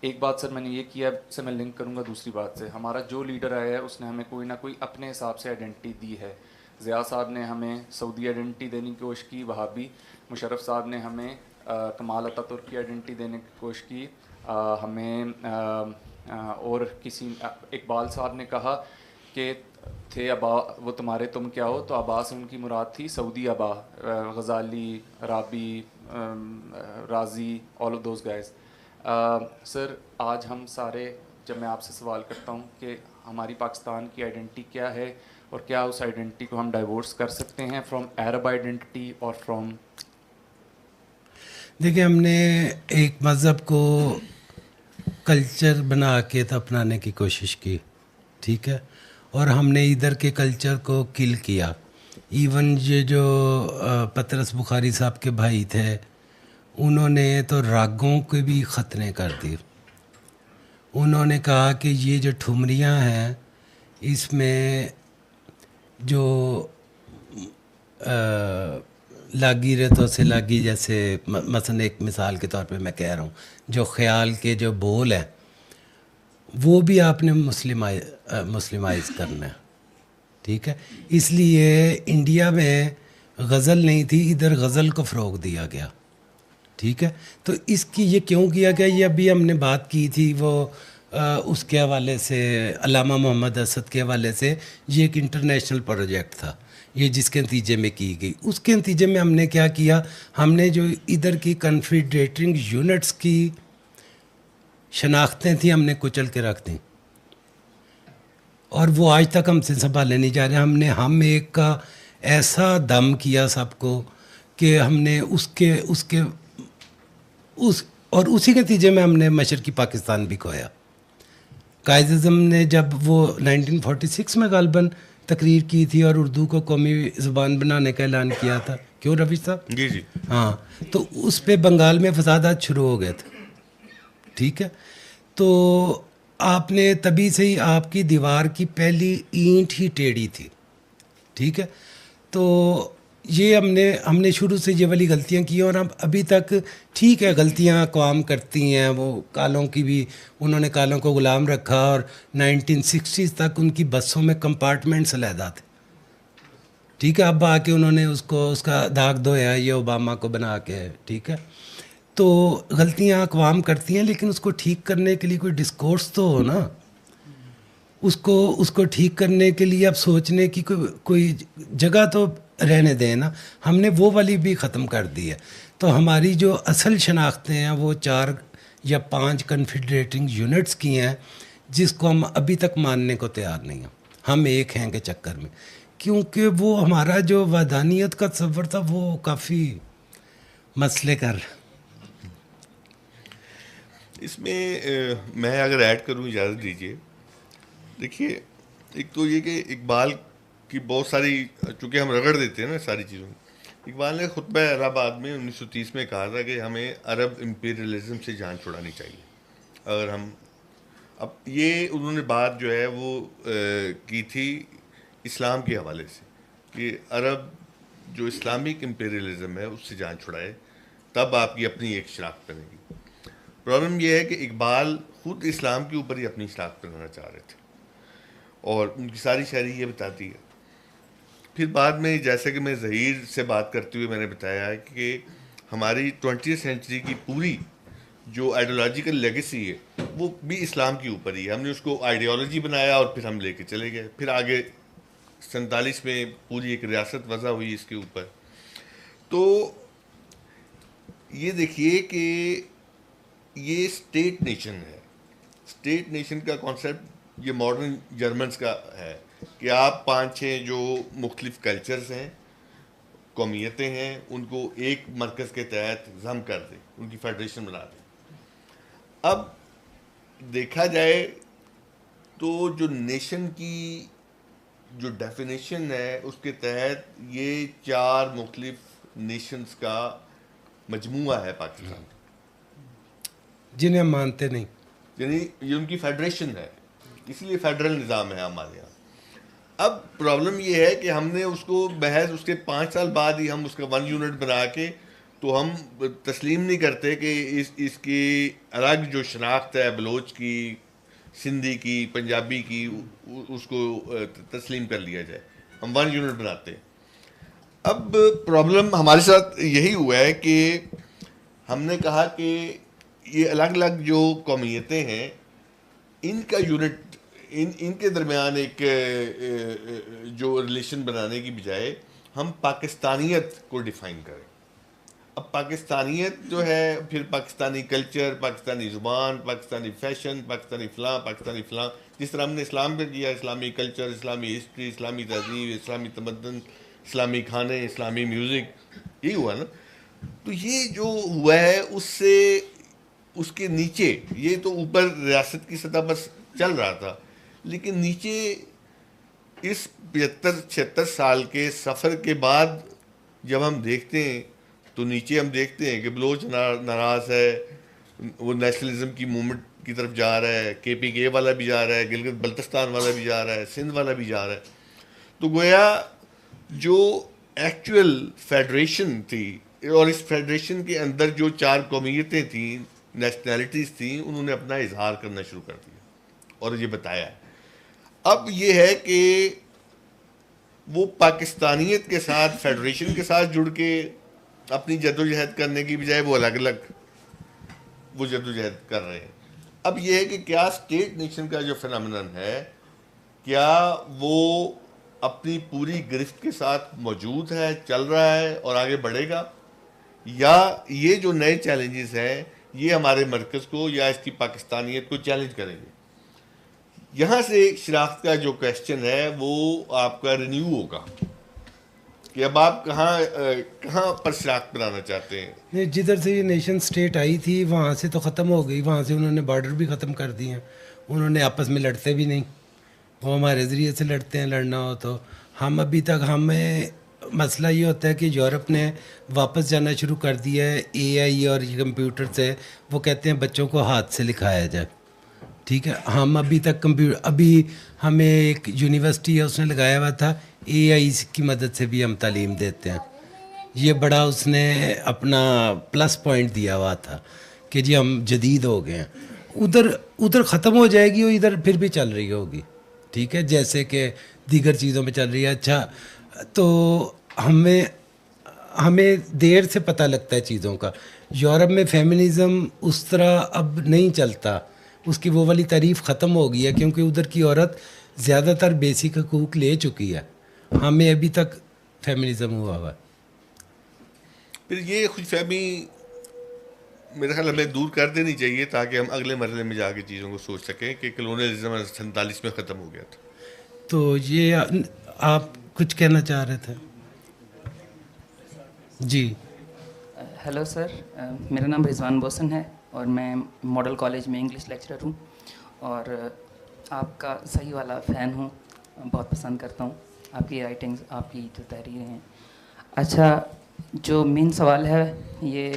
ایک بات سر میں نے یہ کیا سے میں لنک کروں گا دوسری بات سے. ہمارا جو لیڈر آیا ہے اس نے ہمیں کوئی نہ کوئی اپنے حساب سے آئیڈینٹی دی ہے. ضیاء صاحب نے ہمیں سعودی آئیڈینٹی دینے کی کوشش کی, وہابی. مشرف صاحب نے ہمیں کمال اتا ترک کی آئیڈینٹی دینے کی کوشش کی. ہمیں اور کسی اقبال صاحب نے کہا کہ تھے ابا وہ تمہارے تم کیا ہو, تو ابا سے ان کی مراد تھی سعودی ابا. غزالی, رابی, رازی, آل آف دوز گائز. سر آج ہم سارے, جب میں آپ سے سوال کرتا ہوں کہ ہماری پاکستان کی آئیڈینٹی کیا ہے اور کیا اس آئیڈینٹی کو ہم ڈائیورس کر سکتے ہیں فرام عرب آئیڈینٹی اور فرام. دیکھیں, ہم نے ایک مذہب کو کلچر بنا کے تو اپنانے کی کوشش کی, ٹھیک ہے, اور ہم نے ادھر کے کلچر کو کل کیا. ایون یہ جو پطرس بخاری صاحب کے بھائی تھے انہوں نے تو راگوں کے بھی ختنے کر دیے. انہوں نے کہا کہ یہ جو ٹھمریاں ہیں اس میں جو لاگی رتوں سے لاگی, جیسے مثلا ایک مثال کے طور پہ میں کہہ رہا ہوں, جو خیال کے جو بول ہیں وہ بھی آپ نے مسلمائز کرنا ہے. ٹھیک ہے, اس لیے انڈیا میں غزل نہیں تھی, ادھر غزل کو فروغ دیا گیا. ٹھیک ہے, تو اس کی یہ کیوں کیا گیا, یہ ابھی ہم نے بات کی تھی وہ اس کے حوالے سے, علامہ محمد اسد کے حوالے سے. یہ ایک انٹرنیشنل پروجیکٹ تھا یہ جس کے نتیجے میں کی گئی. اس کے نتیجے میں ہم نے کیا کیا, ہم نے جو ادھر کی کنفیڈریٹنگ یونٹس کی شناختیں تھیں ہم نے کچل کے رکھ دیں, اور وہ آج تک ہم سے سنبھالے نہیں جا رہے. ہم ایک کا ایسا دم کیا سب کو کہ ہم نے اور اسی کے نتیجے میں ہم نے مشرقی پاکستان بھی کھویا. قائد اعظم نے جب وہ 1946 میں غالباً تقریر کی تھی اور اردو کو قومی زبان بنانے کا اعلان کیا تھا, کیوں رویش صاحب؟ جی جی ہاں, تو اس پہ بنگال میں فسادات شروع ہو گئے تھے. ٹھیک ہے, تو آپ نے تبھی سے ہی آپ کی دیوار کی پہلی اینٹ ہی ٹیڑھی تھی. ٹھیک ہے, تو یہ ہم نے شروع سے یہ والی غلطیاں کی اور ہم ابھی تک ٹھیک ہے غلطیاں اقوام کرتی ہیں. وہ کالوں کی بھی انہوں نے کالوں کو غلام رکھا اور 1960s تک ان کی بسوں میں کمپارٹمنٹس علیحدہ تھے. ٹھیک ہے, اب آ کے انہوں نے اس کا داغ دھویا یہ اوباما کو بنا کے. ٹھیک ہے, تو غلطیاں اقوام کرتی ہیں لیکن اس کو ٹھیک کرنے کے لیے کوئی ڈسکورس تو ہو نا. اس کو ٹھیک کرنے کے لیے اب سوچنے کی کوئی جگہ تو رہنے دیں نا. ہم نے وہ والی بھی ختم کر دی ہے. تو ہماری جو اصل شناختیں ہیں وہ 4 یا 5 کنفیڈریٹنگ یونٹس کی ہیں جس کو ہم ابھی تک ماننے کو تیار نہیں ہیں. ہم ایک ہیں کے چکر میں, کیونکہ وہ ہمارا جو وحدانیت کا تصور تھا وہ کافی مسئلے کر. اس میں میں اگر ایڈ کروں اجازت دیجیے. دیکھیے, ایک تو یہ کہ اقبال کی بہت ساری, چونکہ ہم رگڑ دیتے ہیں نا ساری چیزوں میں, اقبال نے خطبہ عرب میں 1930 میں کہا تھا کہ ہمیں عرب امپیریلزم سے جان چھڑانی چاہیے. اگر ہم اب یہ انہوں نے بات جو ہے وہ کی تھی اسلام کے حوالے سے کہ عرب جو اسلامک امپیریلزم ہے اس سے جان چھڑائے, تب آپ کی اپنی ایک شناخت بنے گی. پرابلم یہ ہے کہ اقبال خود اسلام کے اوپر ہی اپنی شناخت بنانا چاہ رہے تھے اور ان کی ساری شاعری یہ بتاتی ہے. پھر بعد میں جیسا کہ میں ظہیر سے بات کرتے ہوئے میں نے بتایا ہے کہ ہماری 20th سینچری کی پوری جو آئیڈیالوجیکل لیگیسی ہے وہ بھی اسلام کے اوپر ہی ہے. ہم نے اس کو آئیڈیالوجی بنایا اور پھر ہم لے کے چلے گئے. پھر آگے 47 میں پوری ایک ریاست وضع ہوئی اس کے اوپر. تو یہ دیکھیے کہ یہ اسٹیٹ نیشن ہے. اسٹیٹ نیشن کا کانسیپٹ یہ ماڈرن جرمنس کا ہے کہ آپ 5-6 جو مختلف کلچرز ہیں, قومیتیں ہیں, ان کو ایک مرکز کے تحت ضم کر دیں, ان کی فیڈریشن بنا دیں. اب دیکھا جائے تو جو نیشن کی جو ڈیفینیشن ہے اس کے تحت یہ 4 مختلف نیشنز کا مجموعہ ہے پاکستان, جنہیں ہم مانتے نہیں. یعنی یہ ان کی فیڈریشن ہے, اس لیے فیڈرل نظام ہے ہمارے یہاں. اب پرابلم یہ ہے کہ ہم نے اس کو محض اس کے 5 سال بعد ہی ہم اس کا 1 یونٹ بنا کے تو ہم تسلیم نہیں کرتے کہ اس کی الگ جو شناخت ہے بلوچ کی, سندھی کی, پنجابی کی, اس کو تسلیم کر لیا جائے. ہم 1 یونٹ بناتے ہیں. اب پرابلم ہمارے ساتھ یہی ہوا ہے کہ ہم نے کہا کہ یہ الگ الگ جو قومیتیں ہیں ان کا یونٹ, ان کے درمیان ایک جو ریلیشن بنانے کی بجائے ہم پاکستانیت کو ڈیفائن کریں. اب پاکستانیت جو ہے پھر پاکستانی کلچر, پاکستانی زبان, پاکستانی فیشن, پاکستانی فلاں, پاکستانی فلاں, جس طرح ہم نے اسلام کا کیا, اسلامی کلچر, اسلامی ہسٹری, اسلامی تہذیب, اسلامی تمدن, اسلامی کھانے, اسلامی میوزک, یہی ہوا نا. تو یہ جو ہوا ہے اس سے اس کے نیچے, یہ تو اوپر ریاست کی سطح پر چل رہا تھا, لیکن نیچے اس 75-76 سال کے سفر کے بعد جب ہم دیکھتے ہیں تو نیچے ہم دیکھتے ہیں کہ بلوچ ناراض ہے, وہ نیشنلزم کی موومنٹ کی طرف جا رہا ہے, KPK والا بھی جا رہا ہے, گلگت بلتستان والا بھی جا رہا ہے, سندھ والا بھی جا رہا ہے. تو گویا جو ایکچوئل فیڈریشن تھی اور اس فیڈریشن کے اندر جو 4 قومیتیں تھیں, نیشنلٹیز تھیں, انہوں نے اپنا اظہار کرنا شروع کر دیا اور یہ بتایا. اب یہ ہے کہ وہ پاکستانیت کے ساتھ, فیڈریشن کے ساتھ جڑ کے اپنی جدوجہد کرنے کی بجائے وہ الگ الگ وہ جدوجہد کر رہے ہیں. اب یہ ہے کہ کیا اسٹیٹ نیشن کا جو فینامنن ہے کیا وہ اپنی پوری گرفت کے ساتھ موجود ہے, چل رہا ہے اور آگے بڑھے گا, یا یہ جو نئے چیلنجز ہیں یہ ہمارے مرکز کو یا اس کی پاکستانیت کو چیلنج کریں گے. یہاں سے شناخت کا جو کویشچن ہے وہ آپ کا رینیو ہوگا کہ اب آپ کہاں پر شناخت بنانا چاہتے ہیں. جدھر سے یہ نیشن سٹیٹ آئی تھی وہاں سے تو ختم ہو گئی, وہاں سے انہوں نے بارڈر بھی ختم کر دیے ہیں, انہوں نے آپس میں لڑتے بھی نہیں, وہ ہمارے ذریعے سے لڑتے ہیں. لڑنا ہو تو ہم ابھی تک, ہمیں مسئلہ یہ ہوتا ہے کہ یورپ نے واپس جانا شروع کر دیا ہے AI اور کمپیوٹر سے. وہ کہتے ہیں بچوں کو ہاتھ سے لکھایا جائے. ٹھیک ہے, ہم ابھی تک ابھی ہمیں ایک یونیورسٹی ہے اس نے لگایا ہوا تھا AI کی مدد سے بھی ہم تعلیم دیتے ہیں. یہ بڑا اس نے اپنا پلس پوائنٹ دیا ہوا تھا کہ جی ہم جدید ہو گئے ہیں. ادھر ختم ہو جائے گی اور ادھر پھر بھی چل رہی ہوگی, ٹھیک ہے, جیسے کہ دیگر چیزوں میں چل رہی ہے. اچھا, تو ہمیں دیر سے پتہ لگتا ہے چیزوں کا. یورپ میں فیمنزم اس طرح اب نہیں چلتا, اس کی وہ والی تعریف ختم ہو گئی ہے, کیونکہ ادھر کی عورت زیادہ تر بیسک حقوق لے چکی ہے. ہمیں ابھی تک فیمنزم ہوا ہوا ہے. پھر یہ خوش فہمی میرے خیال ہمیں دور کر دینی چاہیے تاکہ ہم اگلے مرحلے میں جا کے چیزوں کو سوچ سکیں کہ کلونیلزم 47 میں ختم ہو گیا تھا. تو یہ آپ کچھ کہنا چاہ رہے تھے؟ جی. ہیلو سر, میرا نام رضوان بوسن ہے اور میں ماڈل کالج میں انگلش لیکچرر ہوں اور آپ کا صحیح والا فین ہوں, بہت پسند کرتا ہوں آپ کی رائٹنگز, آپ کی جو تحریریں ہیں. اچھا, جو مین سوال ہے یہ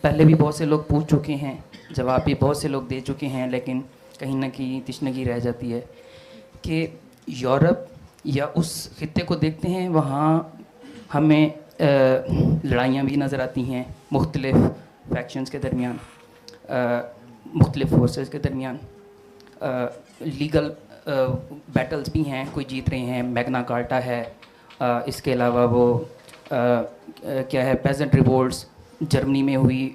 پہلے بھی بہت سے لوگ پوچھ چکے ہیں, جواب بھی بہت سے لوگ دے چکے ہیں, لیکن کہیں نہ کہیں تشنگی رہ جاتی ہے کہ یورپ یا اس خطے کو دیکھتے ہیں, وہاں ہمیں لڑائیاں بھی نظر آتی ہیں مختلف فیکشنز کے درمیان, مختلف فورسز کے درمیان, لیگل بیٹلز بھی ہیں, کوئی جیت رہے ہیں, میگنا کارٹا ہے, اس کے علاوہ وہ کیا ہے پیزنٹ ریوولٹس جرمنی میں ہوئی,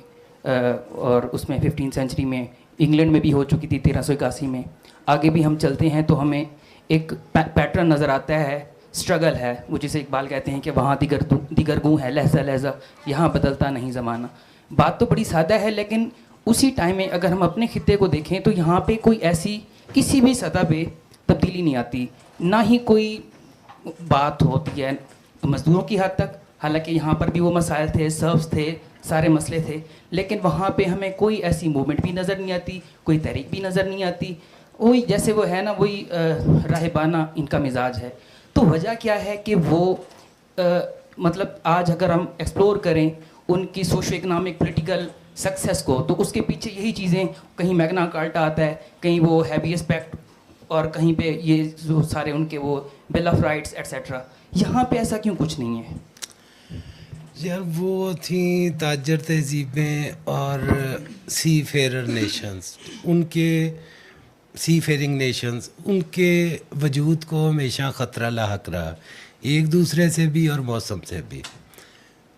اور اس میں 15 سینچری میں انگلینڈ میں بھی ہو چکی تھی 1381 میں. آگے بھی ہم چلتے ہیں تو ہمیں ایک پیٹرن نظر آتا ہے, اسٹرگل ہے, وہ جسے اقبال کہتے ہیں کہ وہاں دیگر گوں ہے لہجہ لہجہ, یہاں بدلتا نہیں زمانہ. بات تو بڑی سادہ ہے, لیکن اسی ٹائم میں اگر ہم اپنے خطے کو دیکھیں تو یہاں پہ کوئی ایسی کسی بھی سطح پہ تبدیلی نہیں آتی, نہ ہی کوئی بات ہوتی ہے مزدوروں کی حد تک, حالانکہ یہاں پر بھی وہ مسائل تھے, سرفس تھے, سارے مسئلے تھے, لیکن وہاں پہ ہمیں کوئی ایسی موومنٹ بھی نظر نہیں آتی, کوئی تحریک بھی نظر نہیں آتی. وہی جیسے وہ ہے نا, وہی راہبانہ ان کا مزاج ہے. تو وجہ کیا ہے کہ وہ مطلب آج اگر ہم ایکسپلور کریں ان کی سوشو اکنامک پولیٹیکل سکسیس کو, تو اس کے پیچھے یہی چیزیں, کہیں میگنا کارٹا آتا ہے, کہیں وہ ہیبیس پیکٹ, اور کہیں پہ یہ جو سارے ان کے وہ بل آف رائٹس ایٹسیٹرا. یہاں پہ ایسا کیوں کچھ نہیں ہے؟ یار وہ تھیں تاجر تہذیبیں اور سی فیرر نیشنز, ان کے سی فیرنگ نیشنز, ان کے وجود کو ہمیشہ خطرہ لاحق رہا, ایک دوسرے سے بھی اور موسم سے بھی.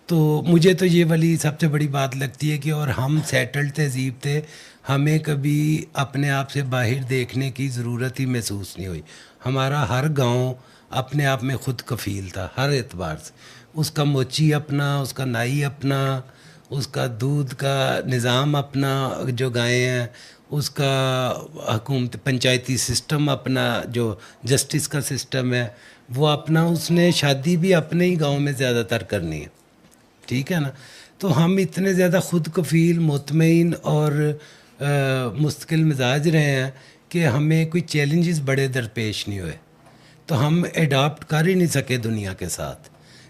تو مجھے تو یہ والی سب سے بڑی بات لگتی ہے کہ اور ہم سیٹلڈ تہذیب تھے, ہمیں کبھی اپنے آپ سے باہر دیکھنے کی ضرورت ہی محسوس نہیں ہوئی. ہمارا ہر گاؤں اپنے آپ میں خود کفیل تھا ہر اعتبار سے, اس کا موچی اپنا, اس کا نائی اپنا, اس کا دودھ کا نظام اپنا جو گائے ہیں, اس کا حکومت پنچایتی سسٹم اپنا, جو جسٹس کا سسٹم ہے وہ اپنا, اس نے شادی بھی اپنے ہی گاؤں میں زیادہ تر کرنی ہے, ٹھیک ہے نا. تو ہم اتنے زیادہ خود کفیل, مطمئن اور مستقل مزاج رہے ہیں کہ ہمیں کوئی چیلنجز بڑے درپیش نہیں ہوئے, تو ہم اڈاپٹ کر ہی نہیں سکے دنیا کے ساتھ.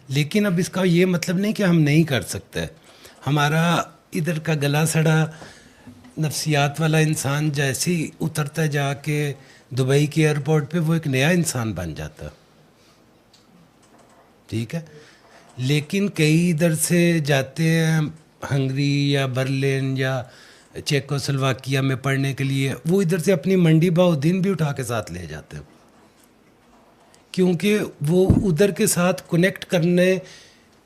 لیکن اب اس کا یہ مطلب نہیں کہ ہم نہیں کر سکتے. ہمارا ادھر کا گلا سڑا نفسیات والا انسان جیسے ہی اترتا جا کے دبئی کے ایئرپورٹ پہ, وہ ایک نیا انسان بن جاتا, ٹھیک ہے. لیکن کئی ادھر سے جاتے ہیں ہنگری یا برلن یا چیکو سلواکیہ میں پڑھنے کے لیے, وہ ادھر سے اپنی منڈی بہاؤدین بھی اٹھا کے ساتھ لے جاتے ہیں, کیونکہ وہ ادھر کے ساتھ کنیکٹ کرنے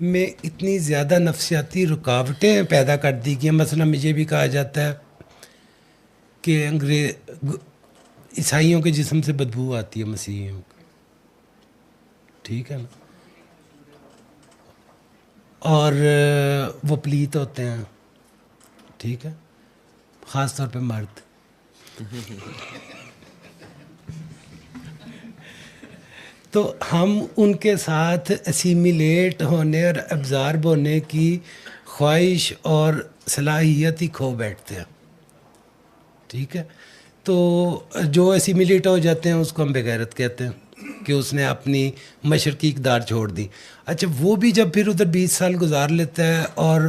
میں اتنی زیادہ نفسیاتی رکاوٹیں پیدا کر دی گئی ہیں. مثلا مجھے بھی کہا جاتا ہے کہ عیسائیوں کے جسم سے بدبو آتی ہے مسیحیوں کی, ٹھیک ہے نا, اور وہ پلیت ہوتے ہیں, ٹھیک ہے, خاص طور پہ مرد. تو ہم ان کے ساتھ اسیمیلیٹ ہونے اور ابزارب ہونے کی خواہش اور صلاحیت ہی کھو بیٹھتے ہیں, ٹھیک ہے. تو جو اسیمیلیٹ ہو جاتے ہیں اس کو ہم بے غیرت کہتے ہیں کہ اس نے اپنی مشرقی اقدار چھوڑ دی. اچھا, وہ بھی جب پھر ادھر 20 سال گزار لیتا ہے اور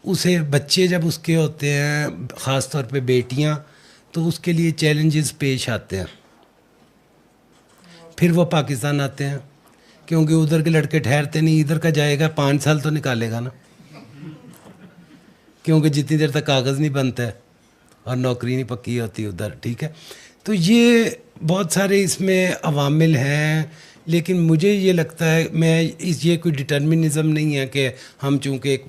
اسے بچے جب اس کے ہوتے ہیں, خاص طور پہ بیٹیاں, تو اس کے لیے چیلنجز پیش آتے ہیں. پھر وہ پاکستان آتے ہیں کیونکہ ادھر کے لڑکے ٹھہرتے نہیں, ادھر کا جائے گا 5 سال تو نکالے گا نا, کیونکہ جتنی دیر تک کاغذ نہیں بنتا ہے اور نوکری نہیں پکی ہوتی ادھر. ٹھیک ہے, تو یہ بہت سارے اس میں عوامل ہیں, لیکن مجھے یہ لگتا ہے یہ کوئی ڈٹرمنزم نہیں ہے کہ ہم چونکہ ایک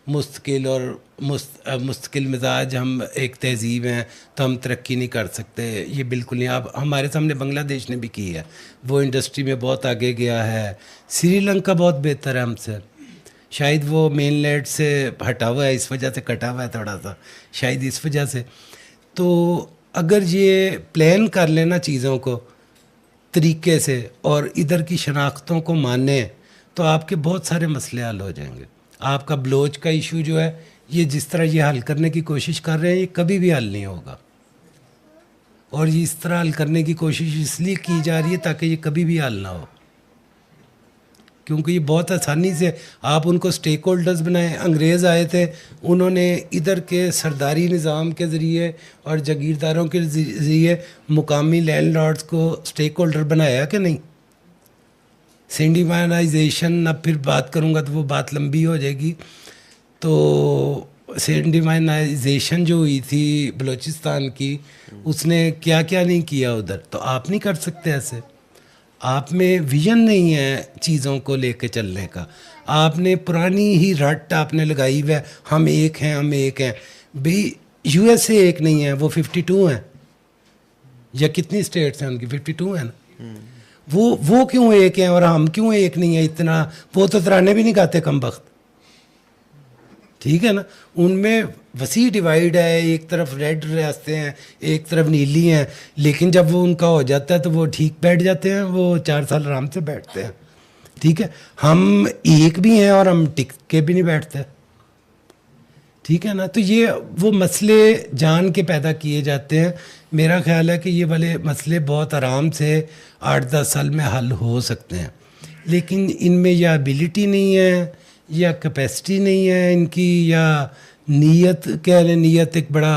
مستقل اور مستقل مزاج ہم ایک تہذیب ہیں تو ہم ترقی نہیں کر سکتے. یہ بالکل نہیں. اب ہمارے سامنے بنگلہ دیش نے بھی کی ہے, وہ انڈسٹری میں بہت آگے گیا ہے. سری لنکا بہت بہتر ہے ہم سے, شاید وہ مین لینڈ سے ہٹا ہوا ہے, اس وجہ سے کٹا ہوا ہے تھوڑا سا, شاید اس وجہ سے. تو اگر یہ پلان کر لینا چیزوں کو طریقے سے اور ادھر کی شناختوں کو مانیں تو آپ کے بہت سارے مسئلے حل ہو جائیں گے. آپ کا بلوچ کا ایشو جو ہے, یہ جس طرح یہ حل کرنے کی کوشش کر رہے ہیں, یہ کبھی بھی حل نہیں ہوگا. اور یہ اس طرح حل کرنے کی کوشش اس لیے کی جا رہی ہے تاکہ یہ کبھی بھی حل نہ ہو, کیونکہ یہ بہت آسانی سے آپ ان کو سٹیک ہولڈرز بنائیں. انگریز آئے تھے, انہوں نے ادھر کے سرداری نظام کے ذریعے اور جاگیرداروں کے ذریعے مقامی لینڈ لارڈز کو سٹیک ہولڈر بنایا کہ نہیں. سینڈیمائنائزیشن, اب پھر بات کروں گا تو وہ بات لمبی ہو جائے گی. تو سینڈیمائنائزیشن جو ہوئی تھی بلوچستان کی, اس نے کیا کیا نہیں کیا ادھر. تو آپ نہیں کر سکتے ایسے. آپ میں ویژن نہیں ہے چیزوں کو لے کے چلنے کا. آپ نے پرانی ہی رٹ آپ نے لگائی ہوئی ہے, ہم ایک ہیں, ہم ایک ہیں. بھئی یو ایس اے ایک نہیں ہے, وہ 52 ہیں, یا کتنی اسٹیٹس ہیں ان کی, 52 ہیں نا. وہ کیوں ایک ہیں اور ہم کیوں ایک نہیں ہیں اتنا. وہ تو ترانے بھی نہیں گاتے کم بخت. ٹھیک ہے نا, ان میں وسیع ڈیوائیڈ ہے, ایک طرف ریڈ ریاستیں ہیں, ایک طرف نیلی ہیں, لیکن جب وہ ان کا ہو جاتا ہے تو وہ ٹھیک بیٹھ جاتے ہیں, وہ 4 سال آرام سے بیٹھتے ہیں. ٹھیک ہے, ہم ایک بھی ہیں اور ہم ٹک کے بھی نہیں بیٹھتے. ٹھیک ہے نا. تو یہ وہ مسئلے جان کے پیدا کیے جاتے ہیں. میرا خیال ہے کہ یہ والے مسئلے بہت آرام سے 8-10 سال میں حل ہو سکتے ہیں, لیکن ان میں یا ابیلٹی نہیں ہے, یا کیپیسٹی نہیں ہے ان کی, یا نیت. کہہ لیں نیت ایک بڑا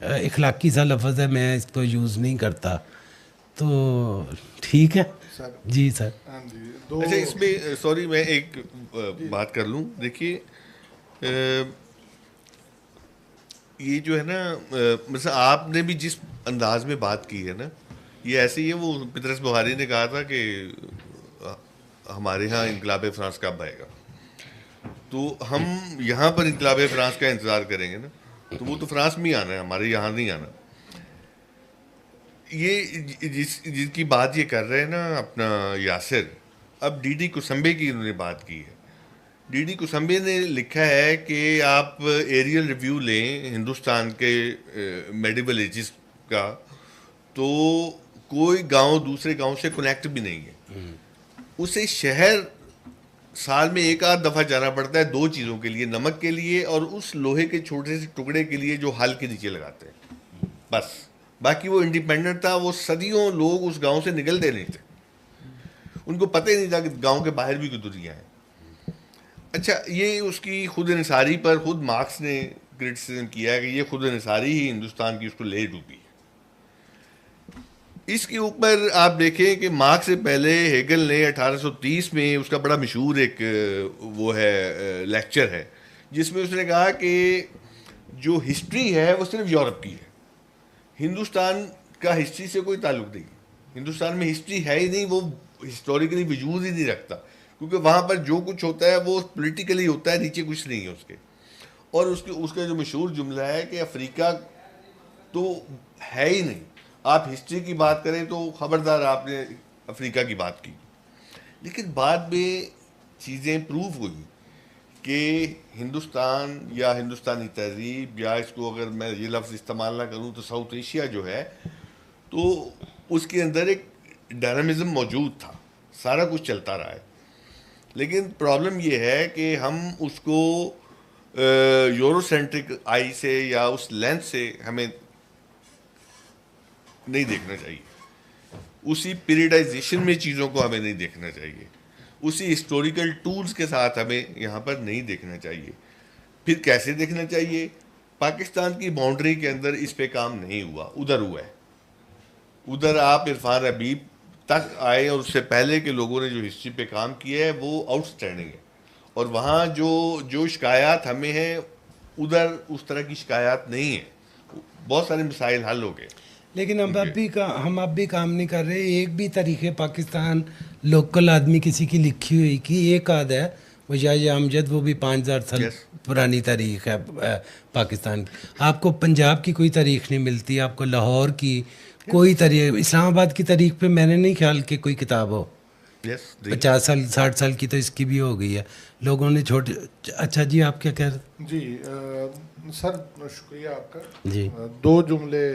اخلاقی سا لفظ ہے, میں اس کو یوز نہیں کرتا. تو ٹھیک ہے جی سر. اچھا, اس میں سوری میں ایک بات کر لوں. دیکھیے یہ جو ہے نا, مثلا آپ نے بھی جس انداز میں بات کی ہے نا, یہ ایسے ہی ہے. وہ پطرس بخاری نے کہا تھا کہ ہمارے ہاں انقلاب فرانس کب آئے گا, تو ہم یہاں پر انقلاب فرانس کا انتظار کریں گے نا, تو وہ تو فرانس میں ہی آنا ہے, ہمارے یہاں نہیں آنا. یہ جس کی بات یہ کر رہے ہیں نا اپنا یاسر, اب ڈی ڈی کوسمبے کی انہوں نے بات کی ہے. ڈی ڈی کوسمبے نے لکھا ہے کہ آپ ایریل ریویو لیں ہندوستان کے میڈیول ایجز کا, تو کوئی گاؤں دوسرے گاؤں سے کنیکٹ بھی نہیں ہے. اسے شہر سال میں 1-8 دفعہ جانا پڑتا ہے 2 چیزوں کے لیے, نمک کے لیے اور اس لوہے کے چھوٹے سے ٹکڑے کے لیے جو ہل کے نیچے لگاتے ہیں, بس. باقی وہ انڈیپینڈنٹ تھا, وہ صدیوں لوگ اس گاؤں سے نکلتے نہیں تھے, ان کو پتہ ہی نہیں تھا کہ گاؤں کے باہر بھی کوئی دنیا ہے. اچھا, یہ اس کی خود انحصاری پر خود مارکس نے کرٹیسزم کیا ہے کہ یہ خود انحصاری ہی ہندوستان کی اس کو لے ڈوبی. اس کے اوپر آپ دیکھیں کہ مارکس سے پہلے ہیگل نے 1830 میں اس کا بڑا مشہور ایک وہ ہے لیکچر ہے, جس میں اس نے کہا کہ جو ہسٹری ہے وہ صرف یورپ کی ہے, ہندوستان کا ہسٹری سے کوئی تعلق نہیں. ہندوستان میں ہسٹری ہے ہی نہیں, وہ ہسٹوریکلی وجود ہی نہیں رکھتا, کیونکہ وہاں پر جو کچھ ہوتا ہے وہ پولیٹیکلی ہوتا ہے, نیچے کچھ نہیں ہے اس کے. اور اس کا جو مشہور جملہ ہے کہ افریقہ تو ہے ہی نہیں, آپ ہسٹری کی بات کریں تو خبردار آپ نے افریقہ کی بات کی. لیکن بعد میں چیزیں پروو ہوئی کہ ہندوستان یا ہندوستانی تہذیب, یا اس کو اگر میں یہ لفظ استعمال نہ کروں تو ساؤتھ ایشیا جو ہے, تو اس کے اندر ایک ڈائنامزم موجود تھا, سارا کچھ چلتا رہا ہے. لیکن پرابلم یہ ہے کہ ہم اس کو یورو سینٹرک آئی سے یا اس لینس سے ہمیں نہیں دیکھنا چاہیے, اسی پیریڈائزیشن میں چیزوں کو ہمیں نہیں دیکھنا چاہیے, اسی ہسٹوریکل ٹولز کے ساتھ ہمیں یہاں پر نہیں دیکھنا چاہیے. پھر کیسے دیکھنا چاہیے؟ پاکستان کی باؤنڈری کے اندر اس پہ کام نہیں ہوا, ادھر ہوا ہے. ادھر آپ عرفان حبیب تک آئے اور اس سے پہلے کے لوگوں نے جو ہسٹری پہ کام کیا ہے وہ آؤٹ اسٹینڈنگ ہے. اور وہاں جو شکایات ہمیں ہیں ادھر اس طرح کی شکایات نہیں ہیں. بہت سارے مسائل حل ہو گئے. لیکن ہم اب بھی کام نہیں کر رہے. ایک بھی تاریخ پاکستان لوکل آدمی کسی کی لکھی ہوئی کی ایک آدھ ہے, وہ شاہ امجد, وہ بھی 5000 سال پرانی تاریخ ہے پاکستان کی. آپ کو پنجاب کی کوئی تاریخ نہیں ملتی, آپ کو لاہور کی کوئی تاریخ, اسلام آباد کی تاریخ پہ میں نے نہیں خیال کہ کوئی کتاب ہو. 50 سال 60 سال کی تو اس کی بھی ہو گئی ہے. لوگوں نے چھوٹے. اچھا جی, آپ کیا کہہ رہے؟ جی سر شکریہ آپ کا. جی 2 جملے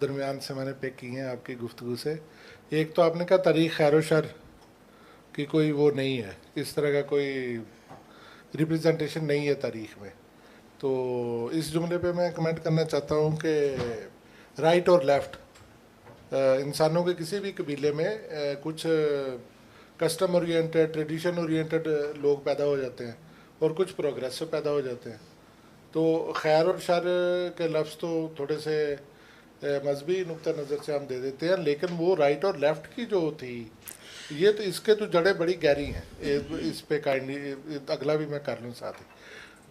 درمیان سے میں نے پک کیے ہیں آپ کی گفتگو سے. ایک تو آپ نے کہا تاریخ خیر و شر کی کوئی وہ نہیں ہے, اس طرح کا کوئی ریپرزنٹیشن نہیں ہے تاریخ میں. تو اس جملے پہ میں کمنٹ کرنا چاہتا ہوں کہ رائٹ اور لیفٹ انسانوں کے کسی بھی قبیلے میں کچھ کسٹم اورینٹڈ ٹریڈیشن اورینٹڈ لوگ پیدا ہو جاتے ہیں اور کچھ پروگریسو پیدا ہو جاتے ہیں. تو خیر اور شر کے لفظ تو تھوڑے سے مذہبی نقطہ نظر سے ہم دے دیتے ہیں, لیکن وہ رائٹ اور لیفٹ کی جو تھی یہ تو اس کے تو جڑیں بڑی گہری ہیں. اس پہ کائنڈلی اگلا بھی میں کر لوں ساتھ ہی.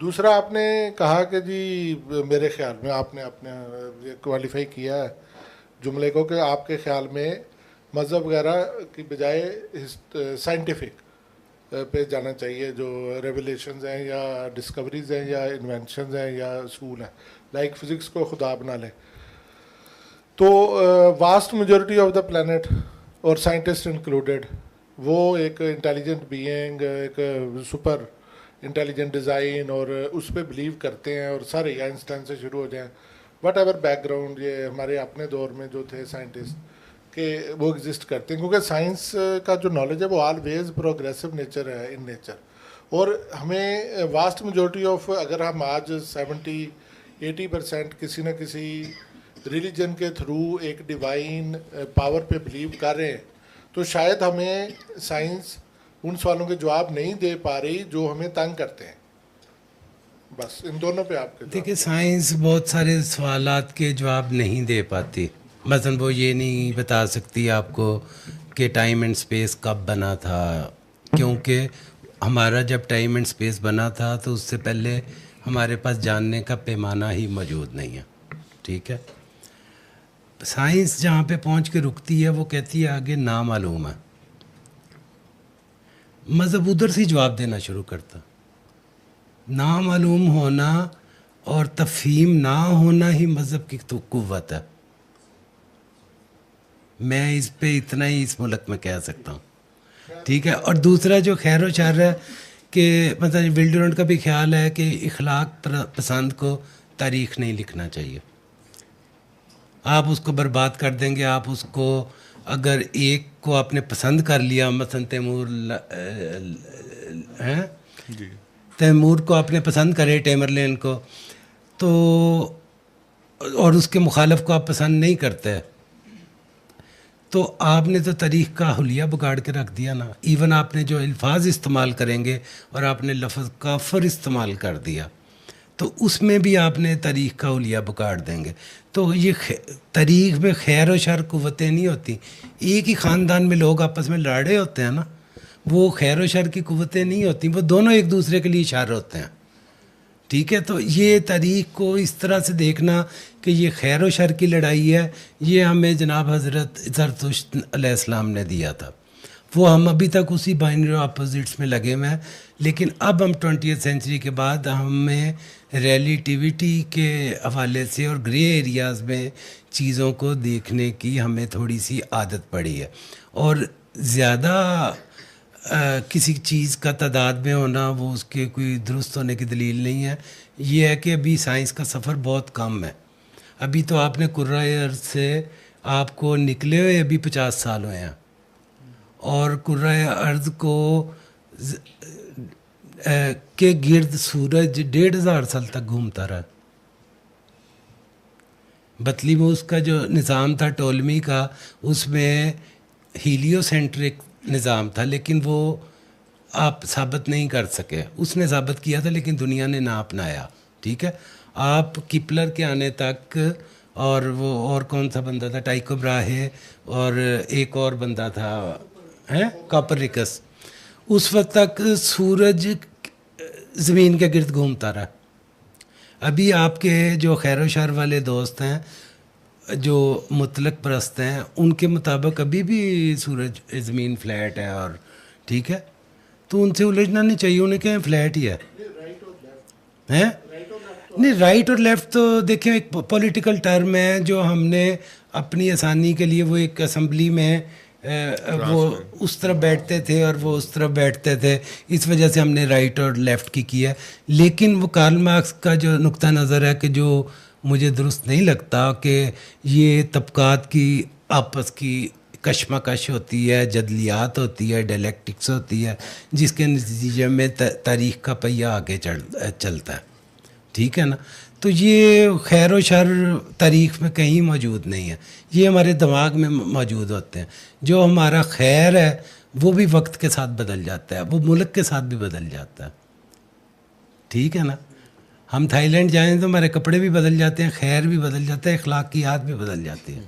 دوسرا آپ نے کہا کہ جی میرے خیال میں آپ نے اپنے کوالیفائی کیا ہے جملے کو کہ آپ کے خیال میں مذہب وغیرہ کی بجائے سائنٹیفک پہ جانا چاہیے, جو ریولیشنز ہیں یا ڈسکوریز ہیں یا انوینشنز ہیں یا اصول ہیں, لائک فزکس کو خدا بنا لیں. تو vast majority of the planet اور سائنٹسٹ انکلوڈیڈ وہ ایک انٹیلیجنٹ بینگ, ایک سپر انٹیلیجنٹ ڈیزائن اور اس پہ بلیو کرتے ہیں, اور سارے آئنسٹائن سے شروع ہو جائیں وٹ ایور بیک گراؤنڈ یہ ہمارے اپنے دور میں جو تھے سائنٹسٹ کہ وہ ایگزسٹ کرتے ہیں, کیونکہ سائنس کا جو نالج ہے وہ آلویز پروگریسو نیچر ہے ان نیچر. اور ہمیں واسٹ میجورٹی آف, اگر ہم آج 70-80% کسی نہ کسی ریلیجن کے تھرو ایک ڈیوائن پاور پہ بلیو کر رہے ہیں, تو شاید ہمیں سائنس ان سوالوں کے جواب نہیں دے پا رہی جو ہمیں تنگ کرتے ہیں. بس ان دونوں پہ آپ کے دیکھیں, سائنس بہت سارے سوالات کے جواب نہیں دے پاتی. مثلا وہ یہ نہیں بتا سکتی آپ کو کہ ٹائم اینڈ سپیس کب بنا تھا, کیونکہ ہمارا جب ٹائم اینڈ سپیس بنا تھا تو اس سے پہلے ہمارے پاس جاننے کا پیمانہ ہی موجود نہیں ہے. ٹھیک ہے, سائنس جہاں پہ پہنچ کے رکتی ہے وہ کہتی ہے آگے نامعلوم ہے. مذہب ادھر سے جواب دینا شروع کرتا. نامعلوم ہونا اور تفہیم نہ ہونا ہی مذہب کی تو قوت ہے. میں اس پہ اتنا ہی اس ملک میں کہہ سکتا ہوں. ٹھیک ہے, اور دوسرا جو خیر و شر ہے کہ مطلب ولڈرانٹ کا بھی خیال ہے کہ اخلاق پسند کو تاریخ نہیں لکھنا چاہیے. آپ اس کو برباد کر دیں گے. آپ اس کو اگر ایک کو آپ نے پسند کر لیا, مثلا تیمور کو آپ نے پسند کرے, ٹیمرلین کو, تو اور اس کے مخالف کو آپ پسند نہیں کرتے, تو آپ نے تو تاریخ کا حلیہ بگاڑ کے رکھ دیا نا. ایون آپ نے جو الفاظ استعمال کریں گے اور آپ نے لفظ کافر استعمال کر دیا, تو اس میں بھی آپ نے تاریخ کا حلیہ بگاڑ دیں گے. تو یہ تاریخ میں خیر و شر قوتیں نہیں ہوتی. ایک ہی خاندان میں لوگ آپس میں لڑے ہوتے ہیں نا, وہ خیر و شر کی قوتیں نہیں ہوتی, وہ دونوں ایک دوسرے کے لیے شر ہوتے ہیں. ٹھیک ہے, تو یہ تاریخ کو اس طرح سے دیکھنا کہ یہ خیر و شر کی لڑائی ہے, یہ ہمیں جناب حضرت زرتشت علیہ السلام نے دیا تھا. وہ ہم ابھی تک اسی بائنری اپوزٹس میں لگے ہوئے ہیں, لیکن اب ہم 20th سینچری کے بعد ہمیں ریلیٹیوٹی کے حوالے سے اور گرے ایریاز میں چیزوں کو دیکھنے کی ہمیں تھوڑی سی عادت پڑی ہے. اور زیادہ کسی چیز کا تعداد میں ہونا وہ اس کے کوئی درست ہونے کی دلیل نہیں ہے. یہ ہے کہ ابھی سائنس کا سفر بہت کم ہے. ابھی تو آپ نے کرۂ ارض سے آپ کو نکلے ہوئے ابھی 50 سال ہوئے ہیں, اور کرۂ ارض کو کے گرد سورج 1500 سال تک گھومتا رہا. بطلیموس کا جو نظام تھا ٹولمی کا, اس میں ہیلیو سینٹرک نظام تھا, لیکن وہ آپ ثابت نہیں کر سکے. اس نے ثابت کیا تھا لیکن دنیا نے نہ اپنایا. ٹھیک ہے, آپ کپلر کے آنے تک اور وہ اور کون سا بندہ تھا، ٹائکو براہے، اور ایک اور بندہ تھا کاپرنیکس، اس وقت تک سورج زمین کے گرد گھومتا رہا. ابھی آپ کے جو خیر و شر والے دوست ہیں جو مطلق پرست ہیں، ان کے مطابق ابھی بھی سورج زمین فلیٹ ہے، اور ٹھیک ہے، تو ان سے الجھنا نہیں چاہیے، انہیں کہیں فلیٹ ہی ہے. نہیں، رائٹ اور لیفٹ تو دیکھیں ایک پولیٹیکل ٹرم ہے جو ہم نے اپنی آسانی کے لیے، وہ ایک اسمبلی میں وہ اس طرف بیٹھتے تھے اور وہ اس طرف بیٹھتے تھے، اس وجہ سے ہم نے رائٹ اور لیفٹ کی کیا ہے. لیکن وہ کارل مارکس کا جو نقطہ نظر ہے کہ جو مجھے درست نہیں لگتا، کہ یہ طبقات کی آپس کی کشمکش ہوتی ہے، جدلیات ہوتی ہے، ڈائلیکٹکس ہوتی ہے، جس کے نتیجے میں تاریخ کا پہیہ آگے چلتا ہے. ٹھیک ہے نا؟ تو یہ خیر و شر تاریخ میں کہیں موجود نہیں ہے، یہ ہمارے دماغ میں موجود ہوتے ہیں. جو ہمارا خیر ہے وہ بھی وقت کے ساتھ بدل جاتا ہے، وہ ملک کے ساتھ بھی بدل جاتا ہے. ٹھیک ہے نا؟ ہم تھائی لینڈ جائیں تو ہمارے کپڑے بھی بدل جاتے ہیں، خیر بھی بدل جاتا ہے، اخلاقیات بھی بدل جاتی ہیں.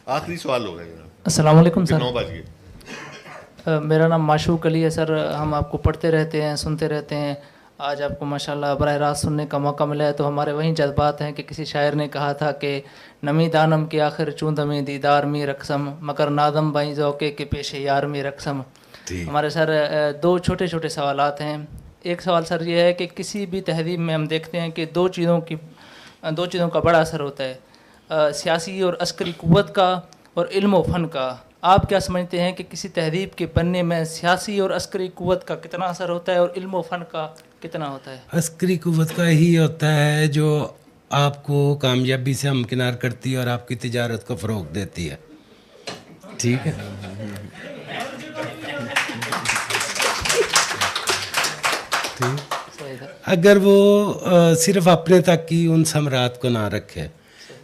آخری سوال ہو گیا. السلام علیکم سر. 9 بج گئے. میرا نام معشوق علی ہے سر. ہم آپ کو پڑھتے رہتے ہیں، سنتے رہتے ہیں. آج آپ کو ماشاءاللہ براہ راست سننے کا موقع ملا ہے، تو ہمارے وہیں جذبات ہیں کہ کسی شاعر نے کہا تھا کہ نمی دانم کے آخر چوندمی دیدار می رقصم مگر نادم بائیں ذوقے کے پیش یار می رقصم. ہمارے سر 2 چھوٹے چھوٹے سوالات ہیں. ایک سوال سر یہ ہے کہ کسی بھی تہذیب میں ہم دیکھتے ہیں کہ 2 چیزوں کا بڑا اثر ہوتا ہے، سیاسی اور عسکری قوت کا اور علم و فن کا. آپ کیا سمجھتے ہیں کہ کسی تہذیب کے بننے میں سیاسی اور عسکری قوت کا کتنا اثر ہوتا ہے اور علم و فن کا کتنا ہوتا ہے؟ عسکری قوت کا ہی ہوتا ہے جو آپ کو کامیابی سے ہمکنار کرتی ہے اور آپ کی تجارت کو فروغ دیتی ہے. ٹھیک ہے؟ اگر وہ صرف اپنے تک ہی ان ثمرات کو نہ رکھے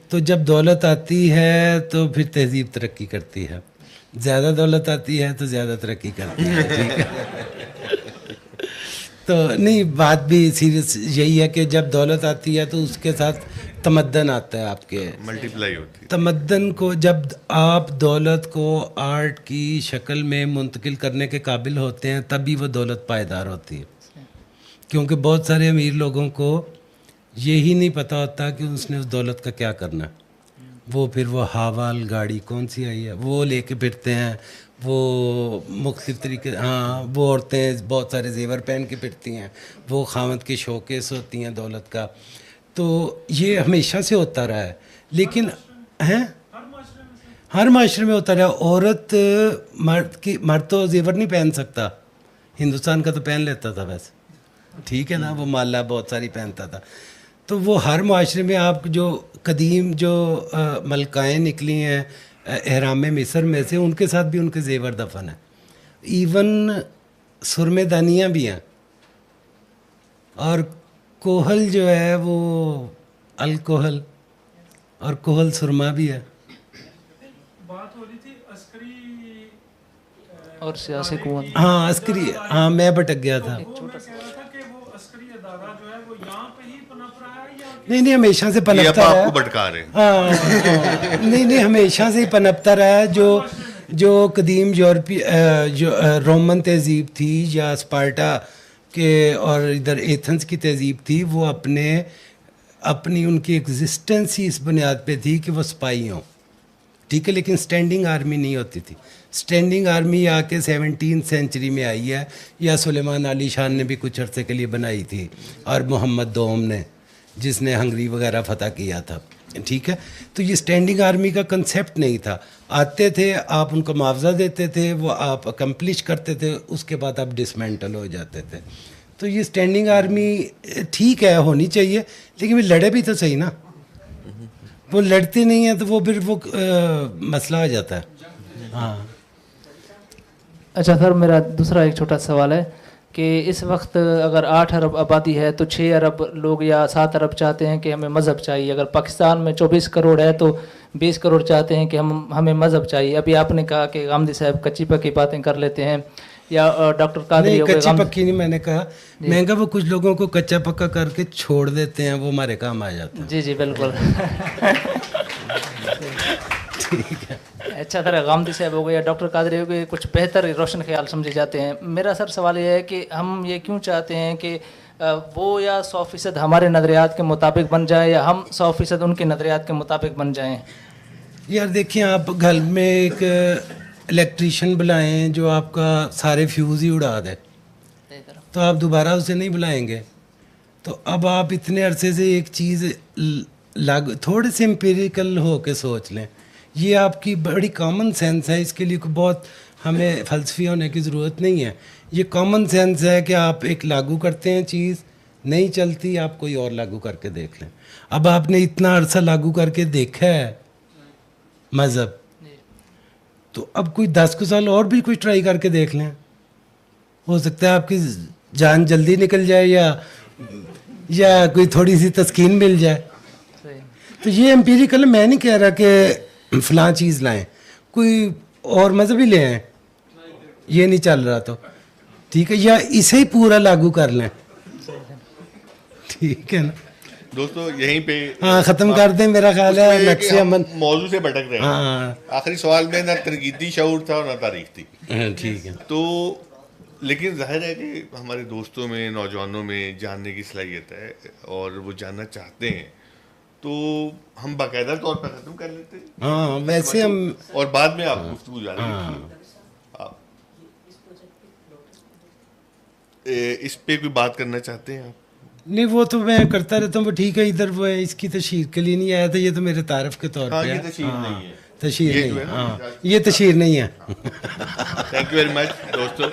تو جب دولت آتی ہے تو پھر تہذیب ترقی کرتی ہے. زیادہ دولت آتی ہے تو زیادہ ترقی کرتی ہے. ٹھیک ہے؟ تو نہیں، بات بھی سیریس یہی ہے کہ جب دولت آتی ہے تو اس کے ساتھ تمدن آتا ہے، آپ کے ملٹی پلائی ہوتی ہے. تمدن کو جب آپ دولت کو آرٹ کی شکل میں منتقل کرنے کے قابل ہوتے ہیں تبھی وہ دولت پائیدار ہوتی ہے. کیونکہ بہت سارے امیر لوگوں کو یہی نہیں پتہ ہوتا کہ اس نے اس دولت کا کیا کرنا ہے. وہ پھر وہ حوال گاڑی کون سی آئی ہے وہ لے کے پھرتے ہیں، وہ مختلف طریقے، وہ عورتیں بہت سارے زیور پہن کے پھرتی ہیں، وہ خامد کے شوکیس ہوتی ہیں دولت کا. تو یہ ہمیشہ سے ہوتا رہا ہے. لیکن ہر معاشرے میں ہوتا رہا. عورت مرد تو زیور نہیں پہن سکتا، ہندوستان کا تو پہن لیتا تھا ویسے. ٹھیک ہے نا؟ وہ مالا بہت ساری پہنتا تھا. تو وہ ہر معاشرے میں آپ جو قدیم جو ملکائیں نکلی ہیں احرام مصر میں سے، ان کے ساتھ بھی ان کے زیور دفن ہیں. ایون سرمے دانیاں بھی ہیں، اور کوہل جو ہے وہ الکوہل اور کوہل سرما بھی ہے. بات ہو رہی تھی عسکری اور سیاسی قوت. ہاں عسکری، ہاں میں بھٹک گیا تھا. نہیں ہمیشہ سے پنپتا رہا ہے. ہاں نہیں ہمیشہ سے ہی پنپتا رہا ہے. جو قدیم یورپی جو رومن تہذیب تھی یا اسپارٹا کے اور ادھر ایتھنس کی تہذیب تھی، وہ اپنی ان کی ایگزسٹنس ہی اس بنیاد پہ تھی کہ وہ سپاہی ہوں. ٹھیک ہے؟ لیکن اسٹینڈنگ آرمی نہیں ہوتی تھی. اسٹینڈنگ آرمی آ کے 17 سینچری میں آئی ہے، یا سلیمان علی شان نے بھی کچھ عرصے کے لیے بنائی تھی، اور محمد دوم نے جس نے ہنگری وغیرہ فتح کیا تھا. ٹھیک ہے؟ تو یہ اسٹینڈنگ آرمی کا کنسیپٹ نہیں تھا. آتے تھے، آپ ان کو معاوضہ دیتے تھے، وہ آپ اکمپلش کرتے تھے، اس کے بعد آپ ڈسمینٹل ہو جاتے تھے. تو یہ اسٹینڈنگ آرمی ٹھیک ہے، ہونی چاہیے، لیکن وہ لڑے بھی تو صحیح نا. وہ لڑتے نہیں ہیں تو وہ پھر وہ مسئلہ ہو جاتا ہے. ہاں اچھا سر، میرا دوسرا ایک چھوٹا سوال ہے کہ اس وقت اگر 8 ارب آبادی ہے تو 6 ارب لوگ یا 7 ارب چاہتے ہیں کہ ہمیں مذہب چاہیے. اگر پاکستان میں 24 کروڑ ہے تو 20 کروڑ چاہتے ہیں کہ ہمیں مذہب چاہیے. ابھی آپ نے کہا کہ غامدی صاحب کچی پکی باتیں کر لیتے ہیں، یا ڈاکٹر قادری نہیں ہو گئے. کچی پکی نہیں میں نے کہا، میں نے کہا وہ کچھ لوگوں کو کچا پکا کر کے چھوڑ دیتے ہیں، وہ ہمارے کام آ جاتے ہیں. جی جی بالکل. ٹھیک ہے. اچھا سر غامدی صاحب ہو گئے یا ڈاکٹر قادری ہو گئے کچھ بہتر روشن خیال سمجھے جاتے ہیں. میرا سر سوال یہ ہے کہ ہم یہ کیوں چاہتے ہیں کہ وہ یا 100% ہمارے نظریات کے مطابق بن جائیں یا ہم 100% ان کے نظریات کے مطابق بن جائیں؟ یار دیکھیں آپ گھر میں ایک الیکٹریشین بلائیں جو آپ کا سارے فیوز ہی اڑا دے تو آپ دوبارہ اسے نہیں بلائیں گے. تو اب آپ اتنے عرصے سے ایک چیز تھوڑے سے امپیریکل ہو کے سوچ لیں. یہ آپ کی بڑی کامن سینس ہے، اس کے لیے بہت ہمیں فلسفی ہونے کی ضرورت نہیں ہے. یہ کامن سینس ہے کہ آپ ایک لاگو کرتے ہیں چیز نہیں چلتی، آپ کوئی اور لاگو کر کے دیکھ لیں. اب آپ نے اتنا عرصہ لاگو کر کے دیکھا ہے مذہب، تو اب کوئی 10 سال اور بھی کوئی ٹرائی کر کے دیکھ لیں. ہو سکتا ہے آپ کی جان جلدی نکل جائے یا کوئی تھوڑی سی تسکین مل جائے. تو یہ امپیریکل میں نہیں کہہ رہا کہ فلاں چیز لائیں، کوئی اور مذہب ہی لے آئیں، یہ نہیں چل رہا تو ٹھیک ہے، یا اسے ہی پورا لاگو کر لیں. ٹھیک ہے نا دوستو، یہیں پہ ہاں ختم کر دیں. میرا خیال ہے نقص عمل موضوع سے بھٹک رہے ہیں. ہاں آخری سوال میں نہ تنقیدی شعور تھا اور نہ تاریخ تھی. ٹھیک ہے. تو لیکن ظاہر ہے کہ ہمارے دوستوں میں، نوجوانوں میں جاننے کی صلاحیت ہے اور وہ جاننا چاہتے ہیں، تو ہم باقاعدہ طور پر ختم کر لیتے ہیں. ہاں ویسے ہم اور بعد میں آپ گفتگو جاری رکھیے. اس پہ کوئی بات کرنا چاہتے ہیں آپ؟ نہیں وہ تو میں کرتا رہتا ہوں. وہ ٹھیک ہے، ادھر وہ اس کی تشہیر کے لیے نہیں آیا تھا، یہ تو میرے تعارف کے طور پہ ہے. تشہیر نہیں ہے. تشہیر نہیں ہے. ہاں یہ تشہیر نہیں ہے. تھینک یو ویری مچ دوستو.